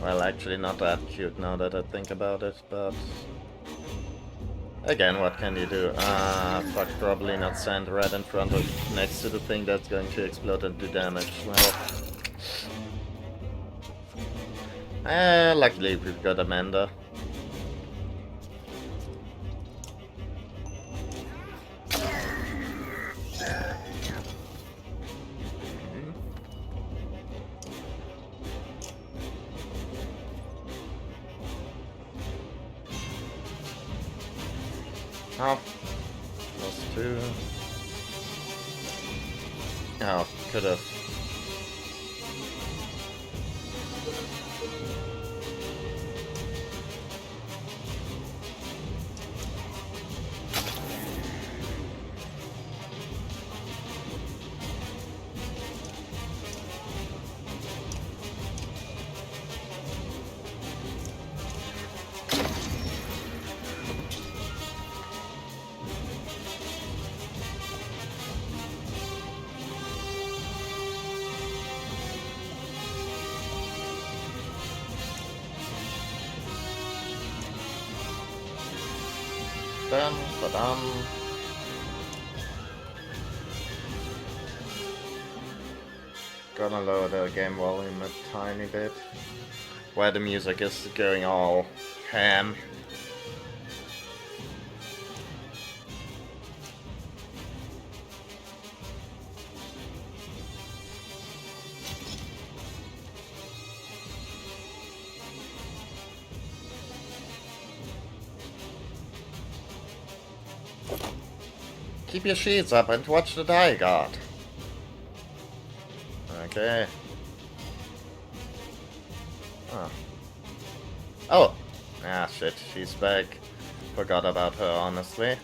Well, actually not that cute now that I think about it, but... Again, what can you do? Fuck, probably not stand right in front of, next to the thing that's going to explode and do damage. Well... luckily we've got Amanda. Oh, +2. Oh, could've. Dun, ba-dum. Gonna lower the game volume a tiny bit. Where the music is going all ham. Keep your sheets up and watch the die guard. Okay. Oh. Oh! Ah, shit, she's back. Forgot about her, honestly.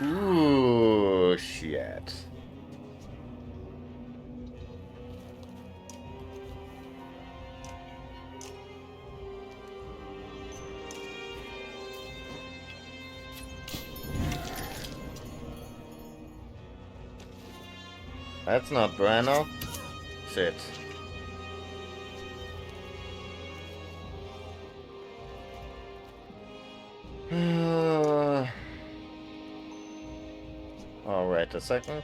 Ooh, shit. That's not bueno. Shit. Oh, wait a second.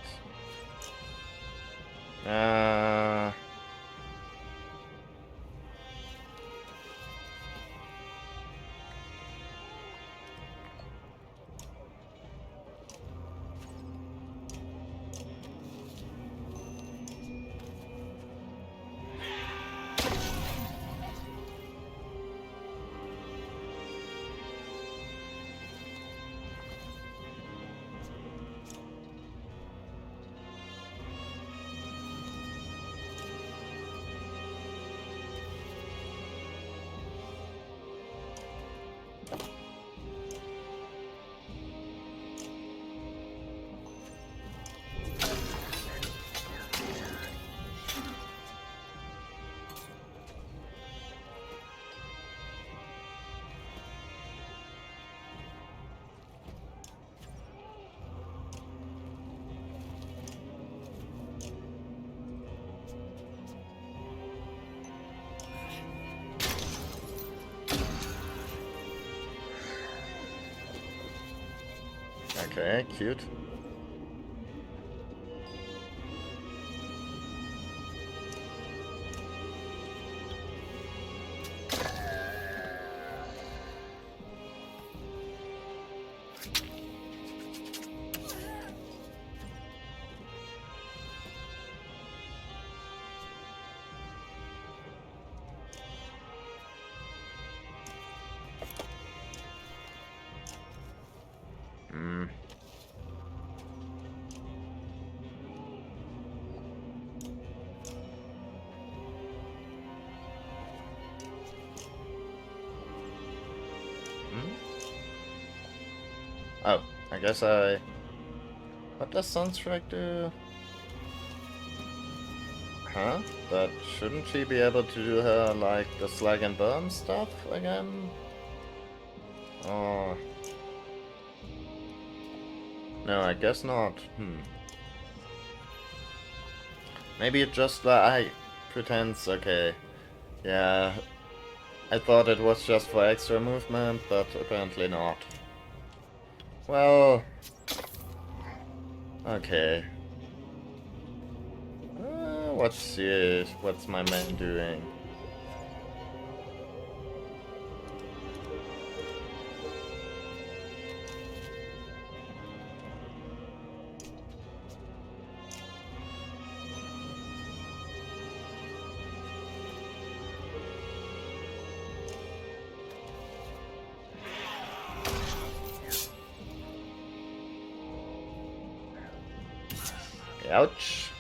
Okay, cute. Hmm. Oh, I guess I... What does Sunstrike do? Huh? But shouldn't she be able to do her, like, the slag and burn stuff again? Oh... No, I guess not. Maybe it just, like, pretends, okay. Yeah, I thought it was just for extra movement, but apparently not. Well... Okay. What's my man doing? Ouch.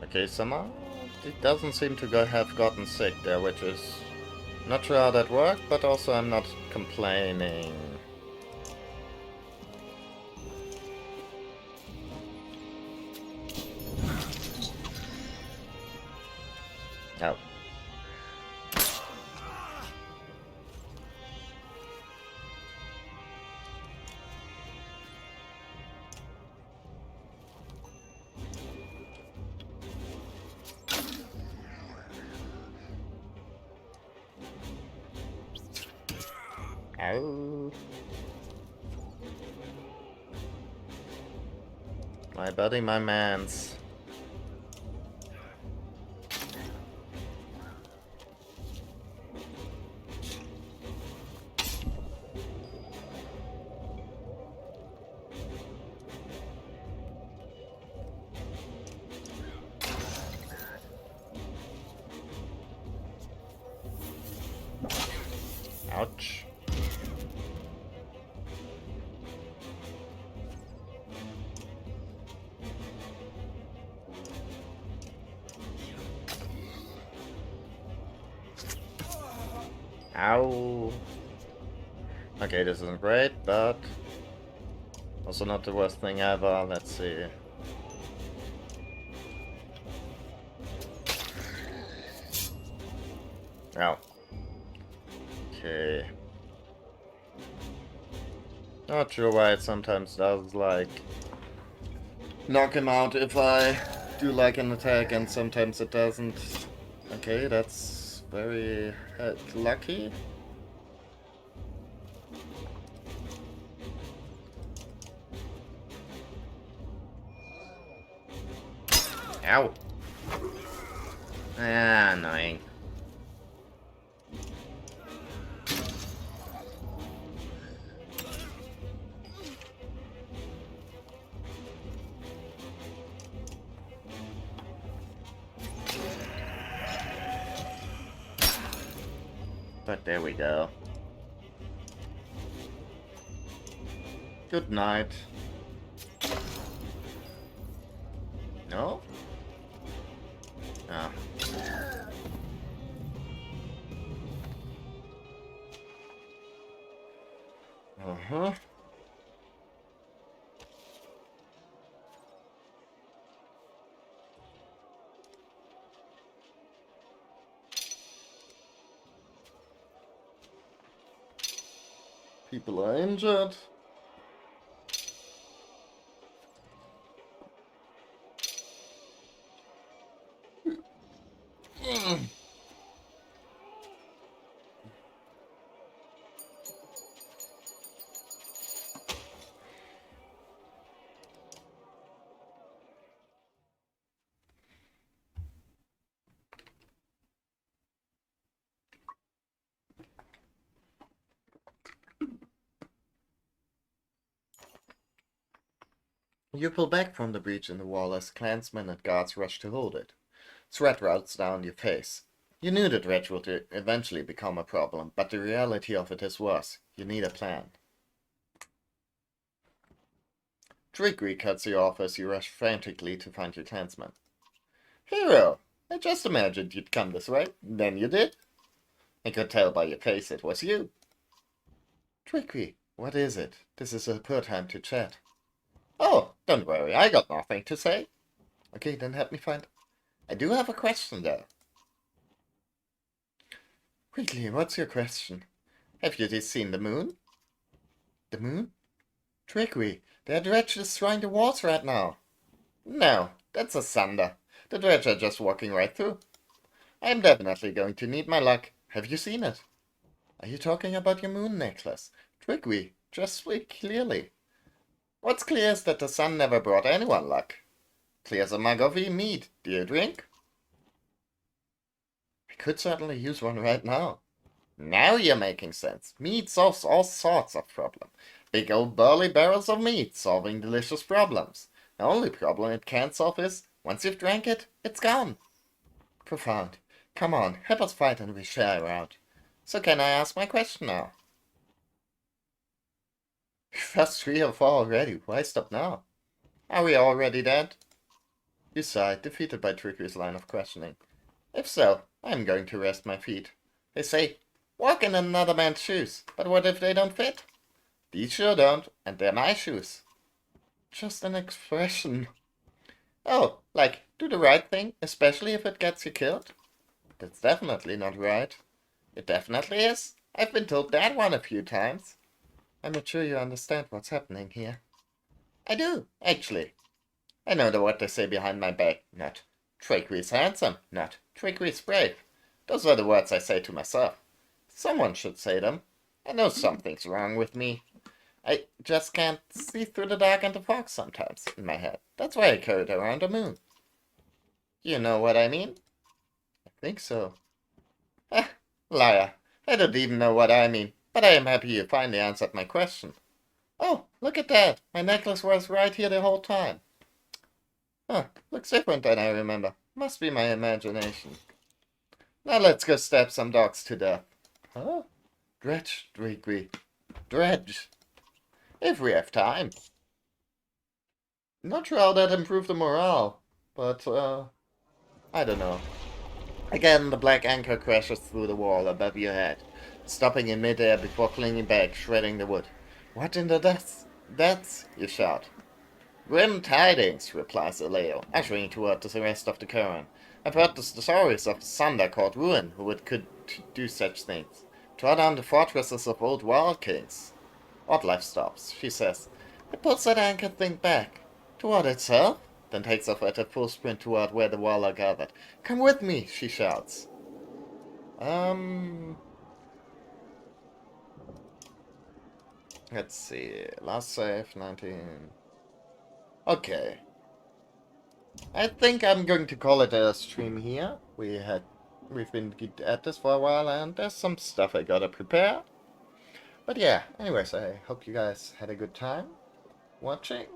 Okay, somehow it doesn't seem to have gotten sick there, which is not sure how that worked, but also I'm not complaining. Oh. Ow. My buddy, my mans. Ouch. Ow. Okay, this isn't great, but also not the worst thing ever. Let's see. Oh. Okay. Not sure why it sometimes does, like, knock him out if I do, like, an attack, and sometimes it doesn't. Okay, that's very lucky. Ow. Ah, annoying. But there we go. Good night. No? Ah. Uh-huh. People are injured. You pull back from the breach in the wall as clansmen and guards rush to hold it. Sweat rolls down your face. You knew the dredge would eventually become a problem, but the reality of it is worse. You need a plan. Trickery cuts you off as you rush frantically to find your clansman. Hero! I just imagined you'd come this way. Then you did. I could tell by your face it was you. Trickery, what is it? This is a poor time to chat. Oh, don't worry, I got nothing to say. Okay, then help me find... I do have a question, though. Quickly, what's your question? Have you seen the moon? The moon? Trickery, their dredge is destroying the walls right now. No, that's a sunder. The dredge are just walking right through. I'm definitely going to need my luck. Have you seen it? Are you talking about your moon necklace? Trickery, just speak clearly. What's clear is that the sun never brought anyone luck. Clear as a mug of mead. Do you drink? I could certainly use one right now. Now you're making sense. Mead solves all sorts of problems. Big old burly barrels of mead solving delicious problems. The only problem it can't solve is, once you've drank it, it's gone. Profound. Come on, help us fight and we share out. So can I ask my question now? First 3 or 4 already. Why stop now? Are we already dead? You sighed, defeated by Trickery's line of questioning. If so, I'm going to rest my feet. They say, walk in another man's shoes, but what if they don't fit? These sure don't, and they're my shoes. Just an expression. Oh, like, do the right thing, especially if it gets you killed? That's definitely not right. It definitely is. I've been told that one a few times. I'm not sure you understand what's happening here. I do, actually. I know what they say behind my back. Not, Trickery's handsome. Not, Trickery's brave. Those are the words I say to myself. Someone should say them. I know something's wrong with me. I just can't see through the dark and the fog sometimes in my head. That's why I carried around the moon. You know what I mean? I think so. Liar. I don't even know what I mean, but I am happy you finally answered my question. Oh, look at that. My necklace was right here the whole time. Huh, looks different than I remember. Must be my imagination. Now let's go stab some dogs to death. Huh? Dredge, Trickery. Dredge. If we have time. Not sure how that improved the morale, but, I don't know. Again, the black anchor crashes through the wall above your head, stopping in midair before clinging back, shredding the wood. What in the depths? That's, you shout. Grim tidings, replies Aleo, ushering toward the rest of the caravan. I've heard the stories of a Sunder called Ruin who could do such things. Tore down the fortresses of old wild kings. Oddlife stops, she says. It pulls that anchor thing back. Toward itself? Then takes off at a full sprint toward where the wall are gathered. Come with me, she shouts. Let's see. Last save, 19. Okay. I think I'm going to call it a stream here. We've been at this for a while and there's some stuff I gotta prepare. But yeah, anyways, I hope you guys had a good time watching.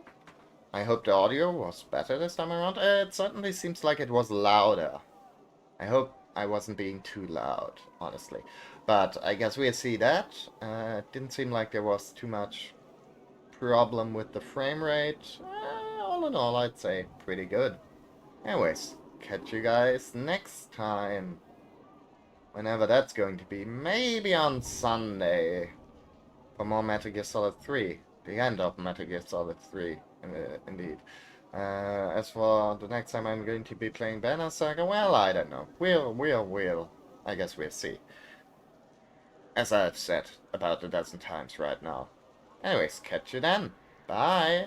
I hope the audio was better this time around. It certainly seems like it was louder. I hope I wasn't being too loud, honestly. But I guess we'll see that. It didn't seem like there was too much problem with the frame rate. All in all, I'd say pretty good. Anyways, catch you guys next time. Whenever that's going to be. Maybe on Sunday. For more Metal Gear Solid 3. The end of Metal Gear Solid 3, indeed. As for the next time I'm going to be playing Banner Saga, well, I don't know. I guess we'll see. As I've said about a dozen times right now. Anyways, catch you then. Bye!